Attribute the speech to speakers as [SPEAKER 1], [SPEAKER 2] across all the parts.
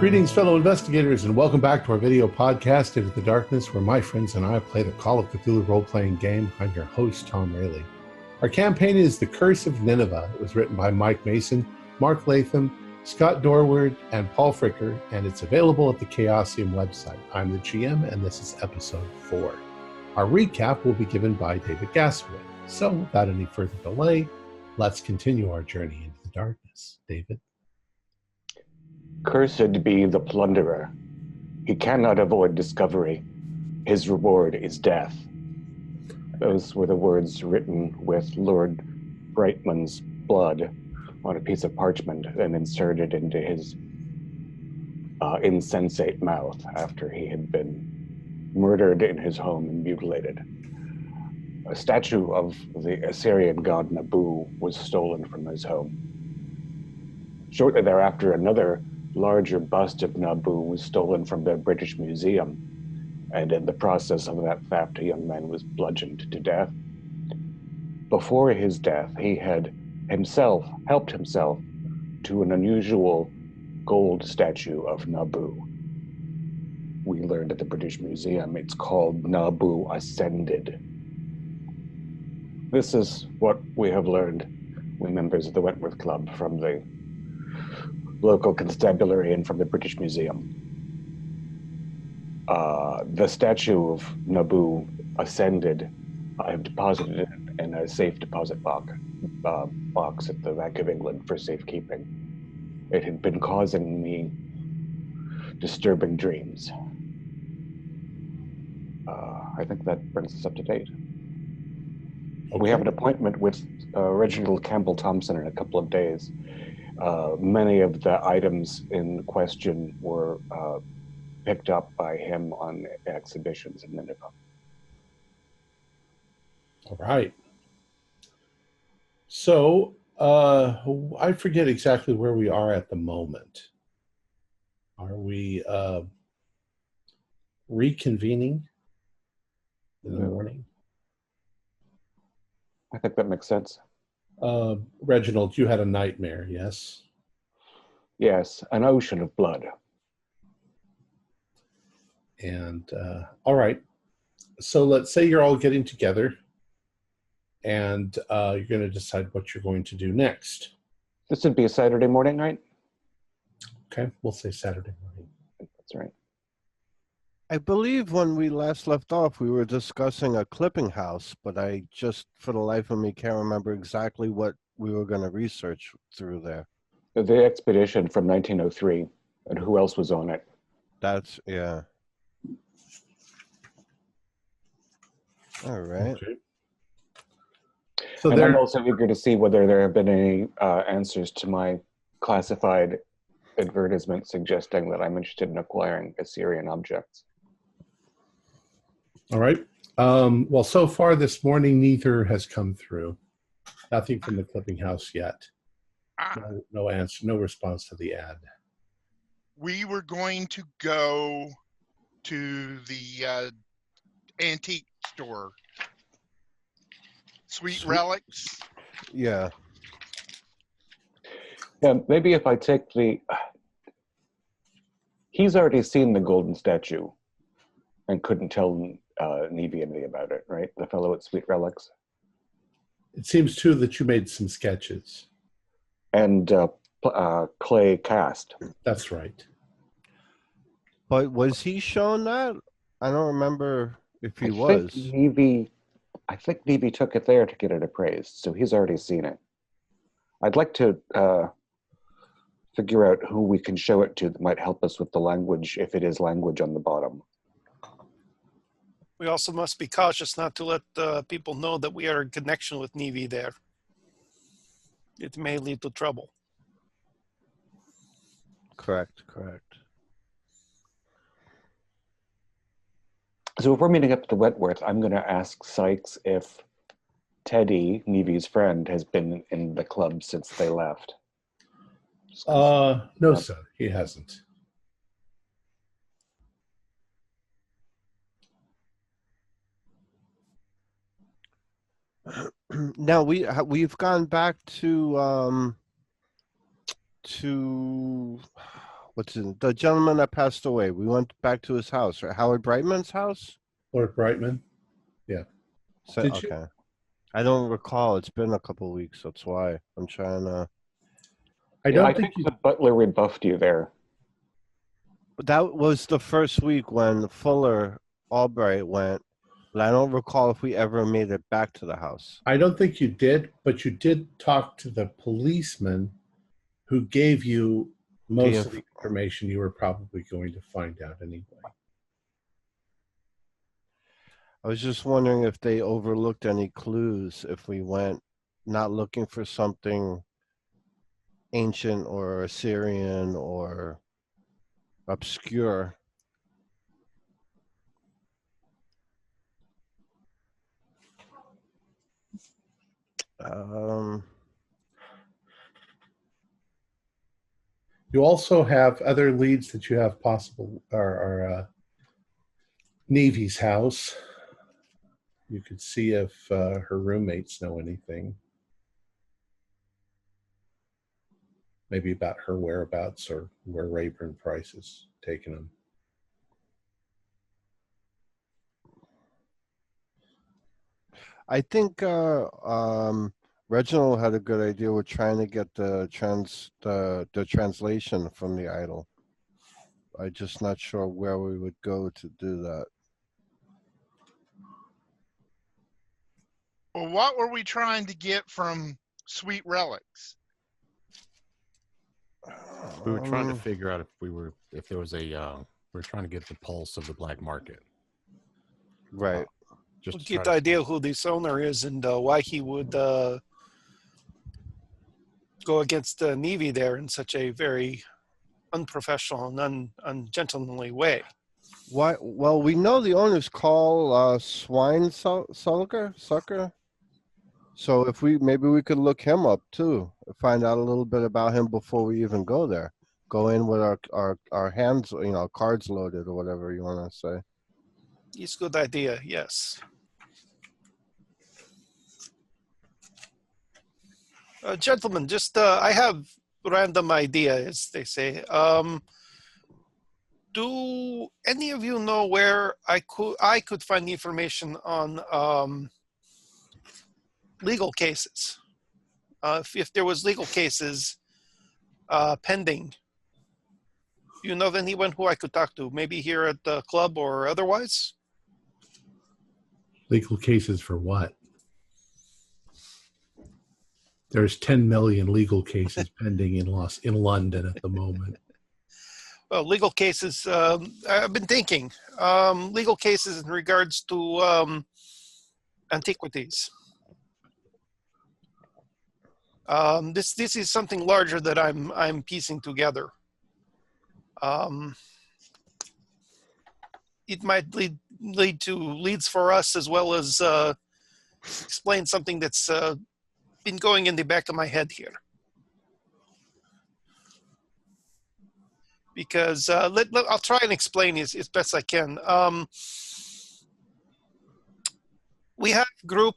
[SPEAKER 1] Greetings, fellow investigators, and welcome back to our video podcast, Into the Darkness, where my friends and I play the Call of Cthulhu role-playing game. I'm your host, Tom Rayleigh. Our campaign is The Curse of Nineveh. It was written by Mike Mason, Mark Latham, Scott Dorward, and Paul Fricker, and it's available at the Chaosium website. I'm the GM, and this is episode 4. Our recap will be given by David Gasaway. So, without any further delay, let's continue our journey into the darkness. David?
[SPEAKER 2] Cursed be the plunderer. He cannot avoid discovery. His reward is death. Those were the words written with Lord Brightman's blood on a piece of parchment and inserted into his insensate mouth after he had been murdered in his home and mutilated. A statue of the Assyrian god Nabu was stolen from his home. Shortly thereafter, another larger bust of Nabu was stolen from the British Museum, and in the process of that theft, a young man was bludgeoned to death. Before his death, he had helped himself to an unusual gold statue of Nabu. We learned at the British Museum it's called Nabu Ascended. This is what we have learned, we members of the Wentworth Club, from the local constabulary and from the British Museum. The statue of Nabu Ascended, I have deposited it in a safe deposit box at the Bank of England for safekeeping. It had been causing me disturbing dreams. I think that brings us up to date. Okay. We have an appointment with Reginald Campbell Thompson in a couple of days. Many of the items in question were picked up by him on exhibitions in Nineveh.
[SPEAKER 1] All right. So, I forget exactly where we are at the moment. Are we reconvening in the morning?
[SPEAKER 2] I think that makes sense.
[SPEAKER 1] Reginald, you had a nightmare, yes?
[SPEAKER 2] Yes, an ocean of blood.
[SPEAKER 1] And, all right. So let's say you're all getting together and you're going to decide what you're going to do next.
[SPEAKER 2] This would be a Saturday morning, right?
[SPEAKER 1] Okay, we'll say Saturday morning.
[SPEAKER 2] That's right.
[SPEAKER 3] I believe when we last left off, we were discussing a clipping house, but I just, for the life of me, can't remember exactly what we were going to research through there.
[SPEAKER 2] The expedition from 1903, and who else was on it?
[SPEAKER 3] That's, yeah. All right.
[SPEAKER 1] Okay. So
[SPEAKER 2] and I'm also eager to see whether there have been any answers to my classified advertisement suggesting that I'm interested in acquiring Assyrian objects.
[SPEAKER 1] All right. Well, so far this morning, neither has come through. Nothing from the clipping house yet. No answer, no response to the ad.
[SPEAKER 4] We were going to go to the antique store. Sweet Relics.
[SPEAKER 3] Yeah.
[SPEAKER 2] Yeah, maybe if I take the... He's already seen the golden statue and couldn't tell Nevy anything about it, right? The fellow at Sweet Relics.
[SPEAKER 1] It seems, too, that you made some sketches.
[SPEAKER 2] And clay cast.
[SPEAKER 1] That's right.
[SPEAKER 3] But was he shown that? I don't remember if he was.
[SPEAKER 2] I think Nevy took it there to get it appraised, so he's already seen it. I'd like to figure out who we can show it to that might help us with the language, if it is language on the bottom.
[SPEAKER 5] We also must be cautious not to let people know that we are in connection with Nevy there. It may lead to trouble.
[SPEAKER 3] Correct, correct.
[SPEAKER 2] So if we're meeting up at the Wentworth, I'm going to ask Sykes if Teddy, Nevy's friend, has been in the club since they left.
[SPEAKER 1] No, sir, he hasn't.
[SPEAKER 3] Now we've gone back to the gentleman that passed away. We went back to his house, right? Howard Brightman's house.
[SPEAKER 1] Lord Brightman. Yeah.
[SPEAKER 3] So,
[SPEAKER 1] Did
[SPEAKER 3] okay.
[SPEAKER 1] you?
[SPEAKER 3] I don't recall. It's been a couple of weeks. That's why I'm trying to.
[SPEAKER 1] I don't
[SPEAKER 2] I
[SPEAKER 1] think
[SPEAKER 2] think the butler rebuffed you there.
[SPEAKER 3] But that was the first week when Fuller Albright went, but I don't recall if we ever made it back to the house.
[SPEAKER 1] I don't think you did, but you did talk to the policeman who gave you most of the information you were probably going to find out anyway.
[SPEAKER 3] I was just wondering if they overlooked any clues if we went not looking for something ancient or Assyrian or obscure.
[SPEAKER 1] You also have other leads that you have possible are Nevy's house. You could see if her roommates know anything. Maybe about her whereabouts or where Rayburn Price is taking them.
[SPEAKER 3] I think Reginald had a good idea with trying to get the translation from the idol. I'm just not sure where we would go to do that.
[SPEAKER 4] Well, what were we trying to get from Sweet Relics?
[SPEAKER 6] We were trying to figure out if there was we were trying to get the pulse of the black market.
[SPEAKER 3] Right.
[SPEAKER 6] Just
[SPEAKER 5] We'll
[SPEAKER 6] to
[SPEAKER 5] get
[SPEAKER 6] try
[SPEAKER 5] the
[SPEAKER 6] to-
[SPEAKER 5] idea who this owner is and why he would go against Nevy there in such a very unprofessional and ungentlemanly way.
[SPEAKER 3] Why? Well, we know the owner's called Swine Sucker. So if maybe we could look him up too, find out a little bit about him before we even go there. Go in with our hands, cards loaded or whatever you want to say.
[SPEAKER 5] It's a good idea, yes. Gentlemen, just I have random idea, as they say. Do any of you know where I could find information on legal cases? If there was legal cases pending, do you know of anyone who I could talk to? Maybe here at the club or otherwise?
[SPEAKER 1] Legal cases for what? There's 10 million legal cases pending in London at the moment.
[SPEAKER 5] Well, legal cases, I've been thinking, legal cases in regards to antiquities. This is something larger that I'm piecing together. It might lead to leads for us as well as explain something that's been going in the back of my head here. Because I'll try and explain as best I can. We have a group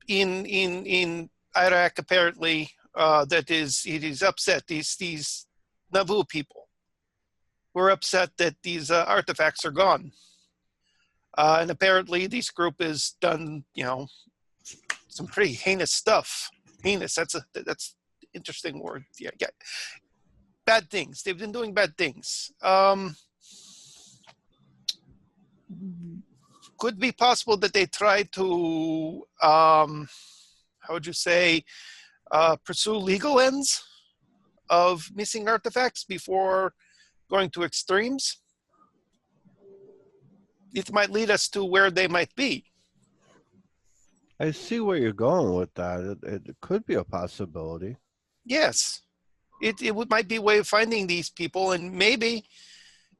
[SPEAKER 5] in Iraq apparently that is upset. These Nauvoo people were upset that these artifacts are gone, and apparently this group has done some pretty heinous stuff. Heinous. That's interesting word. Yeah. Bad things. They've been doing bad things. Could be possible that they tried to, how would you say, pursue legal ends of missing artifacts before going to extremes. It might lead us to where they might be.
[SPEAKER 3] I see where you're going with that. It could be a possibility.
[SPEAKER 5] Yes. It might be a way of finding these people, and maybe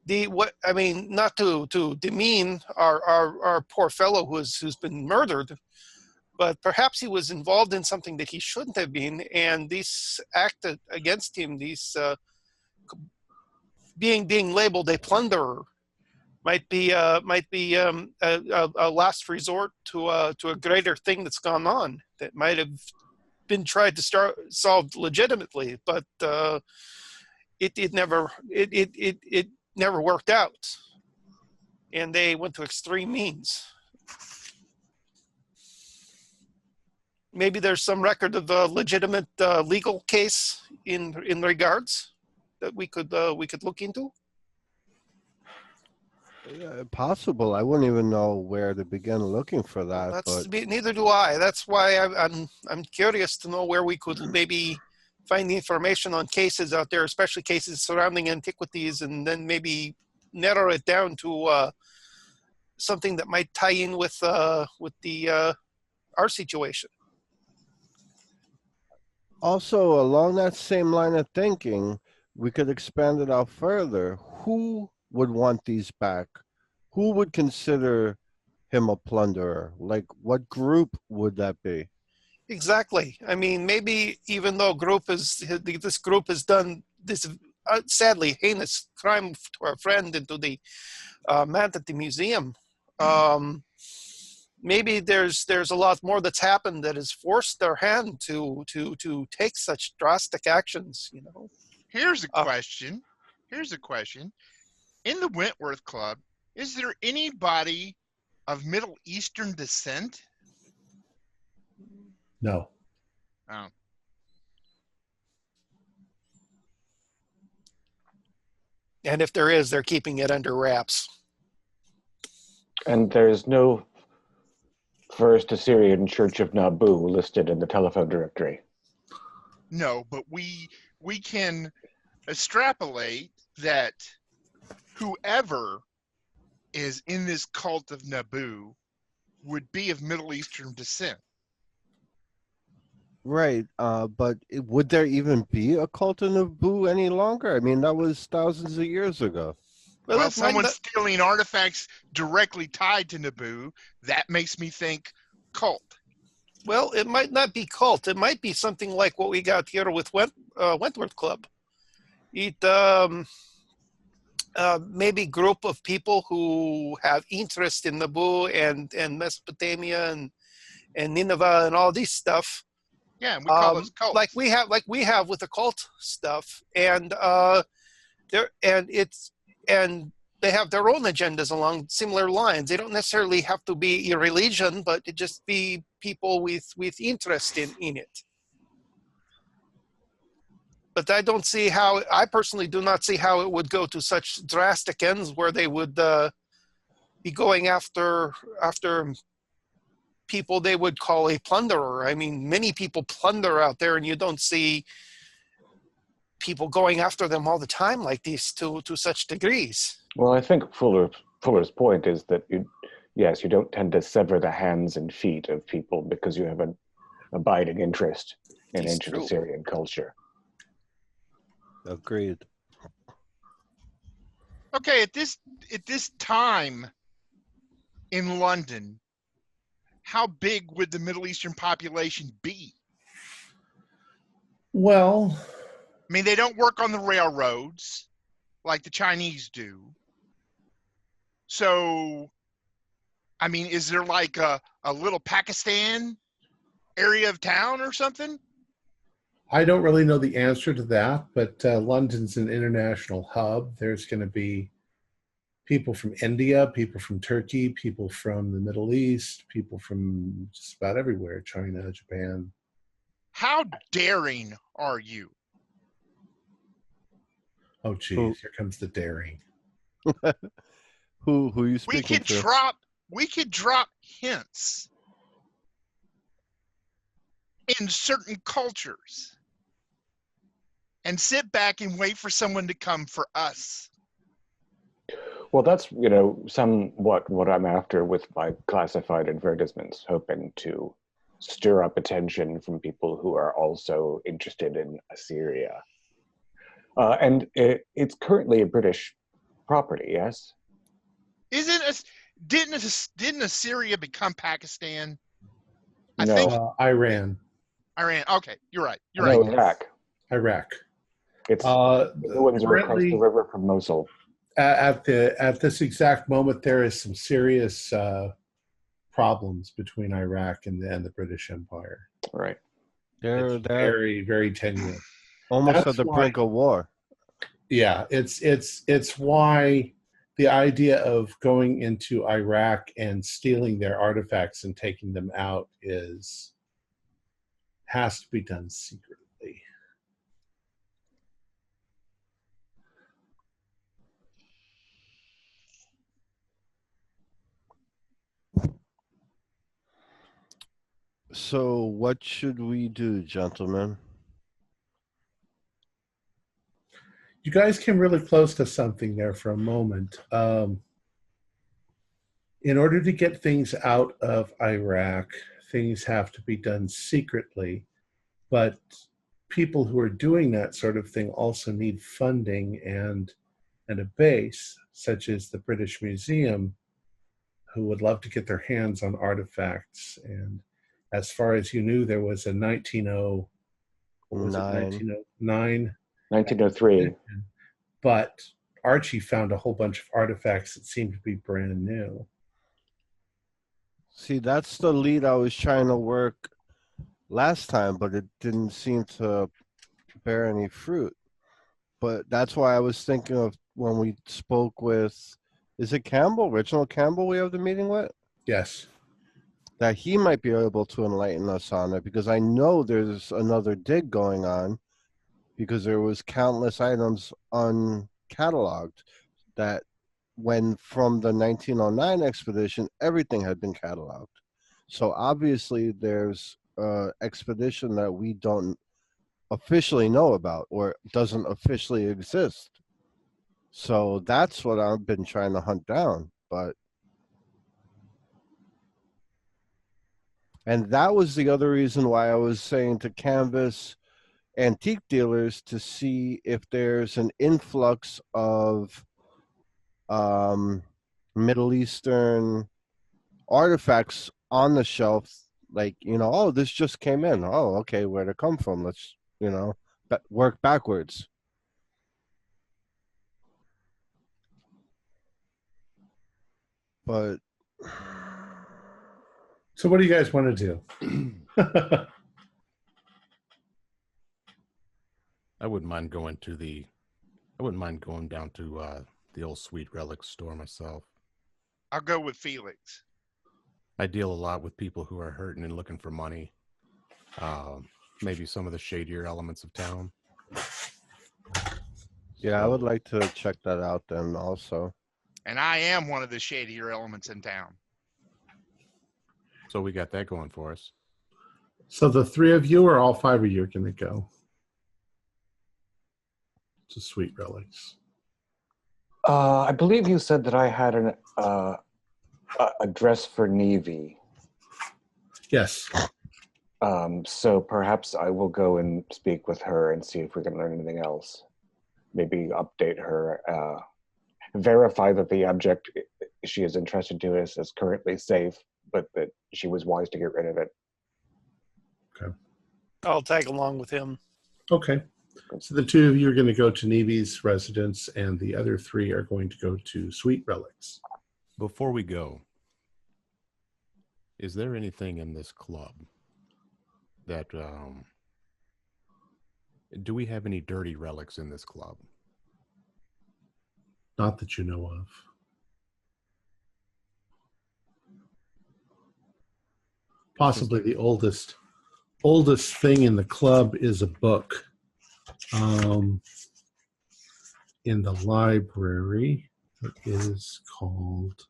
[SPEAKER 5] not to demean our poor fellow who's been murdered, but perhaps he was involved in something that he shouldn't have been, and this acted against him. These being labeled a plunderer might be a last resort to a greater thing that's gone on that might have been tried to solve legitimately, but it never worked out, and they went to extreme means. Maybe there's some record of a legitimate legal case in regards that we could look into.
[SPEAKER 3] Possible. I wouldn't even know where to begin looking for that.
[SPEAKER 5] Neither do I. That's why I'm curious to know where we could maybe find the information on cases out there, especially cases surrounding antiquities, and then maybe narrow it down to something that might tie in with our situation.
[SPEAKER 3] Also, along that same line of thinking, we could expand it out further. Who would want these back? Who would consider him a plunderer? Like, what group would that be?
[SPEAKER 5] Exactly. I mean, maybe even though this group has done this sadly heinous crime to our friend and to the man at the museum, maybe there's a lot more that's happened that has forced their hand to take such drastic actions. You know.
[SPEAKER 4] Here's a question. In the Wentworth Club, is there anybody of Middle Eastern descent?
[SPEAKER 1] No.
[SPEAKER 4] Oh.
[SPEAKER 5] And if there is, they're keeping it under wraps.
[SPEAKER 2] And there's no First Assyrian Church of Nabu listed in the telephone directory.
[SPEAKER 4] No, but we can extrapolate that whoever is in this cult of Nabu would be of Middle Eastern descent.
[SPEAKER 3] Right, but would there even be a cult of Nabu any longer? I mean, that was thousands of years ago.
[SPEAKER 4] Well, someone's stealing artifacts directly tied to Nabu. That makes me think cult.
[SPEAKER 5] Well, it might not be cult. It might be something like what we got here with Wentworth Club. It maybe group of people who have interest in Nabu and Mesopotamia and Nineveh and all this stuff.
[SPEAKER 4] Yeah, and we call those cults.
[SPEAKER 5] Like we have with the cult stuff, and they have their own agendas along similar lines. They don't necessarily have to be a religion, but it just be people with interest in it. But I personally do not see how it would go to such drastic ends where they would be going after people they would call a plunderer. I mean, many people plunder out there, and you don't see people going after them all the time like this to such degrees.
[SPEAKER 2] Well, I think Fuller's point is that you don't tend to sever the hands and feet of people because you have an abiding interest in ancient Assyrian culture.
[SPEAKER 3] Agreed.
[SPEAKER 4] Okay, at this time in London, how big would the Middle Eastern population be?
[SPEAKER 1] Well,
[SPEAKER 4] I mean, they don't work on the railroads like the Chinese do. So, I mean, is there like a little Pakistan area of town or something?
[SPEAKER 1] I don't really know the answer to that, but London's an international hub. There's going to be people from India, people from Turkey, people from the Middle East, people from just about everywhere, China, Japan.
[SPEAKER 4] How daring are you?
[SPEAKER 1] Oh, geez, here comes the daring.
[SPEAKER 3] Who you speaking to?
[SPEAKER 4] We could drop hints in certain cultures and sit back and wait for someone to come for us.
[SPEAKER 2] Well, that's, somewhat what I'm after with my classified advertisements, hoping to stir up attention from people who are also interested in Assyria. And it's currently a British property, yes?
[SPEAKER 4] Didn't Assyria become Pakistan?
[SPEAKER 2] No.
[SPEAKER 1] Iran.
[SPEAKER 4] Okay, you're right.
[SPEAKER 1] Iraq.
[SPEAKER 2] It's the ones are across the river from Mosul.
[SPEAKER 1] At this exact moment, there is some serious problems between Iraq and the British Empire.
[SPEAKER 2] Right.
[SPEAKER 3] They're
[SPEAKER 1] very, very tenuous.
[SPEAKER 3] Almost at the brink of war.
[SPEAKER 1] Yeah, it's why the idea of going into Iraq and stealing their artifacts and taking them out has to be done secretly.
[SPEAKER 3] So what should we do, gentlemen?
[SPEAKER 1] You guys came really close to something there for a moment. In order to get things out of Iraq, things have to be done secretly, but people who are doing that sort of thing also need funding and a base, such as the British Museum, who would love to get their hands on artifacts. And as far as you knew, there was a 1909?
[SPEAKER 2] 1903.
[SPEAKER 1] But Archie found a whole bunch of artifacts that seemed to be brand new.
[SPEAKER 3] See, that's the lead I was trying to work last time, but it didn't seem to bear any fruit. But that's why I was thinking of when we spoke with, is it Campbell, Reginald Campbell we have the meeting with?
[SPEAKER 1] Yes.
[SPEAKER 3] That he might be able to enlighten us on it, because I know there's another dig going on, because there was countless items uncatalogued that when from the 1909 expedition, everything had been cataloged. So obviously there's an expedition that we don't officially know about or doesn't officially exist. So that's what I've been trying to hunt down. And that was the other reason why I was saying to canvas antique dealers to see if there's an influx of Middle Eastern artifacts on the shelf, like, oh, this just came in. Oh, okay, where'd it come from? Let's, work backwards. But
[SPEAKER 1] so what do you guys want to do?
[SPEAKER 6] I wouldn't mind going down to the old Sweet Relics store myself.
[SPEAKER 4] I'll go with Felix.
[SPEAKER 6] I deal a lot with people who are hurting and looking for money. Maybe some of the shadier elements of town.
[SPEAKER 3] Yeah, I would like to check that out then also.
[SPEAKER 4] And I am one of the shadier elements in town.
[SPEAKER 6] So we got that going for us.
[SPEAKER 1] So the three of you or all five of you are going to go to Sweet Relics?
[SPEAKER 2] I believe you said that I had an address for Navy.
[SPEAKER 1] Yes.
[SPEAKER 2] So perhaps I will go and speak with her and see if we can learn anything else. Maybe update her, verify that the object she is interested in is currently safe, but that she was wise to get rid of it.
[SPEAKER 1] Okay.
[SPEAKER 5] I'll tag along with him.
[SPEAKER 1] Okay. So the two of you are going to go to Nevy's residence, and the other three are going to go to Sweet Relics.
[SPEAKER 6] Before we go, is there anything in this club that do we have any dirty relics in this club?
[SPEAKER 1] Not that you know of. Possibly the oldest thing in the club is a book in the library that is called,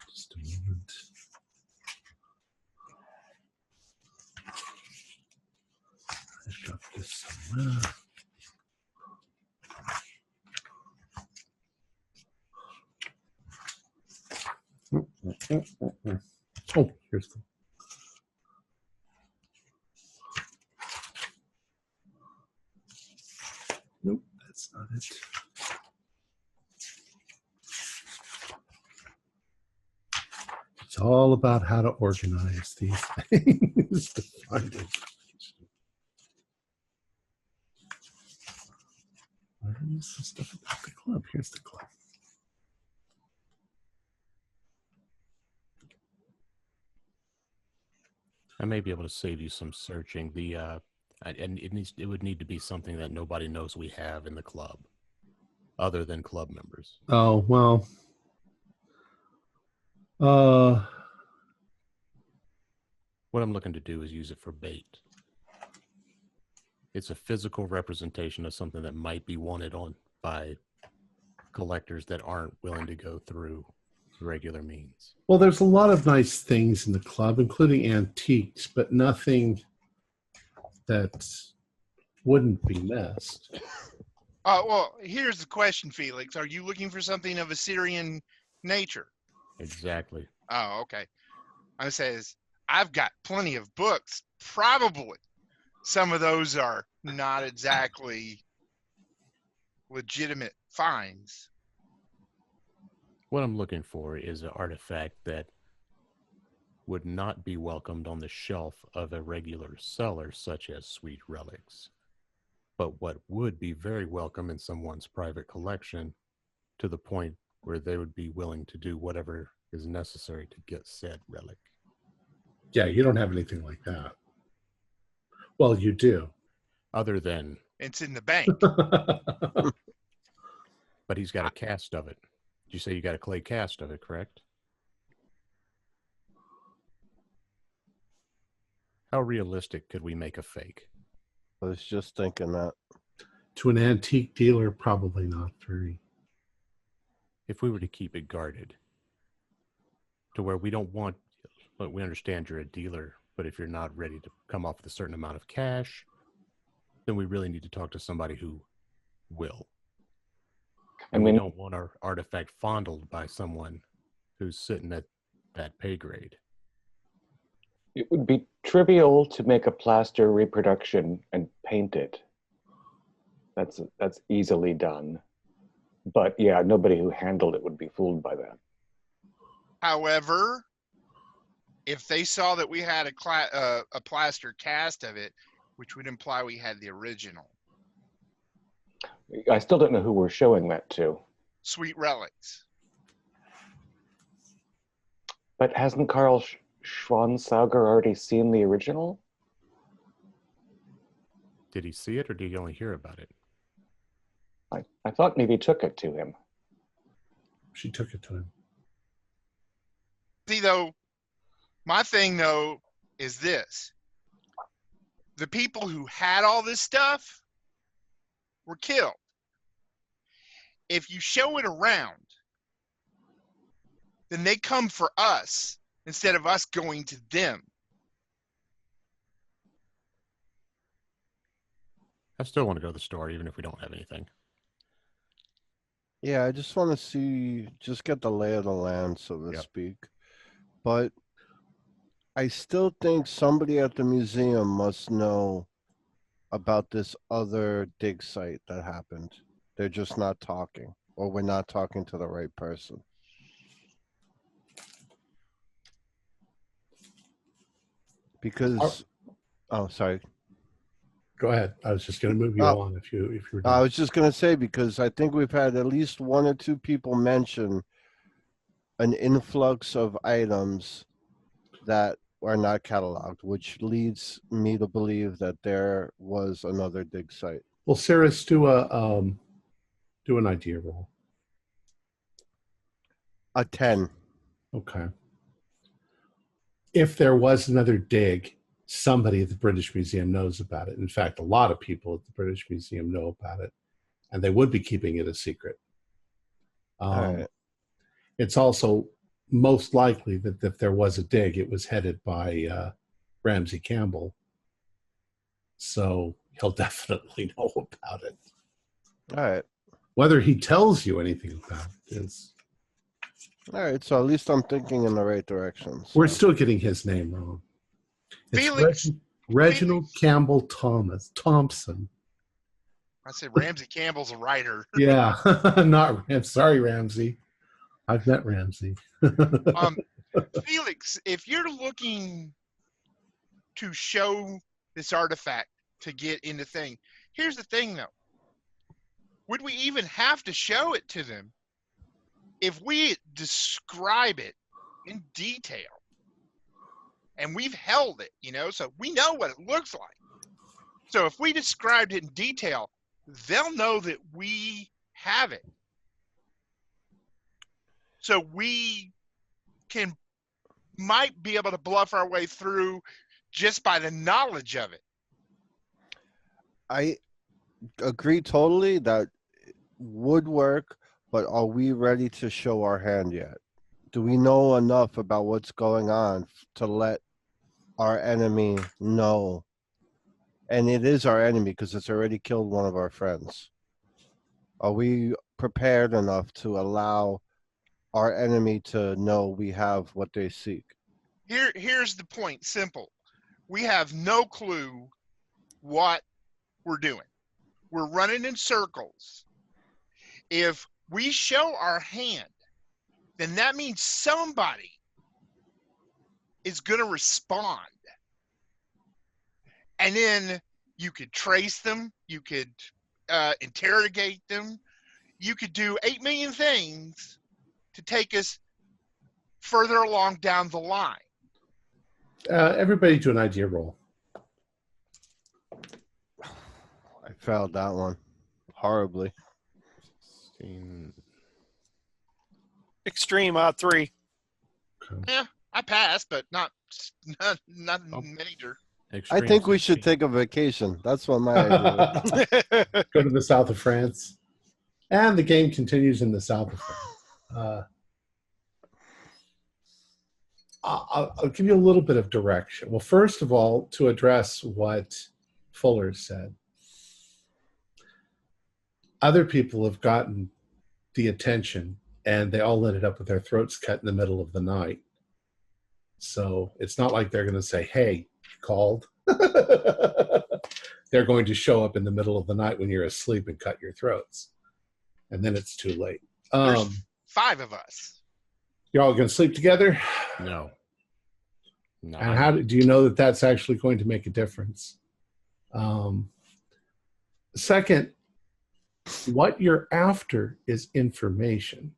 [SPEAKER 1] just a moment. I've got this somewhere. Oh, here's the. Nope, that's not it. It's all about how to organize these things to find it. Where is the stuff about the club? Here's the club.
[SPEAKER 6] I may be able to save you some searching. And it would need to be something that nobody knows we have in the club. other than club members.
[SPEAKER 1] Oh, well. Uh,
[SPEAKER 6] What I'm looking to do is use it for bait. It's a physical representation of something that might be wanted on by collectors that aren't willing to go through regular means.
[SPEAKER 1] well, there's a lot of nice things in the club, including antiques, but nothing that wouldn't be missed.
[SPEAKER 4] Well, here's the question, Felix. Are you looking for something of Assyrian nature?
[SPEAKER 6] Exactly.
[SPEAKER 4] Oh, okay. I says, I've got plenty of books. Probably some of those are not exactly legitimate finds.
[SPEAKER 6] What I'm looking for is an artifact that would not be welcomed on the shelf of a regular seller, such as sweet relics, but what would be very welcome in someone's private collection, to the point where they would be willing to do whatever is necessary to get said relic.
[SPEAKER 1] Yeah, you don't have anything like that. Well, you do.
[SPEAKER 6] Other than,
[SPEAKER 4] It's in the bank.
[SPEAKER 6] but he's got a cast of it. Did you say you got a clay cast of it, correct? How realistic could we make a fake?
[SPEAKER 3] I was just thinking that.
[SPEAKER 1] To an antique dealer, probably not very.
[SPEAKER 6] If we were to keep it guarded, to where we don't want, but we understand you're a dealer, but if you're not ready to come off with a certain amount of cash, then we really need to talk to somebody who will. And we don't want our artifact fondled by someone who's sitting at that pay grade.
[SPEAKER 2] It would be trivial to make a plaster reproduction and paint it. That's easily done. But yeah, nobody who handled it would be fooled by that.
[SPEAKER 4] However, if they saw that we had a plaster cast of it, which would imply we had the original.
[SPEAKER 2] I still don't know who we're showing that to.
[SPEAKER 4] Sweet relics.
[SPEAKER 2] But hasn't Carl Schwansauger already seen the original?
[SPEAKER 6] Did he see it or did he only hear about it?
[SPEAKER 2] I thought maybe took it to him.
[SPEAKER 1] She took it to him.
[SPEAKER 4] See, though, my thing, though, is this. The people who had all this stuff were killed. If you show it around, then they come for us instead of us going to them.
[SPEAKER 6] I still want to go to the store, even if we don't have anything.
[SPEAKER 3] Yeah, I just want to see, just get the lay of the land, so to speak. But I still think somebody at the museum must know about this other dig site that happened. They're just not talking, or we're not talking to the right person. Because, oh, sorry.
[SPEAKER 1] Go ahead. I was just going to move you on if you were done.
[SPEAKER 3] I was just going to say, because I think we've had at least one or two people mention an influx of items that are not cataloged, which leads me to believe that there was another dig site.
[SPEAKER 1] Well, Cirrus, do an idea roll.
[SPEAKER 3] A 10.
[SPEAKER 1] Okay. If there was another dig, somebody at the British Museum knows about it. In fact, a lot of people at the British Museum know about it, and they would be keeping it a secret.
[SPEAKER 3] All right.
[SPEAKER 1] It's also most likely that if there was a dig, it was headed by Ramsey Campbell. So he'll definitely know about it.
[SPEAKER 3] All right.
[SPEAKER 1] Whether he tells you anything about it is...
[SPEAKER 3] All right, so at least I'm thinking in the right direction. So.
[SPEAKER 1] We're still getting his name wrong. It's
[SPEAKER 4] Felix.
[SPEAKER 1] Reginald Campbell Thompson.
[SPEAKER 4] I said Ramsey Campbell's a writer.
[SPEAKER 1] Yeah, not Ramsey. Sorry, Ramsey. I've met Ramsey.
[SPEAKER 4] Felix, if you're looking to show this artifact to get into thing, here's the thing, though. Would we even have to show it to them if we describe it in detail? And we've held it, so we know what it looks like. So if we described it in detail, they'll know that we have it. So we might be able to bluff our way through just by the knowledge of it.
[SPEAKER 3] I agree totally that would work, but are we ready to show our hand yet? Do we know enough about what's going on to let our enemy know? And it is our enemy because it's already killed one of our friends. Are we prepared enough to allow our enemy to know we have what they seek?
[SPEAKER 4] Here's the point, simple. We have no clue what we're doing. We're running in circles. If we show our hand, then that means somebody is going to respond. And then you could trace them, you could interrogate them, you could do 8 million things to take us further along down the line.
[SPEAKER 1] Everybody do an idea roll.
[SPEAKER 3] I failed that one horribly.
[SPEAKER 6] 16.
[SPEAKER 5] Extreme 3.
[SPEAKER 4] Yeah, I passed, but not major.
[SPEAKER 3] I think we should take a vacation. That's what my idea is.
[SPEAKER 1] Go to the south of France. And the game continues in the south of France. I'll give you a little bit of direction. Well, first of all, to address what Fuller said, other people have gotten the attention and they all ended up with their throats cut in the middle of the night. So it's not like they're going to say, hey, you called. They're going to show up in the middle of the night when you're asleep and cut your throats. And then it's too late.
[SPEAKER 4] There's 5 of us.
[SPEAKER 1] You're all going to sleep together?
[SPEAKER 6] No. No.
[SPEAKER 1] And how do you know that that's actually going to make a difference? Second, what you're after is information.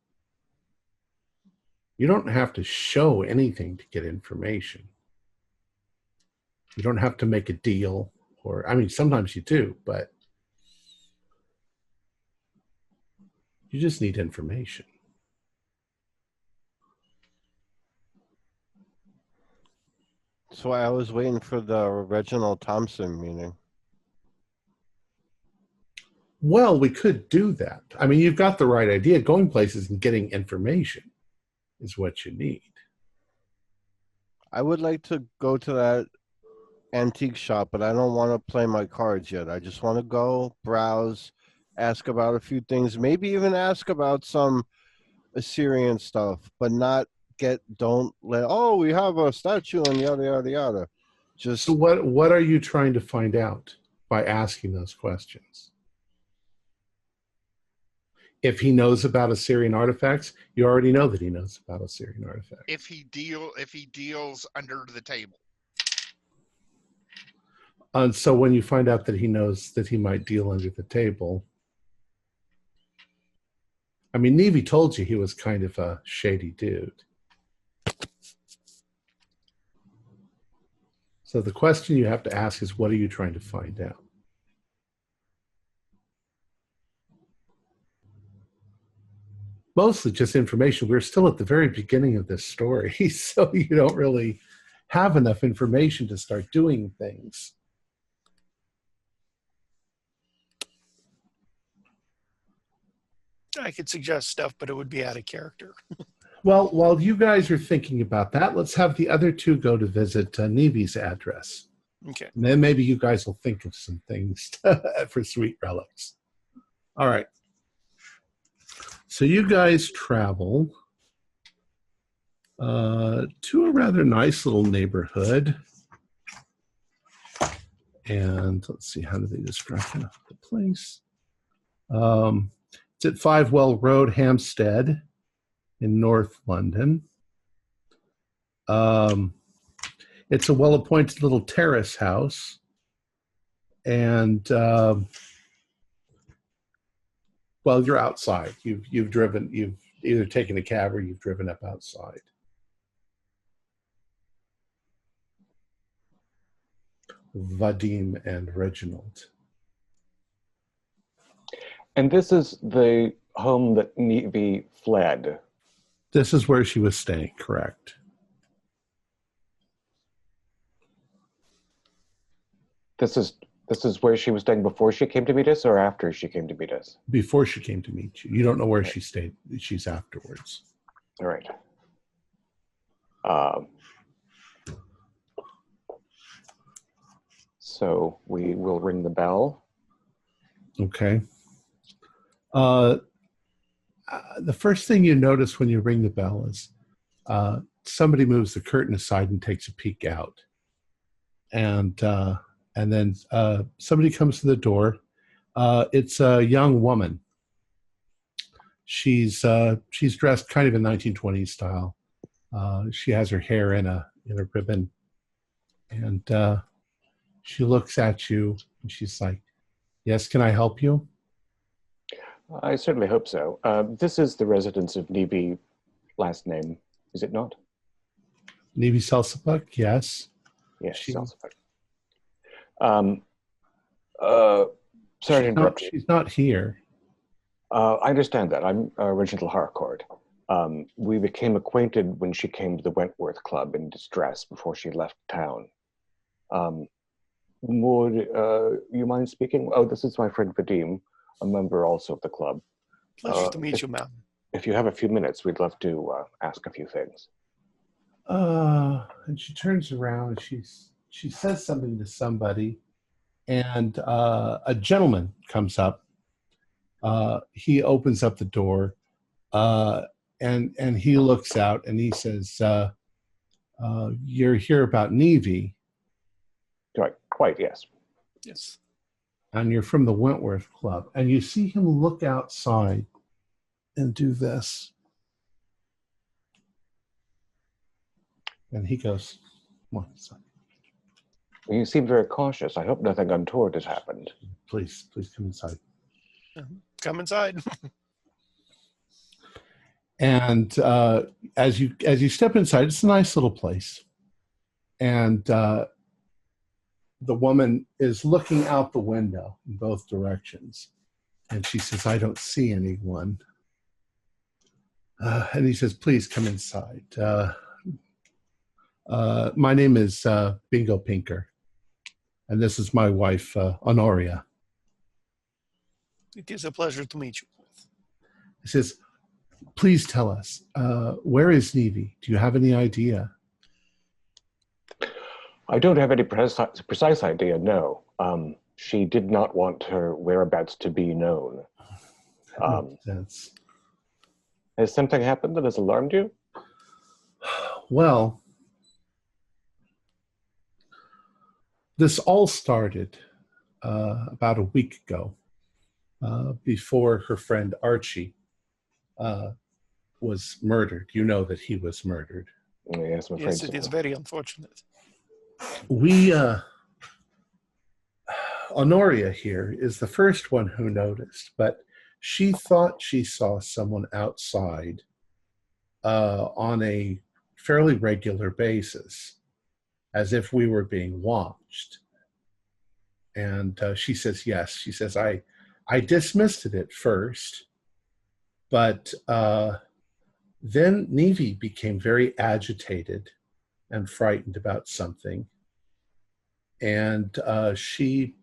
[SPEAKER 1] You don't have to show anything to get information. You don't have to make a deal, or, I mean, sometimes you do, but you just need information.
[SPEAKER 3] So I was waiting for the Reginald Thompson meeting.
[SPEAKER 1] Well, we could do that. I mean, you've got the right idea. Going places and getting information is what you need.
[SPEAKER 3] I would like to go to that antique shop, but I don't want to play my cards yet. I just want to go, browse, ask about a few things, maybe even ask about some Assyrian stuff, but not we have a statue and yada, yada, yada. Just
[SPEAKER 1] So what are you trying to find out by asking those questions? If he knows about Assyrian artifacts, you already know that he knows about Assyrian artifacts.
[SPEAKER 4] If he deals under the table.
[SPEAKER 1] And so when you find out that he knows that he might deal under the table, I mean, Nevi told you he was kind of a shady dude. So the question you have to ask is, what are you trying to find out? Mostly just information. We're still at the very beginning of this story, so you don't really have enough information to start doing things.
[SPEAKER 5] I could suggest stuff, but it would be out of character.
[SPEAKER 1] Well, while you guys are thinking about that, let's have the other two go to visit Nevi's address.
[SPEAKER 5] Okay.
[SPEAKER 1] And then maybe you guys will think of some things for sweet relics. All right. So you guys travel to a rather nice little neighborhood. And let's see, how do they describe the place? It's at 5 Well Road, Hampstead, in North London. It's a well-appointed little terrace house. And, well, you're outside. You've either taken a cab or you've driven up outside. Vadim and Reginald.
[SPEAKER 2] And this is the home that Nevi fled.
[SPEAKER 1] This is where she was staying, correct?
[SPEAKER 2] This is where she was staying before she came to meet us, or after she came to meet us?
[SPEAKER 1] Before she came to meet you. You don't know where she stayed. She's afterwards.
[SPEAKER 2] All right. So we will ring the bell.
[SPEAKER 1] Okay. The first thing you notice when you ring the bell is somebody moves the curtain aside and takes a peek out. And then somebody comes to the door. It's a young woman. She's dressed kind of in 1920s style. She has her hair in a ribbon, and she looks at you and she's like, "Yes, can I help you?"
[SPEAKER 2] I certainly hope so. This is the residence of Nevi, last name, is it not?
[SPEAKER 1] Nevi Selsipuk, yes.
[SPEAKER 2] Yes,
[SPEAKER 1] She-
[SPEAKER 2] Selsipuk. Sorry to interrupt you.
[SPEAKER 1] She's not here.
[SPEAKER 2] I understand that. I'm Reginald Harcourt. We became acquainted when she came to the Wentworth Club in distress before she left town. Would you mind speaking? Oh, this is my friend Vadim, a member also of the club.
[SPEAKER 5] Pleasure to meet you, ma'am.
[SPEAKER 2] If you have a few minutes, we'd love to ask a few things.
[SPEAKER 1] And she turns around and she says something to somebody, and a gentleman comes up. He opens up the door, and he looks out and he says, "You're here about Nevi,
[SPEAKER 2] Right, quite, yes.
[SPEAKER 5] Yes.
[SPEAKER 1] and you're from the Wentworth Club." And you see him look outside and do this. And he goes, "Come on, son.
[SPEAKER 2] You seem very cautious. I hope nothing untoward has happened.
[SPEAKER 1] Please come inside."
[SPEAKER 5] Come inside.
[SPEAKER 1] And as you step inside, it's a nice little place. And the woman is looking out the window in both directions. And she says, "I don't see anyone." And he says, "Please come inside. My name is Bingo Pinker. And this is my wife, Honoria."
[SPEAKER 5] It is a pleasure to meet you.
[SPEAKER 1] He says, "Please tell us, where is Nevi? Do you have any idea?"
[SPEAKER 2] I don't have any precise idea, no. She did not want her whereabouts to be known.
[SPEAKER 1] That makes sense.
[SPEAKER 2] Has something happened that has alarmed you?
[SPEAKER 1] Well, this all started about a week ago, before her friend Archie was murdered. You know that he was murdered.
[SPEAKER 2] Yes, I'm afraid
[SPEAKER 5] Yes,
[SPEAKER 2] so.
[SPEAKER 5] it is very unfortunate.
[SPEAKER 1] We, Honoria here is the first one who noticed, but she thought she saw someone outside on a fairly regular basis, as if we were being watched. And she says, yes. She says, I dismissed it at first, but then Nevi became very agitated and frightened about something. And she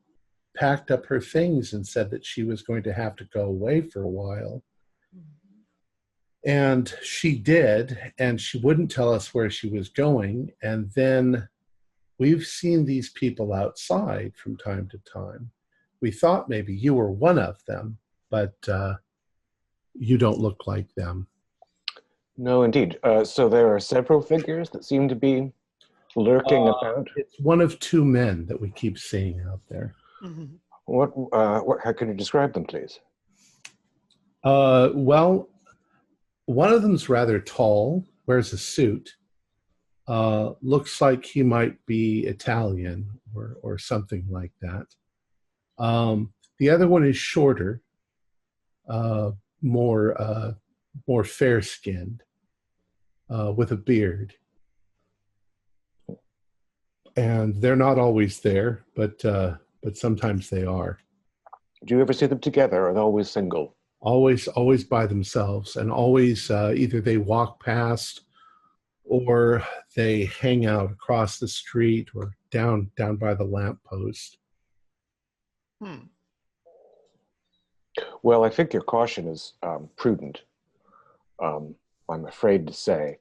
[SPEAKER 1] packed up her things and said that she was going to have to go away for a while. And she did, and she wouldn't tell us where she was going. And then we've seen these people outside from time to time. We thought maybe you were one of them, but you don't look like them.
[SPEAKER 2] No, indeed. So there are several figures that seem to be lurking about.
[SPEAKER 1] It's one of two men that we keep seeing out there.
[SPEAKER 5] Mhm.
[SPEAKER 2] How could you describe them, please?
[SPEAKER 1] Well, one of them's rather tall, wears a suit, looks like he might be Italian or something like that. The other one is shorter, more fair-skinned, with a beard. And they're not always there, but sometimes they are.
[SPEAKER 2] Do you ever see them together, or are they always single?
[SPEAKER 1] Always by themselves, and always either they walk past or they hang out across the street or down by the lamppost.
[SPEAKER 5] Hmm.
[SPEAKER 2] Well, I think your caution is prudent. I'm afraid to say.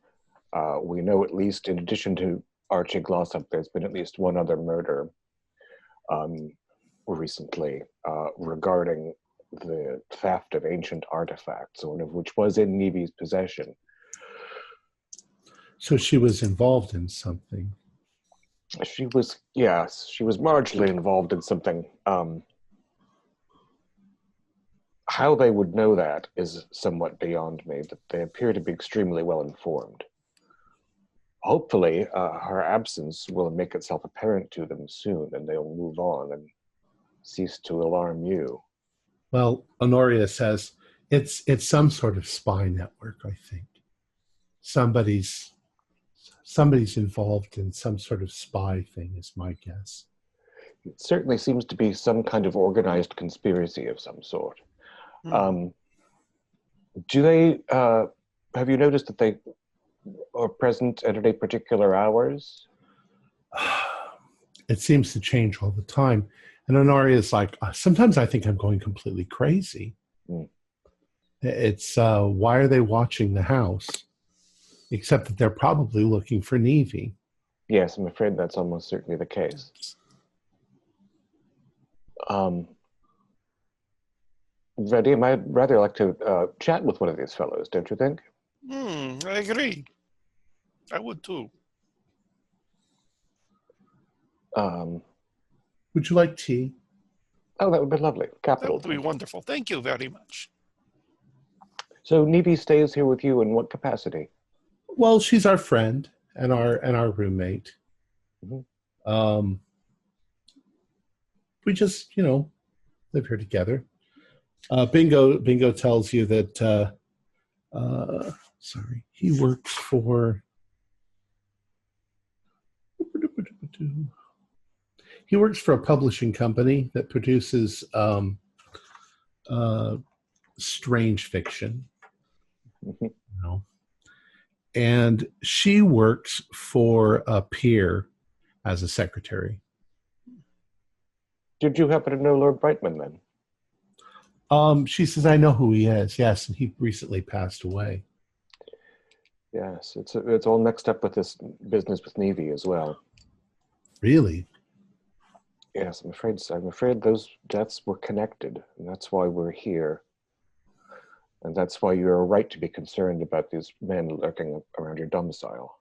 [SPEAKER 2] We know at least, in addition to Archie Glossop, there's been at least one other murder recently regarding the theft of ancient artifacts, one of which was in Nevy's possession.
[SPEAKER 1] So she was involved in something.
[SPEAKER 2] She was marginally involved in something. How they would know that is somewhat beyond me, but they appear to be extremely well informed. Hopefully, her absence will make itself apparent to them soon, and they'll move on and cease to alarm you.
[SPEAKER 1] Well, Honoria says it's some sort of spy network, I think. Somebody's involved in some sort of spy thing is my guess.
[SPEAKER 2] It certainly seems to be some kind of organized conspiracy of some sort. Do they, have you noticed that they are present at any particular hours?
[SPEAKER 1] It seems to change all the time. And Honoria is like, sometimes I think I'm going completely crazy. It's, why are they watching the house? Except that they're probably looking for Nevy.
[SPEAKER 2] Yes, I'm afraid that's almost certainly the case. Vadim, I'd rather like to chat with one of these fellows, don't you think?
[SPEAKER 5] I agree. I would too.
[SPEAKER 1] Would you like tea?
[SPEAKER 2] Oh, that would be lovely. Capital.
[SPEAKER 5] That would be wonderful. Thank you very much.
[SPEAKER 2] So Nevy stays here with you in what capacity?
[SPEAKER 1] Well, she's our friend and our roommate.
[SPEAKER 2] Mm-hmm.
[SPEAKER 1] We just, live here together. Bingo tells you that he works for a publishing company that produces strange fiction.
[SPEAKER 2] Mm-hmm.
[SPEAKER 1] And she works for a peer as a secretary.
[SPEAKER 2] Did you happen to know Lord Brightman then?
[SPEAKER 1] She says, I know who he is. Yes, and he recently passed away.
[SPEAKER 2] Yes, it's all mixed up with this business with Nevy as well.
[SPEAKER 1] Really?
[SPEAKER 2] Yes, I'm afraid so. I'm afraid those deaths were connected, and that's why we're here. And that's why you're right to be concerned about these men lurking around your domicile.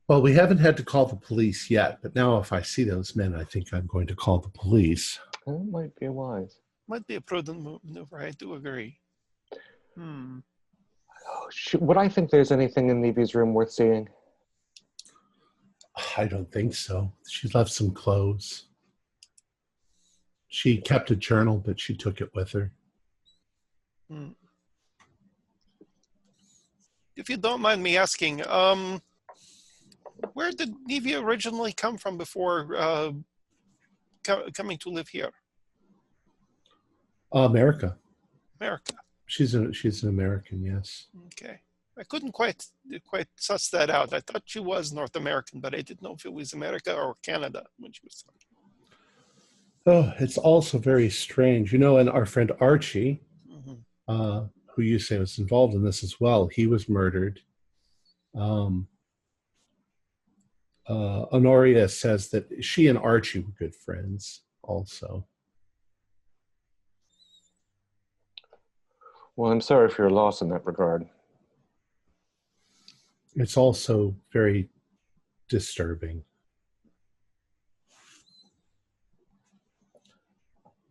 [SPEAKER 1] Well, we haven't had to call the police yet, but now if I see those men, I think I'm going to call the police.
[SPEAKER 2] That might be wise.
[SPEAKER 5] Might be a prudent maneuver. I do agree.
[SPEAKER 2] Would I think there's anything in Nevy's room worth seeing?
[SPEAKER 1] I don't think so. She left some clothes. She kept a journal, but she took it with her.
[SPEAKER 5] If you don't mind me asking, where did Nevy originally come from before coming to live here?
[SPEAKER 1] America.
[SPEAKER 5] America.
[SPEAKER 1] She's an American, yes.
[SPEAKER 5] Okay. I couldn't quite suss that out. I thought she was North American, but I didn't know if it was America or Canada when she was talking.
[SPEAKER 1] Oh, it's also very strange. And our friend Archie, who you say was involved in this as well, he was murdered. Honoria says that she and Archie were good friends also.
[SPEAKER 2] Well, I'm sorry for your loss in that regard.
[SPEAKER 1] It's also very disturbing.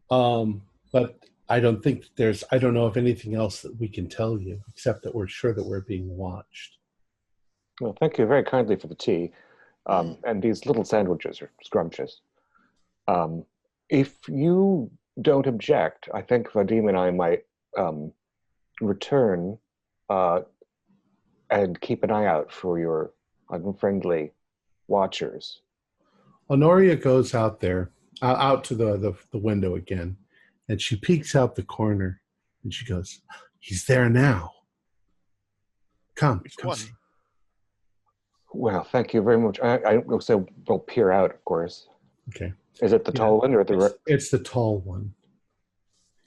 [SPEAKER 1] But I don't think I don't know of anything else that we can tell you, except that we're sure that we're being watched.
[SPEAKER 2] Well, thank you very kindly for the tea. And these little sandwiches are scrumptious. If you don't object, I think Vadim and I might return and keep an eye out for your unfriendly watchers.
[SPEAKER 1] Honoria goes out there out to the window again, and she peeks out the corner, and she goes, "He's there now. Come,
[SPEAKER 5] Which
[SPEAKER 1] come
[SPEAKER 5] one?
[SPEAKER 1] see."
[SPEAKER 2] Well, thank you very much. I also will peer out, of course.
[SPEAKER 1] Okay.
[SPEAKER 2] Is it the tall one or the?
[SPEAKER 1] It's the tall one,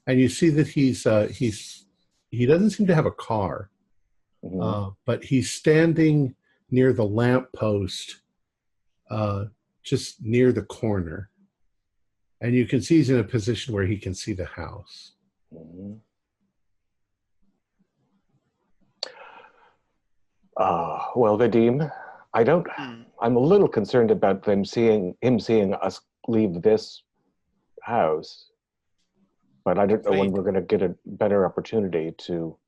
[SPEAKER 1] and you see that he doesn't seem to have a car, but he's standing near the lamppost, just near the corner, and you can see he's in a position where he can see the house.
[SPEAKER 2] Well, Vadim, I'm a little concerned about him seeing us leave this house, but I don't know when we're going to get a better opportunity to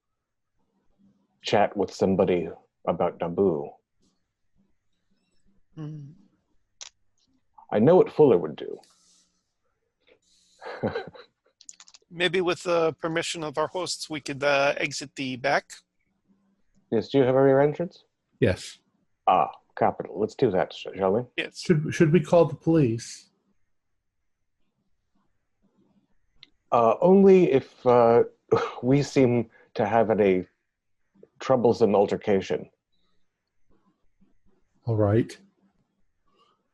[SPEAKER 2] chat with somebody about Naboo. I know what Fuller would do.
[SPEAKER 5] Maybe with the permission of our hosts, we could exit the back.
[SPEAKER 2] Yes, do you have a rear entrance?
[SPEAKER 1] Yes.
[SPEAKER 2] Capital. Let's do that, shall we?
[SPEAKER 5] Yes.
[SPEAKER 1] Should we call the police?
[SPEAKER 2] Only if we seem to have a troublesome altercation.
[SPEAKER 1] All right.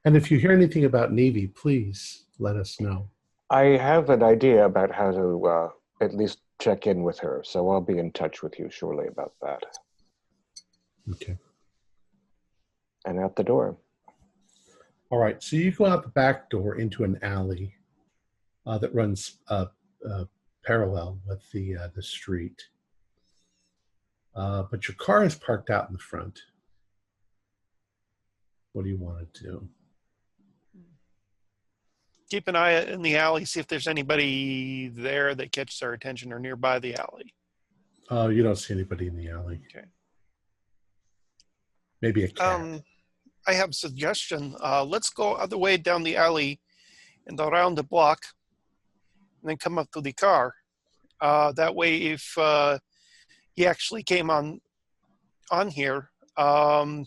[SPEAKER 1] And if you hear anything about Navy, please let us know.
[SPEAKER 2] I have an idea about how to at least check in with her, so I'll be in touch with you shortly about that.
[SPEAKER 1] Okay.
[SPEAKER 2] And out the door.
[SPEAKER 1] All right. So you go out the back door into an alley that runs parallel with the street. But your car is parked out in the front. What do you want to do?
[SPEAKER 5] Keep an eye in the alley, see if there's anybody there that catches our attention or nearby the alley.
[SPEAKER 1] You don't see anybody in the alley.
[SPEAKER 5] Okay.
[SPEAKER 1] Maybe a cat.
[SPEAKER 5] I have a suggestion. Let's go other way down the alley and around the block and then come up to the car. That way, if he actually came on here,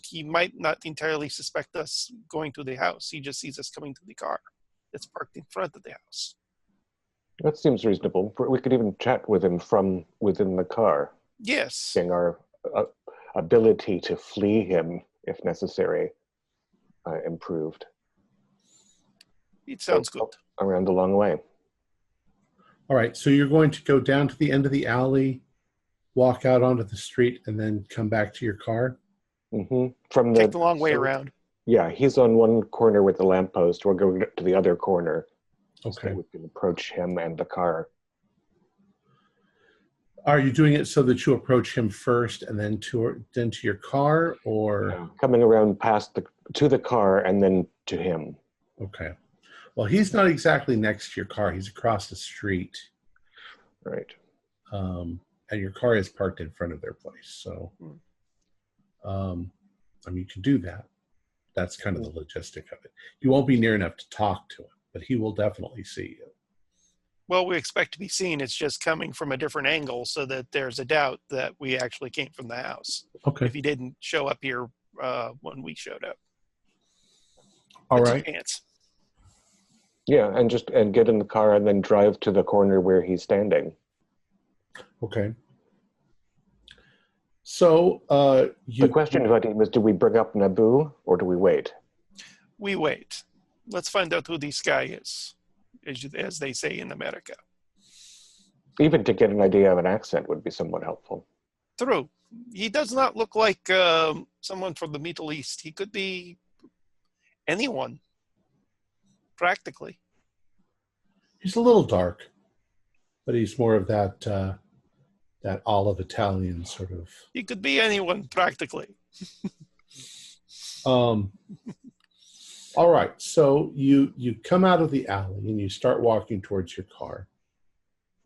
[SPEAKER 5] he might not entirely suspect us going to the house. He just sees us coming to the car that's parked in front of the house.
[SPEAKER 2] That seems reasonable. We could even chat with him from within the car.
[SPEAKER 5] Yes.
[SPEAKER 2] Getting our ability to flee him, if necessary, improved.
[SPEAKER 5] It sounds good.
[SPEAKER 2] Around the long way.
[SPEAKER 1] All right, so you're going to go down to the end of the alley, walk out onto the street, and then come back to your car?
[SPEAKER 2] Mm-hmm.
[SPEAKER 5] Take the long way around.
[SPEAKER 2] Yeah, he's on one corner with the lamppost. We're going to the other corner.
[SPEAKER 1] Okay.
[SPEAKER 2] So we can approach him and the car.
[SPEAKER 1] Are you doing it so that you approach him first and then to your car, or
[SPEAKER 2] coming around to the car and then to him?
[SPEAKER 1] Okay. Well, he's not exactly next to your car. He's across the street.
[SPEAKER 2] Right.
[SPEAKER 1] And your car is parked in front of their place. So, you can do that. That's kind of the logistic of it. You won't be near enough to talk to him, but he will definitely see you.
[SPEAKER 5] Well, we expect to be seen. It's just coming from a different angle so that there's a doubt that we actually came from the house.
[SPEAKER 1] Okay.
[SPEAKER 5] If he didn't show up here when we showed up.
[SPEAKER 1] All right.
[SPEAKER 5] Chance.
[SPEAKER 2] Yeah, and get in the car and then drive to the corner where he's standing.
[SPEAKER 1] Okay. So
[SPEAKER 2] the question, Vadim, was: do we bring up Naboo or do we wait?
[SPEAKER 5] We wait. Let's find out who this guy is, as they say in America.
[SPEAKER 2] Even to get an idea of an accent would be somewhat helpful.
[SPEAKER 5] True. He does not look like someone from the Middle East. He could be anyone, practically.
[SPEAKER 1] He's a little dark, but he's more of that olive Italian sort of.
[SPEAKER 5] He could be anyone, practically.
[SPEAKER 1] All right, so you come out of the alley and you start walking towards your car,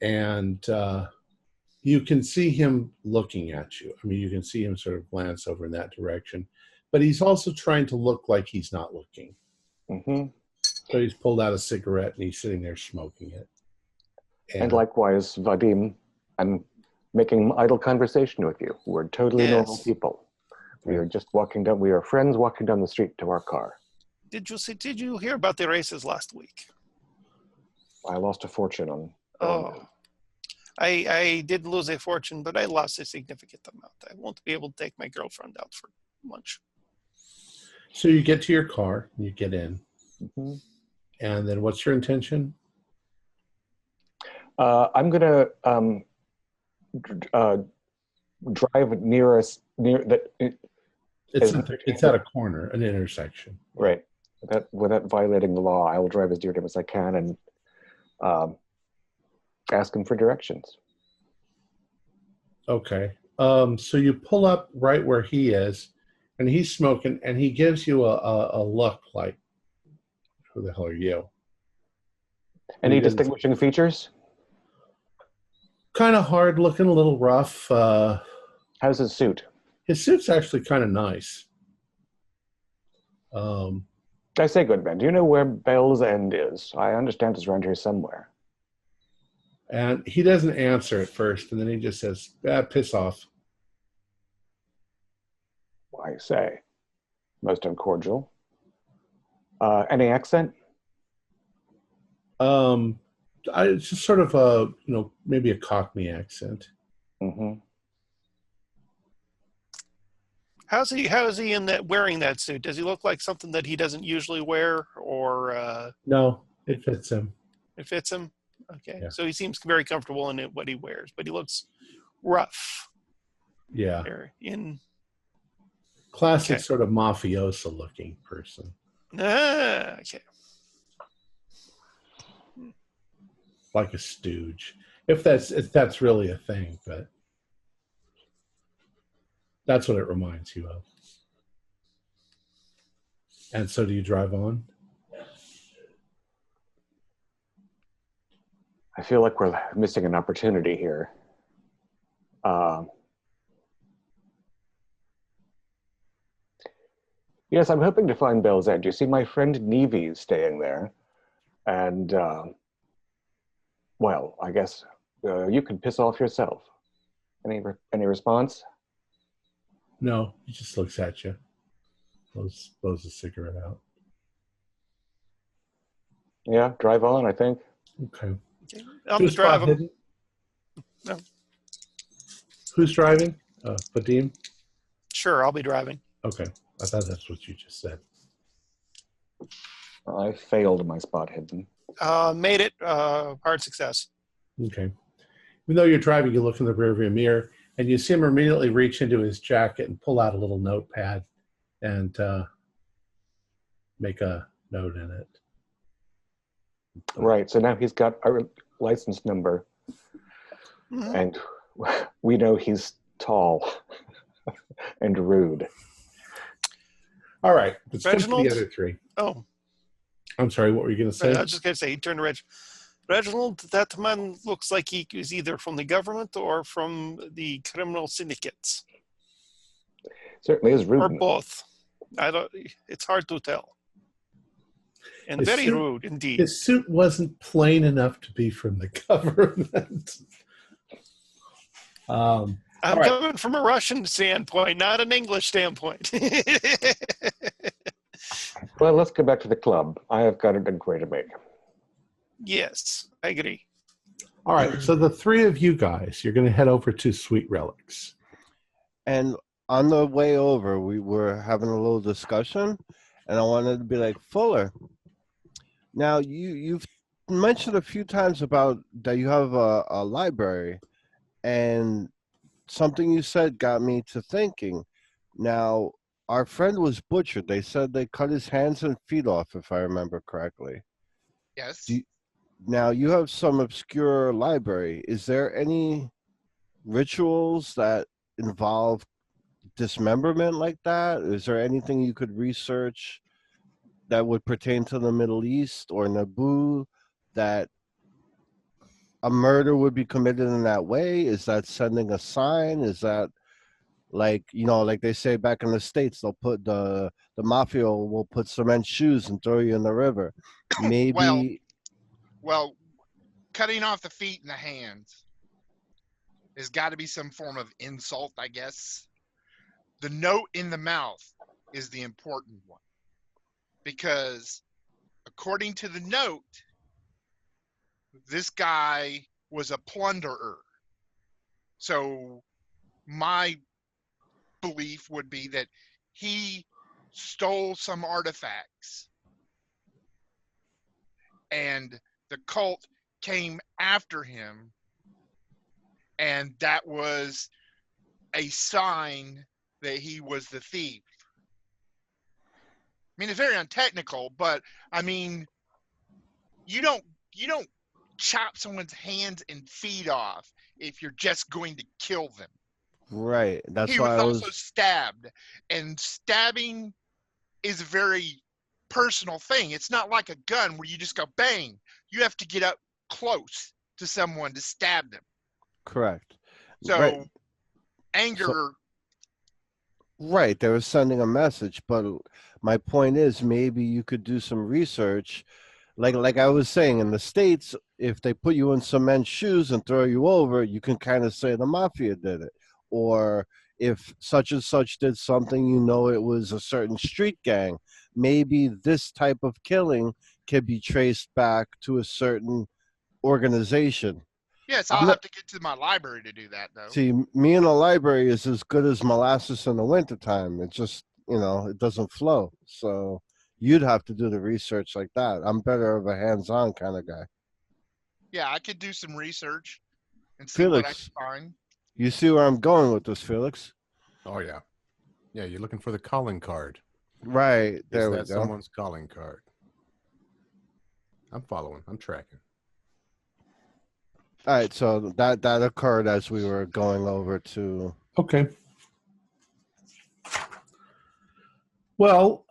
[SPEAKER 1] and you can see him looking at you. I mean, you can see him sort of glance over in that direction, but he's also trying to look like he's not looking.
[SPEAKER 2] Mm-hmm.
[SPEAKER 1] So he's pulled out a cigarette and he's sitting there smoking it.
[SPEAKER 2] And likewise, Vadim, I'm making idle conversation with you. We're totally normal people. We are just walking down. We are friends walking down the street to our car.
[SPEAKER 5] Did you hear about the races last week?
[SPEAKER 2] I lost a fortune on.
[SPEAKER 5] Oh, I did lose a fortune, but I lost a significant amount. I won't be able to take my girlfriend out for lunch.
[SPEAKER 1] So you get to your car, you get in,
[SPEAKER 2] Mhm.
[SPEAKER 1] and then what's your intention?
[SPEAKER 2] I'm gonna drive near us near that.
[SPEAKER 1] It's at a corner, an intersection.
[SPEAKER 2] Right. Without violating the law, I will drive as near to him as I can and ask him for directions.
[SPEAKER 1] Okay. So you pull up right where he is, and he's smoking, and he gives you a look like, who the hell are you?
[SPEAKER 2] Any distinguishing features?
[SPEAKER 1] Kind of hard looking, a little rough.
[SPEAKER 2] How's his suit?
[SPEAKER 1] His suit's actually kind of nice.
[SPEAKER 2] I say, good man, do you know where Bell's End is? I understand it's around here somewhere.
[SPEAKER 1] And he doesn't answer at first, and then he just says, piss off.
[SPEAKER 2] I say, most uncordial. Any accent?
[SPEAKER 1] It's just sort of a, maybe a Cockney accent.
[SPEAKER 2] Mm-hmm.
[SPEAKER 5] How's he in that wearing that suit? Does he look like something that he doesn't usually wear, or
[SPEAKER 1] No, it fits him.
[SPEAKER 5] It fits him? Okay.
[SPEAKER 1] Yeah.
[SPEAKER 5] So he seems very comfortable in what he wears, but he looks rough.
[SPEAKER 1] Yeah. Classic sort of mafioso looking person.
[SPEAKER 5] Okay.
[SPEAKER 1] Like a stooge. If that's really a thing, but that's what it reminds you of. And so do you drive on?
[SPEAKER 2] I feel like we're missing an opportunity here. Yes, I'm hoping to find Bell's End. You see, my friend Nevy's staying there. And, well, I guess you can piss off yourself. Any response?
[SPEAKER 1] No, he just looks at you. Blows a cigarette out.
[SPEAKER 2] Yeah, drive on, I think.
[SPEAKER 1] Okay.
[SPEAKER 5] I'm driving.
[SPEAKER 1] No. Who's driving? Vadim?
[SPEAKER 5] Sure, I'll be driving.
[SPEAKER 1] Okay. I thought that's what you just said.
[SPEAKER 2] I failed my spot hidden.
[SPEAKER 5] Made it. Hard success.
[SPEAKER 1] Okay. Even though you're driving, you look in the rearview mirror, and you see him immediately reach into his jacket and pull out a little notepad and make a note in it.
[SPEAKER 2] Right. So now he's got our license number, and we know he's tall and rude.
[SPEAKER 1] All right. Let's jump to
[SPEAKER 5] Reginald?
[SPEAKER 1] the other three.
[SPEAKER 5] Oh.
[SPEAKER 1] I'm sorry. What were you going to say?
[SPEAKER 5] I was just going to say, he turned to Reginald, that man looks like he is either from the government or from the criminal syndicates.
[SPEAKER 2] Certainly is rude.
[SPEAKER 5] Or both. It's hard to tell. And
[SPEAKER 1] His
[SPEAKER 5] very
[SPEAKER 1] suit,
[SPEAKER 5] rude indeed.
[SPEAKER 1] His suit wasn't plain enough to be from the government.
[SPEAKER 5] I'm coming from a Russian standpoint, not an English standpoint.
[SPEAKER 2] Well, let's go back to the club. I have got an inquiry to make.
[SPEAKER 5] Yes, I agree.
[SPEAKER 1] All right, so the three of you guys, you're going to head over to Sweet Relics.
[SPEAKER 3] And on the way over, we were having a little discussion, and I wanted to be like, Fuller, now you've mentioned a few times about that you have a library, and something you said got me to thinking. Now, our friend was butchered. They said they cut his hands and feet off, if I remember correctly.
[SPEAKER 4] Yes.
[SPEAKER 3] Now, you have some obscure library. Is there any rituals that involve dismemberment like that? Is there anything you could research that would pertain to the Middle East or Naboo that a murder would be committed in that way? Is that sending a sign? Is that like they say back in the States, they'll put the mafia will put cement shoes and throw you in the river. Maybe.
[SPEAKER 4] Well, cutting off the feet and the hands has got to be some form of insult, I guess. The note in the mouth is the important one. Because according to the note, this guy was a plunderer. So my belief would be that he stole some artifacts and the cult came after him, and that was a sign that he was the thief. I mean, it's very untechnical, but I mean, you don't chop someone's hands and feet off if you're just going to kill them.
[SPEAKER 3] Right. That's
[SPEAKER 4] He
[SPEAKER 3] why
[SPEAKER 4] was
[SPEAKER 3] I
[SPEAKER 4] also
[SPEAKER 3] was.
[SPEAKER 4] stabbed, and stabbing is a very personal thing. It's not like a gun where you just go bang. You have to get up close to someone to stab them.
[SPEAKER 3] Correct.
[SPEAKER 4] So
[SPEAKER 3] Right.
[SPEAKER 4] anger.
[SPEAKER 3] Right. They were sending a message, but my point is maybe you could do some research. Like I was saying, in the States, if they put you in some men's shoes and throw you over, you can kind of say the mafia did it. Or if such and such did something, you know it was a certain street gang. Maybe this type of killing can be traced back to a certain organization.
[SPEAKER 4] Yes,
[SPEAKER 3] I'm
[SPEAKER 4] I'll
[SPEAKER 3] not,
[SPEAKER 4] have to get to my library to do that, though.
[SPEAKER 3] see, me in a library is as good as molasses in the wintertime. It just, it doesn't flow. So you'd have to do the research like that. I'm better of a hands-on kind of guy.
[SPEAKER 4] Yeah, I could do some research and see what I
[SPEAKER 3] Felix,
[SPEAKER 4] can find.
[SPEAKER 3] you see where I'm going with this, Felix?
[SPEAKER 6] Oh yeah, yeah. You're looking for the calling card.
[SPEAKER 3] Right. There
[SPEAKER 6] Is
[SPEAKER 3] we
[SPEAKER 6] that
[SPEAKER 3] go.
[SPEAKER 6] someone's calling card? I'm following. I'm tracking.
[SPEAKER 3] All right, so that occurred as we were going over to.
[SPEAKER 1] Okay. Well,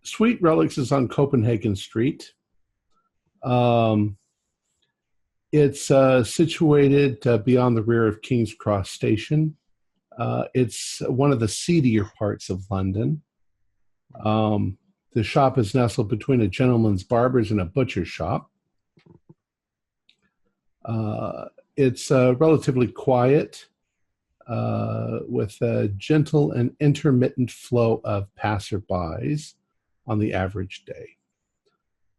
[SPEAKER 1] Sweet Relics is on Copenhagen Street. It's situated beyond the rear of King's Cross Station. It's one of the seedier parts of London. The shop is nestled between a gentleman's barber's and a butcher's shop. It's relatively quiet, with a gentle and intermittent flow of passerbys on the average day.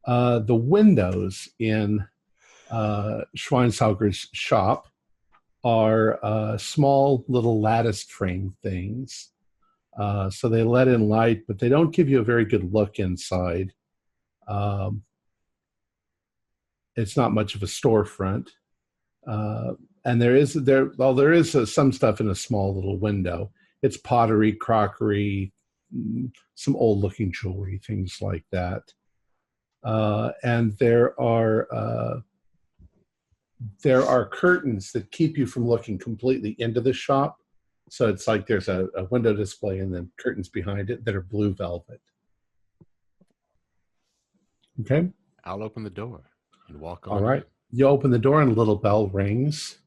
[SPEAKER 1] The windows in Schweinsauger's shop are small little lattice frame things. So they let in light, but they don't give you a very good look inside. It's not much of a storefront. And there is some stuff in a small little window. It's pottery, crockery, some old looking jewelry, things like that. And there are curtains that keep you from looking completely into the shop. So it's like there's a window display and then curtains behind it that are blue velvet. Okay.
[SPEAKER 6] I'll open the door and walk on.
[SPEAKER 1] All right. You open the door and a little bell rings.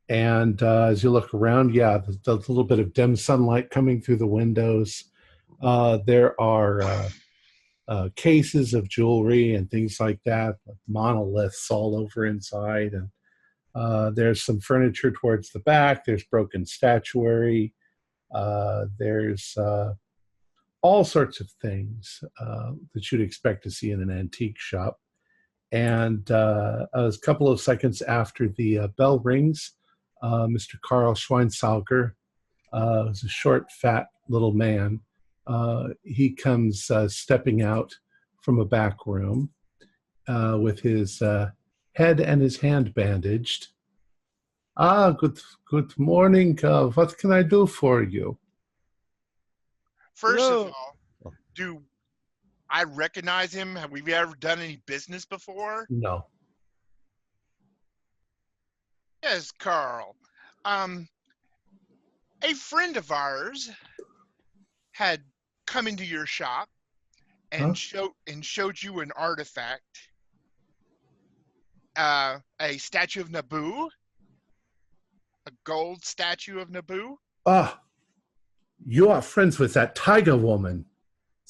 [SPEAKER 1] And as you look around, there's a little bit of dim sunlight coming through the windows. There are cases of jewelry and things like that, monoliths all over inside. And there's some furniture towards the back. There's broken statuary. There's all sorts of things that you'd expect to see in an antique shop. And a couple of seconds after the bell rings, Mr. Carl Schweinsauger, who's a short, fat little man, he comes stepping out from a back room with his head and his hand bandaged. Good morning. What can I do for you?
[SPEAKER 4] First
[SPEAKER 3] Hello.
[SPEAKER 4] of all, do I recognize him? Have we ever done any business before?
[SPEAKER 1] No.
[SPEAKER 4] Yes, Carl. A friend of ours had come into your shop and showed you an artifact, a statue of Naboo, a gold statue of Naboo.
[SPEAKER 1] You are friends with that tiger woman,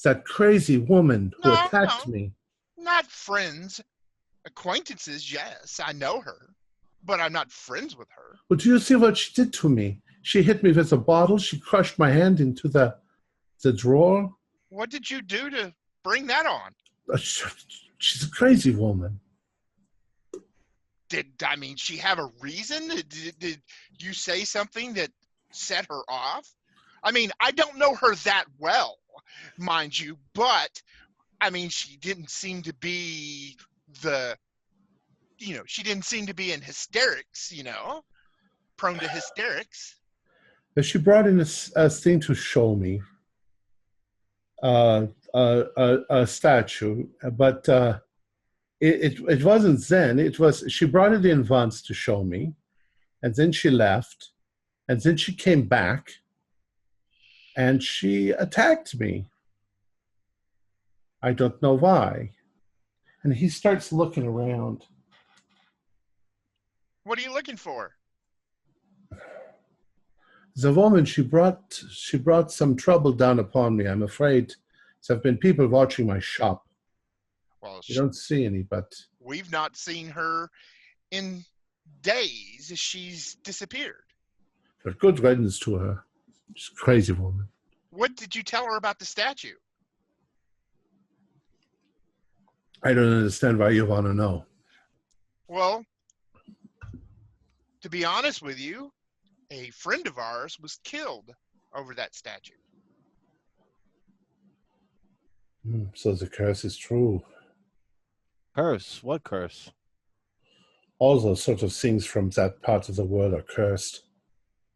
[SPEAKER 1] that crazy woman who attacked me.
[SPEAKER 4] Not friends, acquaintances. Yes, I know her, but I'm not friends with her.
[SPEAKER 1] But do you see what she did to me? She hit me with a bottle. She crushed my hand into the drawer.
[SPEAKER 4] What did you do to bring that on?
[SPEAKER 1] She's a crazy woman.
[SPEAKER 4] Did she have a reason? Did you say something that set her off? I mean, I don't know her that well, mind you, but I mean, she didn't seem to be she didn't seem to be in hysterics, prone to hysterics.
[SPEAKER 1] But she brought in a thing to show me, a statue, but it wasn't then. She brought it in once to show me, and then she left, and then she came back, and she attacked me. I don't know why. And he starts looking around.
[SPEAKER 4] What are you looking for?
[SPEAKER 1] The woman, she brought some trouble down upon me. I'm afraid there have been people watching my shop.
[SPEAKER 4] Well,
[SPEAKER 1] You don't see any, but
[SPEAKER 4] we've not seen her in days. She's disappeared.
[SPEAKER 1] but good riddance to her. She's a crazy woman.
[SPEAKER 4] What did you tell her about the statue?
[SPEAKER 1] I don't understand why you want to know.
[SPEAKER 4] Well, to be honest with you, a friend of ours was killed over that statue.
[SPEAKER 1] So the curse is true.
[SPEAKER 3] Curse? What curse?
[SPEAKER 1] All those sort of things from that part of the world are cursed.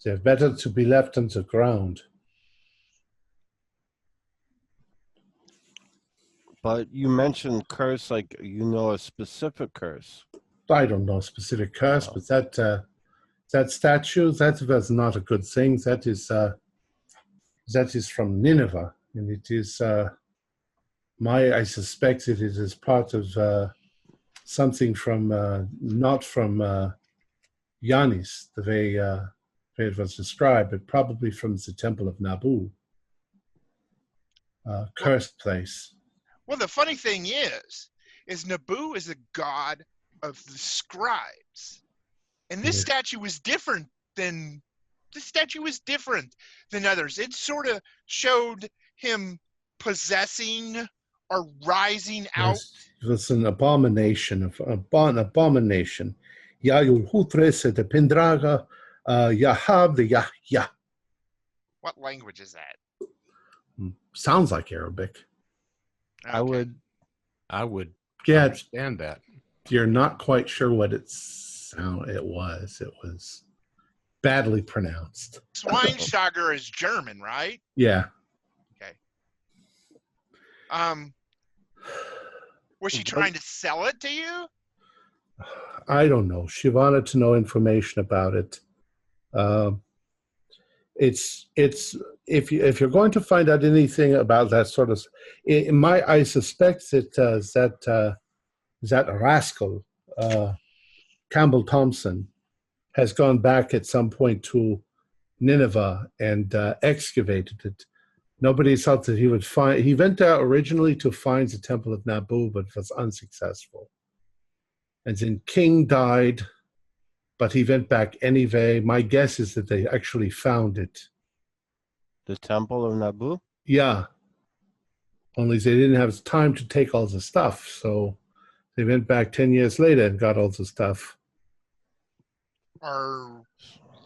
[SPEAKER 1] They're better to be left on the ground.
[SPEAKER 3] But you mentioned curse like you know a specific curse.
[SPEAKER 1] I don't know a specific curse, but that statue, that was not a good thing. That is from Nineveh, and it is I suspect that it is part of something from not from Yanis, the way it was described, but probably from the Temple of Nabu, cursed place.
[SPEAKER 4] Well, the funny thing is Nabu is a god of the scribes. And this statue was different than others. It sort of showed him possessing or rising out.
[SPEAKER 1] It was an abomination. An abomination. Yayul Hutres de Pendraga, Yahab the Yahya.
[SPEAKER 4] What language is that?
[SPEAKER 1] Sounds like Arabic.
[SPEAKER 4] Okay.
[SPEAKER 6] I would
[SPEAKER 1] Yeah,
[SPEAKER 6] understand that.
[SPEAKER 1] you're not quite sure what it was. It was badly pronounced.
[SPEAKER 4] Schweinsteiger is German, right?
[SPEAKER 1] Yeah.
[SPEAKER 4] Okay. Was she trying to sell it to you?
[SPEAKER 1] I don't know. She wanted to know information about it. It's if you're going to find out anything about that sort of, I suspect that that rascal Campbell Thompson has gone back at some point to Nineveh and excavated it. Nobody thought that he would find. He went there originally to find the Temple of Nabu, but was unsuccessful. And then King died, but he went back anyway. My guess is that they actually found it.
[SPEAKER 3] The Temple of Nabu?
[SPEAKER 1] Yeah. Only they didn't have time to take all the stuff, so they went back 10 years later and got all the stuff.
[SPEAKER 4] Are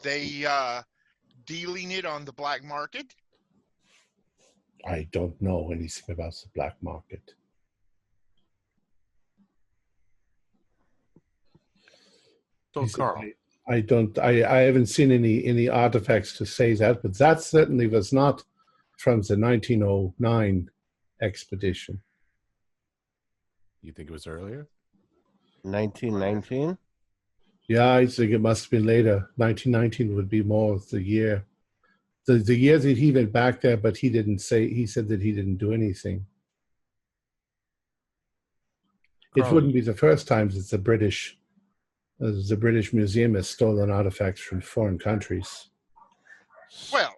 [SPEAKER 4] they dealing it on the black market?
[SPEAKER 1] I don't know anything about the black market.
[SPEAKER 6] So, Carl,
[SPEAKER 1] I haven't seen any artifacts to say that, but that certainly was not from the 1909 expedition.
[SPEAKER 6] you think it was earlier?
[SPEAKER 3] 1919?
[SPEAKER 1] Yeah, I think it must have been later. 1919 would be more of the year. The year that he went back there, but he said that he didn't do anything. It
[SPEAKER 6] Carl,
[SPEAKER 1] wouldn't be the first time that the British Museum has stolen artifacts from foreign countries.
[SPEAKER 4] Well,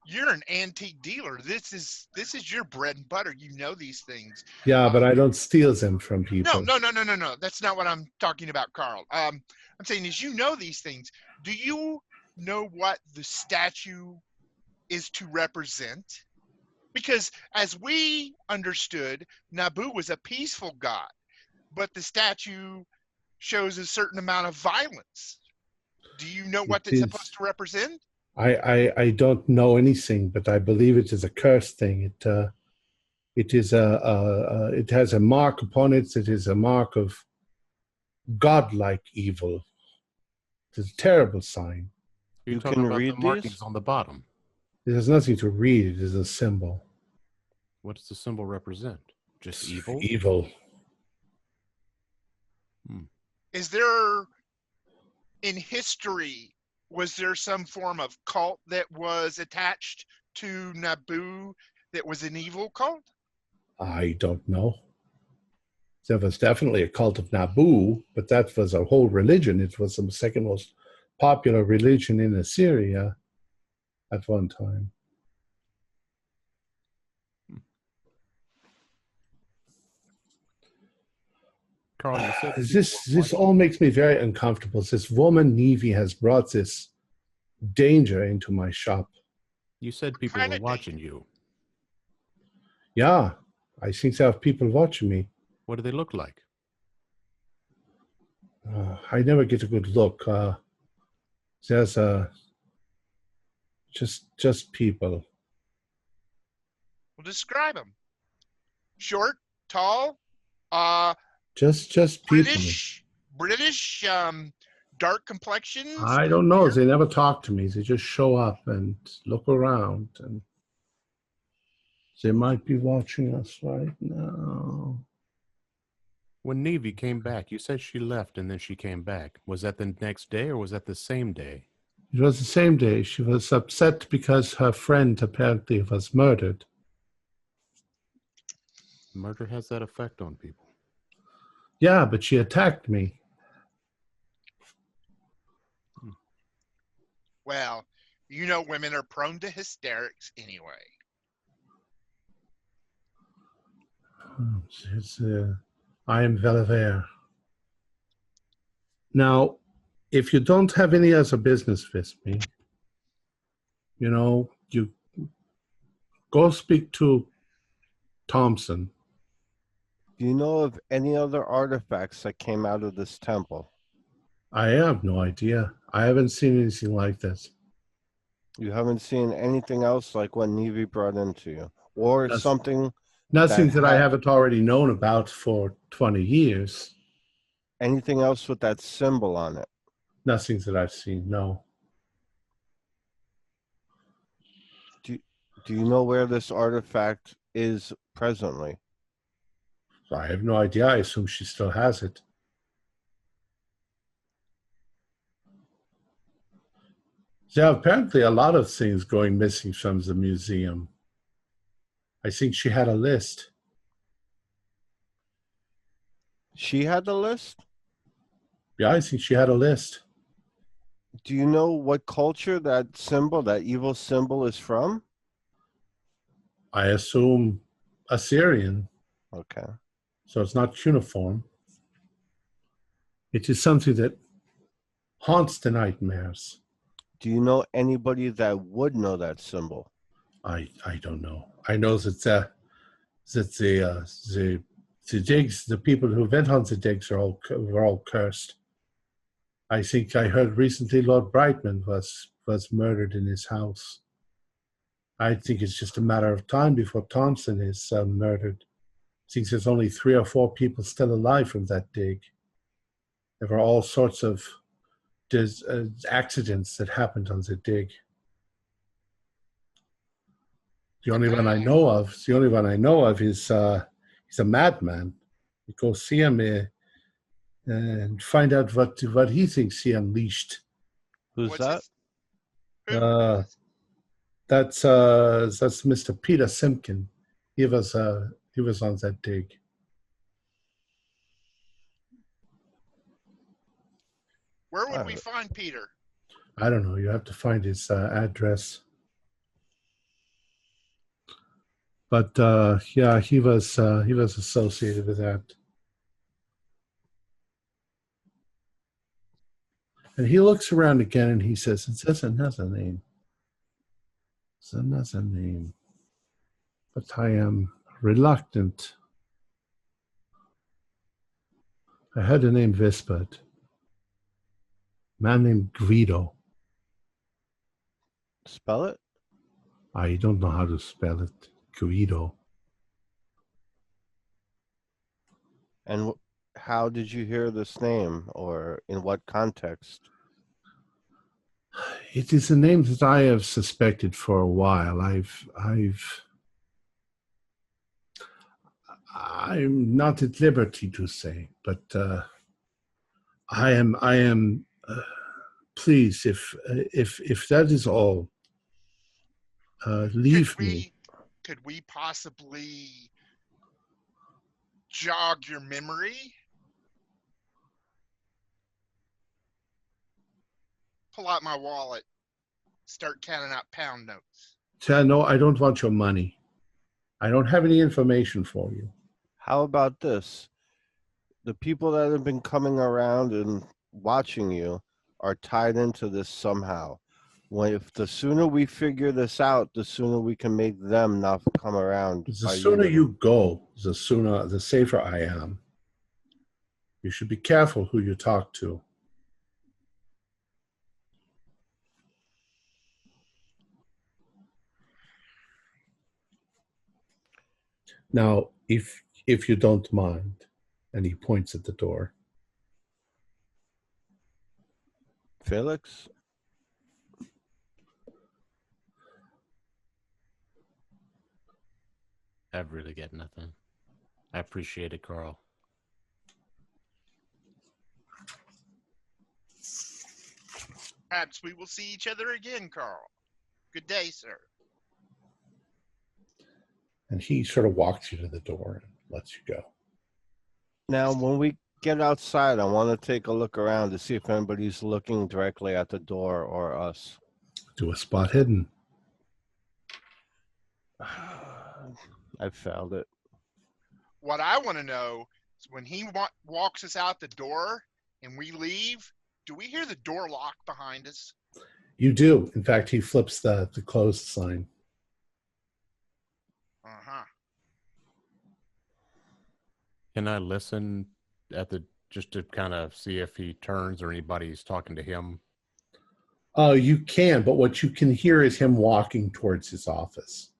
[SPEAKER 4] you're an antique dealer. This is your bread and butter. You know these things.
[SPEAKER 1] Yeah, but I don't steal them from people.
[SPEAKER 4] No. That's not what I'm talking about, Carl. I'm saying is you know these things. Do you know what the statue is to represent? Because as we understood, Nabu was a peaceful god. but the statue shows a certain amount of violence. Do you know what
[SPEAKER 1] It
[SPEAKER 4] it's
[SPEAKER 1] is.
[SPEAKER 4] supposed to represent?
[SPEAKER 1] I don't know anything, but I believe it is a curse thing. It is it has a mark upon it. It is a mark of godlike evil. It is a terrible sign.
[SPEAKER 6] You're
[SPEAKER 3] You
[SPEAKER 6] talking
[SPEAKER 3] can
[SPEAKER 6] about the
[SPEAKER 3] read
[SPEAKER 6] markings
[SPEAKER 3] these?
[SPEAKER 6] on the bottom.
[SPEAKER 1] It has nothing to read. It is a symbol.
[SPEAKER 6] What does the symbol represent? Just evil?
[SPEAKER 1] Evil.
[SPEAKER 4] Is there, in history, was there some form of cult that was attached to Naboo that was an evil cult?
[SPEAKER 1] I don't know. There was definitely a cult of Naboo, but that was a whole religion. It was the second most popular religion in Assyria at one time.
[SPEAKER 6] Carl, you said
[SPEAKER 1] This all makes me very uncomfortable. This woman Nevi has brought this danger into my shop.
[SPEAKER 6] you said people
[SPEAKER 4] kind
[SPEAKER 6] were
[SPEAKER 4] of
[SPEAKER 6] watching you.
[SPEAKER 1] Yeah, I think there are people watching me.
[SPEAKER 6] What do they look like?
[SPEAKER 1] I never get a good look. There's just people.
[SPEAKER 4] Well, describe them. Short, tall,
[SPEAKER 1] Just people.
[SPEAKER 4] British, dark complexions.
[SPEAKER 1] I don't know. They never talk to me. They just show up and look around, and they might be watching us right now.
[SPEAKER 6] When Navy came back, you said she left and then she came back. Was that the next day or was that the same day?
[SPEAKER 1] It was the same day. She was upset because her friend apparently was murdered.
[SPEAKER 6] Murder has that effect on people.
[SPEAKER 1] Yeah, but she attacked me.
[SPEAKER 4] Well, you know women are prone to hysterics anyway.
[SPEAKER 1] It's, I am well aware. Now, if you don't have any other business with me, you go speak to Thompson.
[SPEAKER 3] Do you know of any other artifacts that came out of this temple?
[SPEAKER 1] I have no idea. I haven't seen anything like this.
[SPEAKER 3] You haven't seen anything else like what Nevi brought into you? Or
[SPEAKER 1] That's-
[SPEAKER 3] something,
[SPEAKER 1] Nothing that I
[SPEAKER 3] had-
[SPEAKER 1] haven't already known about for 20 years.
[SPEAKER 3] anything else with that symbol on it?
[SPEAKER 1] Nothing that I've seen, no.
[SPEAKER 3] Do you know where this artifact is presently?
[SPEAKER 1] I have no idea. I assume she still has it. There are apparently a lot of things going missing from the museum. I think she had a list.
[SPEAKER 3] She had the list?
[SPEAKER 1] Yeah, I think she had a list.
[SPEAKER 3] Do you know what culture that symbol, that evil symbol, is from?
[SPEAKER 1] I assume Assyrian,
[SPEAKER 3] Okay.
[SPEAKER 1] so it's not cuneiform. It is something that haunts the nightmares.
[SPEAKER 3] Do you know anybody that would know that symbol?
[SPEAKER 1] I don't know. I know that the digs, the people who went on the digs were all cursed. I think I heard recently Lord Brightman was murdered in his house. I think it's just a matter of time before Thompson is murdered. I think there's only 3 or 4 people still alive from that dig. There were all sorts of accidents that happened on the dig. The only one I know of is he's a madman. You go see him and find out what he thinks he unleashed.
[SPEAKER 3] Who's
[SPEAKER 4] What's
[SPEAKER 3] that?
[SPEAKER 4] Who?
[SPEAKER 1] That's Mr. Peter Simpkin. He was on that dig.
[SPEAKER 4] Where would we find Peter?
[SPEAKER 1] I don't know. You have to find his address. But yeah, he was associated with that. And he looks around again and he says, "It says another name. It's another name. But I am reluctant I heard the name whispered. Man named Guido.
[SPEAKER 3] Spell it?
[SPEAKER 1] I don't know how to spell it. Guido.
[SPEAKER 3] And how did you hear this name, or in what context?
[SPEAKER 1] It is a name that I have suspected for a while. I'm not at liberty to say, but I am. Please, if that is all, leave me.
[SPEAKER 4] Could we possibly jog your memory? Pull out my wallet. Start counting out pound notes.
[SPEAKER 1] No, I don't want your money. I don't have any information for you.
[SPEAKER 3] How about this? The people that have been coming around and watching you are tied into this somehow. If the sooner we figure this out, the sooner we can make them not come around.
[SPEAKER 1] The sooner you go, the safer I am. You should be careful who you talk to. Now, if you don't mind, and he points at the door.
[SPEAKER 3] Felix?
[SPEAKER 6] I really get nothing. I appreciate it, Carl.
[SPEAKER 4] Perhaps we will see each other again, Carl. Good day, sir.
[SPEAKER 1] And he sort of walks you to the door and lets you go.
[SPEAKER 3] Now, when we get outside, I want to take a look around to see if anybody's looking directly at the door or us.
[SPEAKER 1] Do a spot hidden.
[SPEAKER 3] I failed it.
[SPEAKER 4] What I want to know is when he walks us out the door and we leave, do we hear the door lock behind us?
[SPEAKER 1] You do. In fact, he flips the closed sign.
[SPEAKER 4] Uh-huh.
[SPEAKER 6] Can I listen just to kind of see if he turns or anybody's talking to him?
[SPEAKER 1] You can, but what you can hear is him walking towards his office.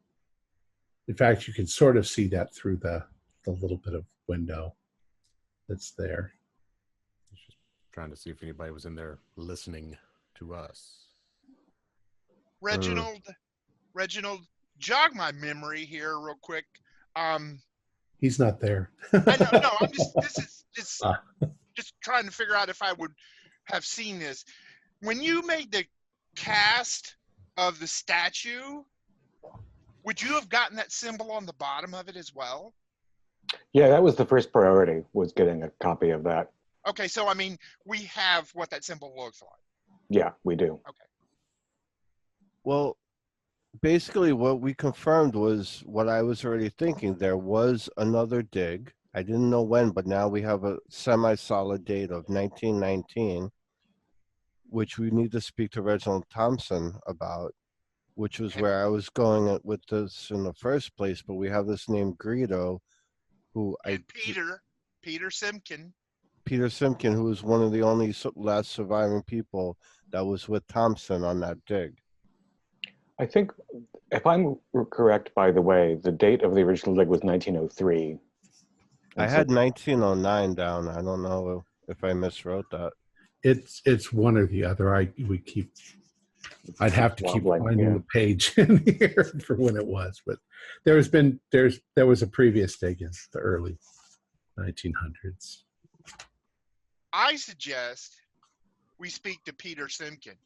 [SPEAKER 1] In fact, you can sort of see that through the little bit of window that's there.
[SPEAKER 6] Just trying to see if anybody was in there listening to us.
[SPEAKER 4] Reginald, jog my memory here real quick.
[SPEAKER 1] He's not there.
[SPEAKER 4] I know, no, this is just trying to figure out if I would have seen this. When you made the cast of the statue, would you have gotten that symbol on the bottom of it as well?
[SPEAKER 2] Yeah, that was the first priority, was getting a copy of that.
[SPEAKER 4] Okay, so I mean, we have what that symbol looks like.
[SPEAKER 2] Yeah, we do.
[SPEAKER 4] Okay.
[SPEAKER 3] Well, basically what we confirmed was what I was already thinking. There was another dig. I didn't know when, but now we have a semi-solid date of 1919, which we need to speak to Reginald Thompson about, which was where I was going with this in the first place. But we have this name Greedo,
[SPEAKER 4] Peter Simpkin.
[SPEAKER 3] Peter Simpkin, who was one of the only last surviving people that was with Thompson on that dig.
[SPEAKER 2] I think, if I'm correct, by the way, the date of the original dig was 1903.
[SPEAKER 3] I had 1909 down. I don't know if I miswrote that.
[SPEAKER 1] It's one or the other. I'd have to keep finding the page in here for when it was, but there was a previous dig in the early 1900s.
[SPEAKER 4] I suggest we speak to Peter Simpkin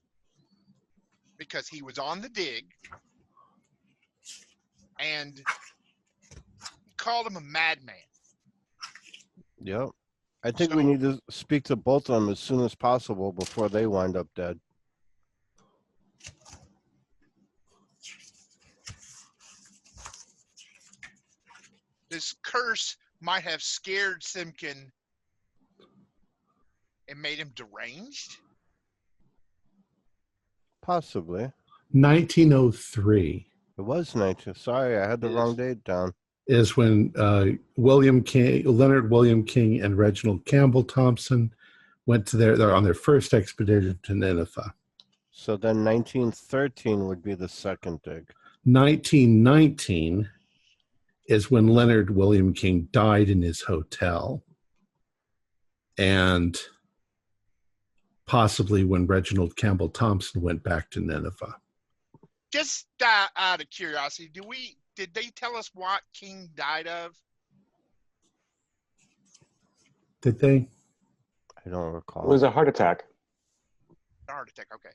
[SPEAKER 4] because he was on the dig and called him a madman.
[SPEAKER 3] Yep. I think we need to speak to both of them as soon as possible before they wind up dead.
[SPEAKER 4] This curse might have scared Simpkin and made him deranged?
[SPEAKER 3] Possibly.
[SPEAKER 1] 1903.
[SPEAKER 3] It was 19. Sorry, I had the wrong date down.
[SPEAKER 1] is when Leonard William King and Reginald Campbell Thompson went to they're on their first expedition to Nineveh.
[SPEAKER 3] So then 1913 would be the second dig.
[SPEAKER 1] 1919 is when Leonard William King died in his hotel. And possibly when Reginald Campbell Thompson went back to Nineveh.
[SPEAKER 4] Just out of curiosity, did they tell us what King died of?
[SPEAKER 1] Did they?
[SPEAKER 3] I don't recall.
[SPEAKER 2] It was a heart attack.
[SPEAKER 4] A heart attack, okay.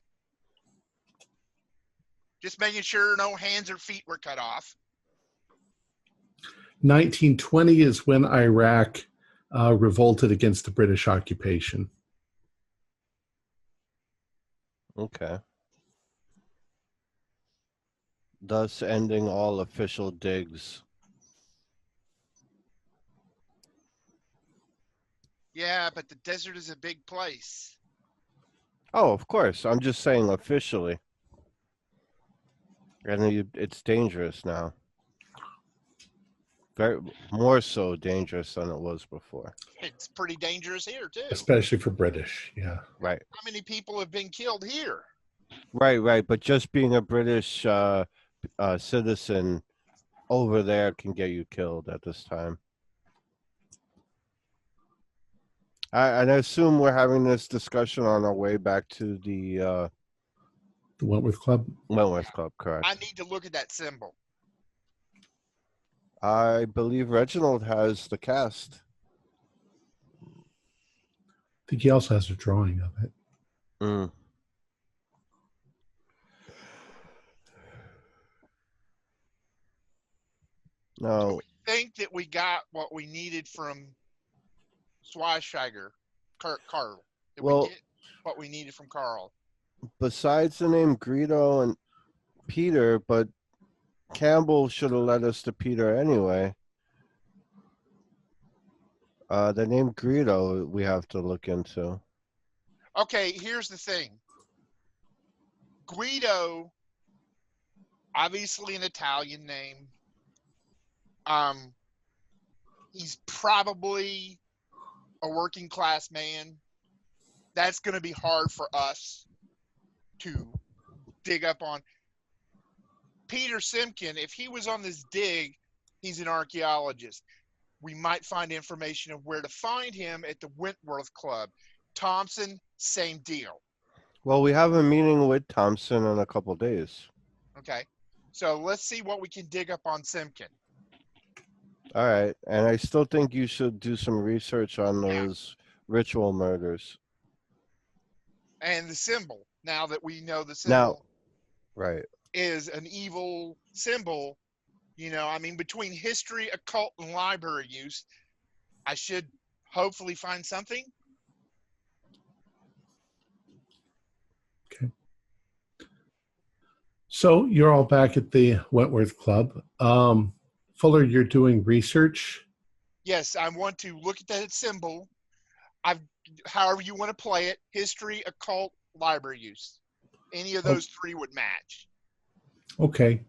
[SPEAKER 4] Just making sure no hands or feet were cut off.
[SPEAKER 1] 1920 is when Iraq revolted against the British occupation.
[SPEAKER 3] Okay. Thus ending all official digs.
[SPEAKER 4] Yeah, but the desert is a big place.
[SPEAKER 3] Oh, of course. I'm just saying officially. And it's dangerous now. Very more so dangerous than it was before.
[SPEAKER 4] It's pretty dangerous here, too.
[SPEAKER 1] Especially for British, yeah.
[SPEAKER 3] Right.
[SPEAKER 4] How many people have been killed here?
[SPEAKER 3] Right. But just being a British citizen over there can get you killed at this time. And I assume we're having this discussion on our way back to the
[SPEAKER 1] Wentworth Club?
[SPEAKER 3] Wentworth Club, correct.
[SPEAKER 4] I need to look at that symbol.
[SPEAKER 3] I believe Reginald has the cast.
[SPEAKER 1] I think he also has a drawing of it.
[SPEAKER 3] Mm. No.
[SPEAKER 4] Do we think that we got what we needed from Schweiger, Carl? Did we get what we needed from Carl?
[SPEAKER 3] Besides the name Greedo and Peter, but Campbell should have led us to Peter anyway. The name Greedo we have to look into.
[SPEAKER 4] Okay, here's the thing. Guido, obviously an Italian name. He's probably a working class man. That's going to be hard for us to dig up on. Peter Simkin, if he was on this dig, he's an archaeologist. We might find information of where to find him at the Wentworth Club. Thompson, same deal.
[SPEAKER 3] Well, we have a meeting with Thompson in a couple days.
[SPEAKER 4] Okay. So let's see what we can dig up on Simkin.
[SPEAKER 3] All right. And I still think you should do some research on those ritual murders.
[SPEAKER 4] And the symbol, now that we know the symbol
[SPEAKER 3] right,
[SPEAKER 4] is an evil symbol, you know, I mean, between history, occult, and library use, I should hopefully find something.
[SPEAKER 1] Okay. So you're all back at the Wentworth Club. Fuller, you're doing research?
[SPEAKER 4] Yes, I want to look at that symbol. However you want to play it, history, occult, library use. Any of those three would match.
[SPEAKER 1] Okay.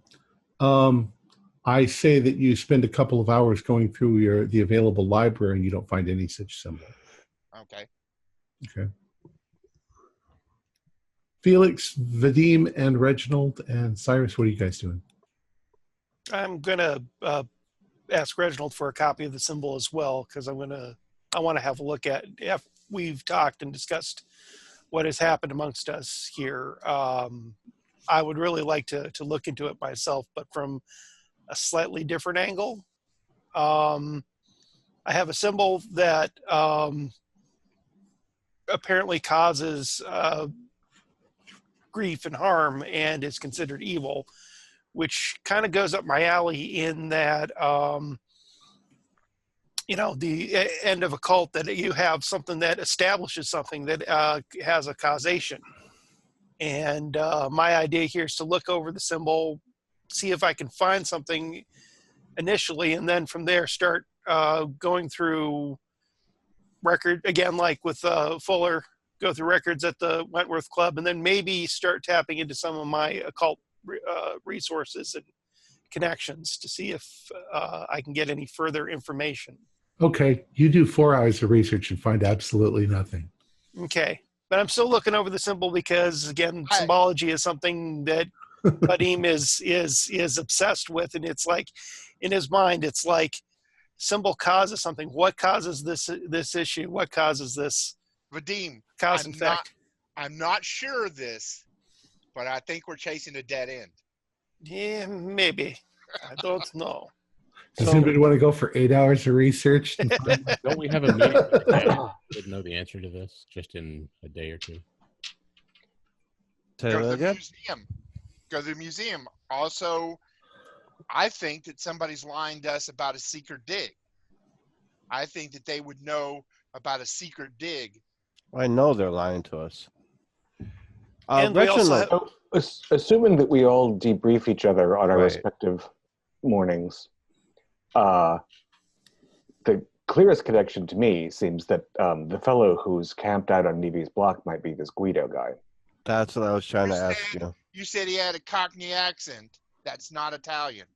[SPEAKER 1] I say that you spend a couple of hours going through the available library and you don't find any such symbol.
[SPEAKER 4] Okay.
[SPEAKER 1] Okay. Felix, Vadim, and Reginald, and Cyrus, what are you guys doing?
[SPEAKER 5] I'm gonna ask Reginald for a copy of the symbol as well, because I want to have a look at if we've talked and discussed what has happened amongst us here. I would really like to look into it myself, but from a slightly different angle. I have a symbol that apparently causes grief and harm and is considered evil, which kind of goes up my alley in that, you know, the end of a cult, that you have something that establishes something that has a causation. And my idea here is to look over the symbol, see if I can find something initially, and then from there start going through record, again, like with Fuller, go through records at the Wentworth Club, and then maybe start tapping into some of my occult resources and connections to see if I can get any further information.
[SPEAKER 1] Okay, you do 4 hours of research and find absolutely nothing.
[SPEAKER 5] Okay, but I'm still looking over the symbol because, again, symbology is something that Vadim is obsessed with, and it's like, in his mind, it's like symbol causes something. What causes this issue? What causes this
[SPEAKER 4] Vadim,
[SPEAKER 5] cause and effect?
[SPEAKER 4] I'm not sure of this, but I think we're chasing a dead end.
[SPEAKER 5] Yeah, maybe. I don't know.
[SPEAKER 1] Does anybody want to go for 8 hours of research?
[SPEAKER 6] Don't we have a meeting with the captain? Didn't know the answer to this just in a day or two.
[SPEAKER 3] Say
[SPEAKER 4] Go to
[SPEAKER 3] that
[SPEAKER 4] the
[SPEAKER 3] again?
[SPEAKER 4] museum. Go to the museum. Also, I think that somebody's lying to us about a secret dig. I think that they would know about a secret dig.
[SPEAKER 3] I know they're lying to us.
[SPEAKER 5] And we also have,
[SPEAKER 2] Assuming that we all debrief each other on our
[SPEAKER 3] Right.
[SPEAKER 2] respective mornings, the clearest connection to me seems that the fellow who's camped out on Nevy's block might be this Guido guy.
[SPEAKER 3] That's what I was trying to ask you.
[SPEAKER 4] You said he had a Cockney accent. That's not Italian.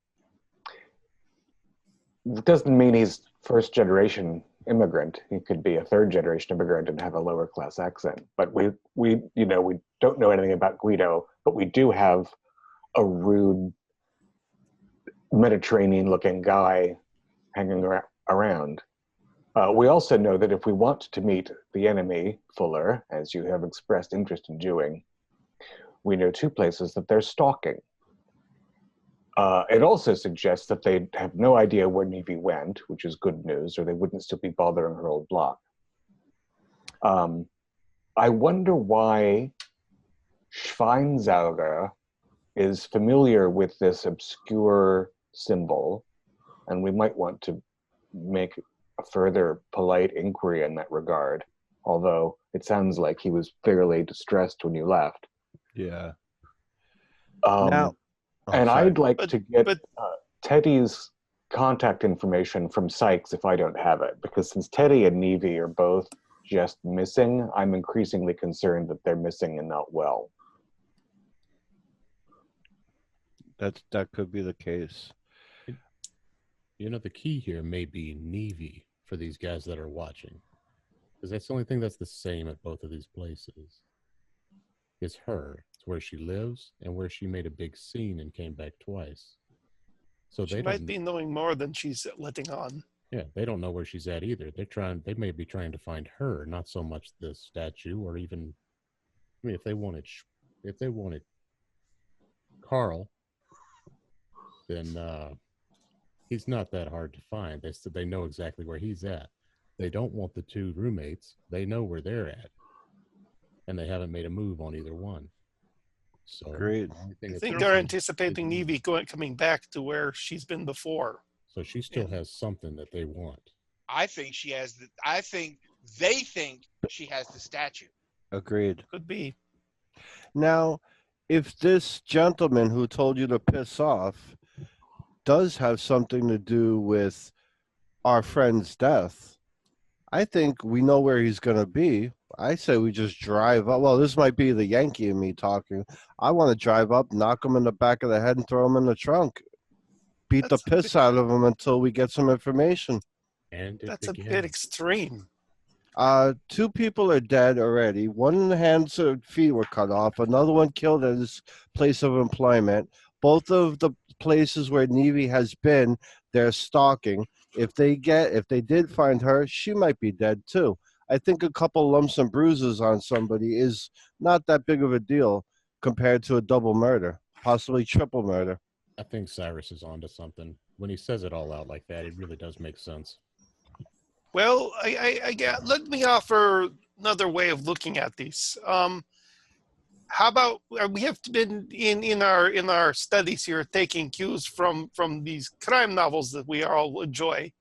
[SPEAKER 2] It doesn't mean he's first generation immigrant. He could be a third generation immigrant and have a lower class accent. But we don't know anything about Guido, but we do have a rude Mediterranean looking guy hanging around. We also know that if we want to meet the enemy, Fuller, as you have expressed interest in doing, we know 2 places that they're stalking. It also suggests that they have no idea where Nevy went, which is good news, or they wouldn't still be bothering her old block. I wonder why Schweinsauger is familiar with this obscure symbol, and we might want to make a further polite inquiry in that regard, although it sounds like he was fairly distressed when you left.
[SPEAKER 3] Yeah.
[SPEAKER 2] And
[SPEAKER 3] sorry.
[SPEAKER 2] I'd like to get Teddy's contact information from Sykes if I don't have it, because since Teddy and Nevy are both just missing, I'm increasingly concerned that they're missing and not well.
[SPEAKER 3] That could be the case.
[SPEAKER 6] You know, the key here may be Nevy for these guys that are watching. Because that's the only thing that's the same at both of these places. It's her. It's where she lives and where she made a big scene and came back twice. So
[SPEAKER 5] she might be knowing more than she's letting on.
[SPEAKER 6] Yeah, they don't know where she's at either. They may be trying to find her, not so much the statue or even, I mean, if they wanted Carl, then he's not that hard to find. They know exactly where he's at. They don't want the 2 roommates. They know where they're at. And they haven't made a move on either one. So
[SPEAKER 3] Great.
[SPEAKER 5] I think they're anticipating Nevy coming back to where she's been before.
[SPEAKER 6] So she still has something that they want.
[SPEAKER 4] I think they think she has the statue.
[SPEAKER 3] Agreed.
[SPEAKER 5] Could be.
[SPEAKER 3] Now, if this gentleman who told you to piss off does have something to do with our friend's death, I think we know where he's going to be. I say we just drive up. Well, this might be the Yankee in me talking. I want to drive up, knock him in the back of the head, and throw him in the trunk. Beat the piss out of him until we get some information.
[SPEAKER 6] And
[SPEAKER 5] that's a bit extreme.
[SPEAKER 3] 2 people are dead already. One in the hands and feet were cut off. Another one killed at his place of employment. Both of the places where Nevy has been, they're stalking. If they did find her, she might be dead too. I think a couple lumps and bruises on somebody is not that big of a deal compared to a double murder, possibly triple murder.
[SPEAKER 6] I think Cyrus is onto something. When he says it all out like that, it really does make sense.
[SPEAKER 5] Well, let me offer another way of looking at these. How about we have been in our studies here taking cues from these crime novels that we all enjoy.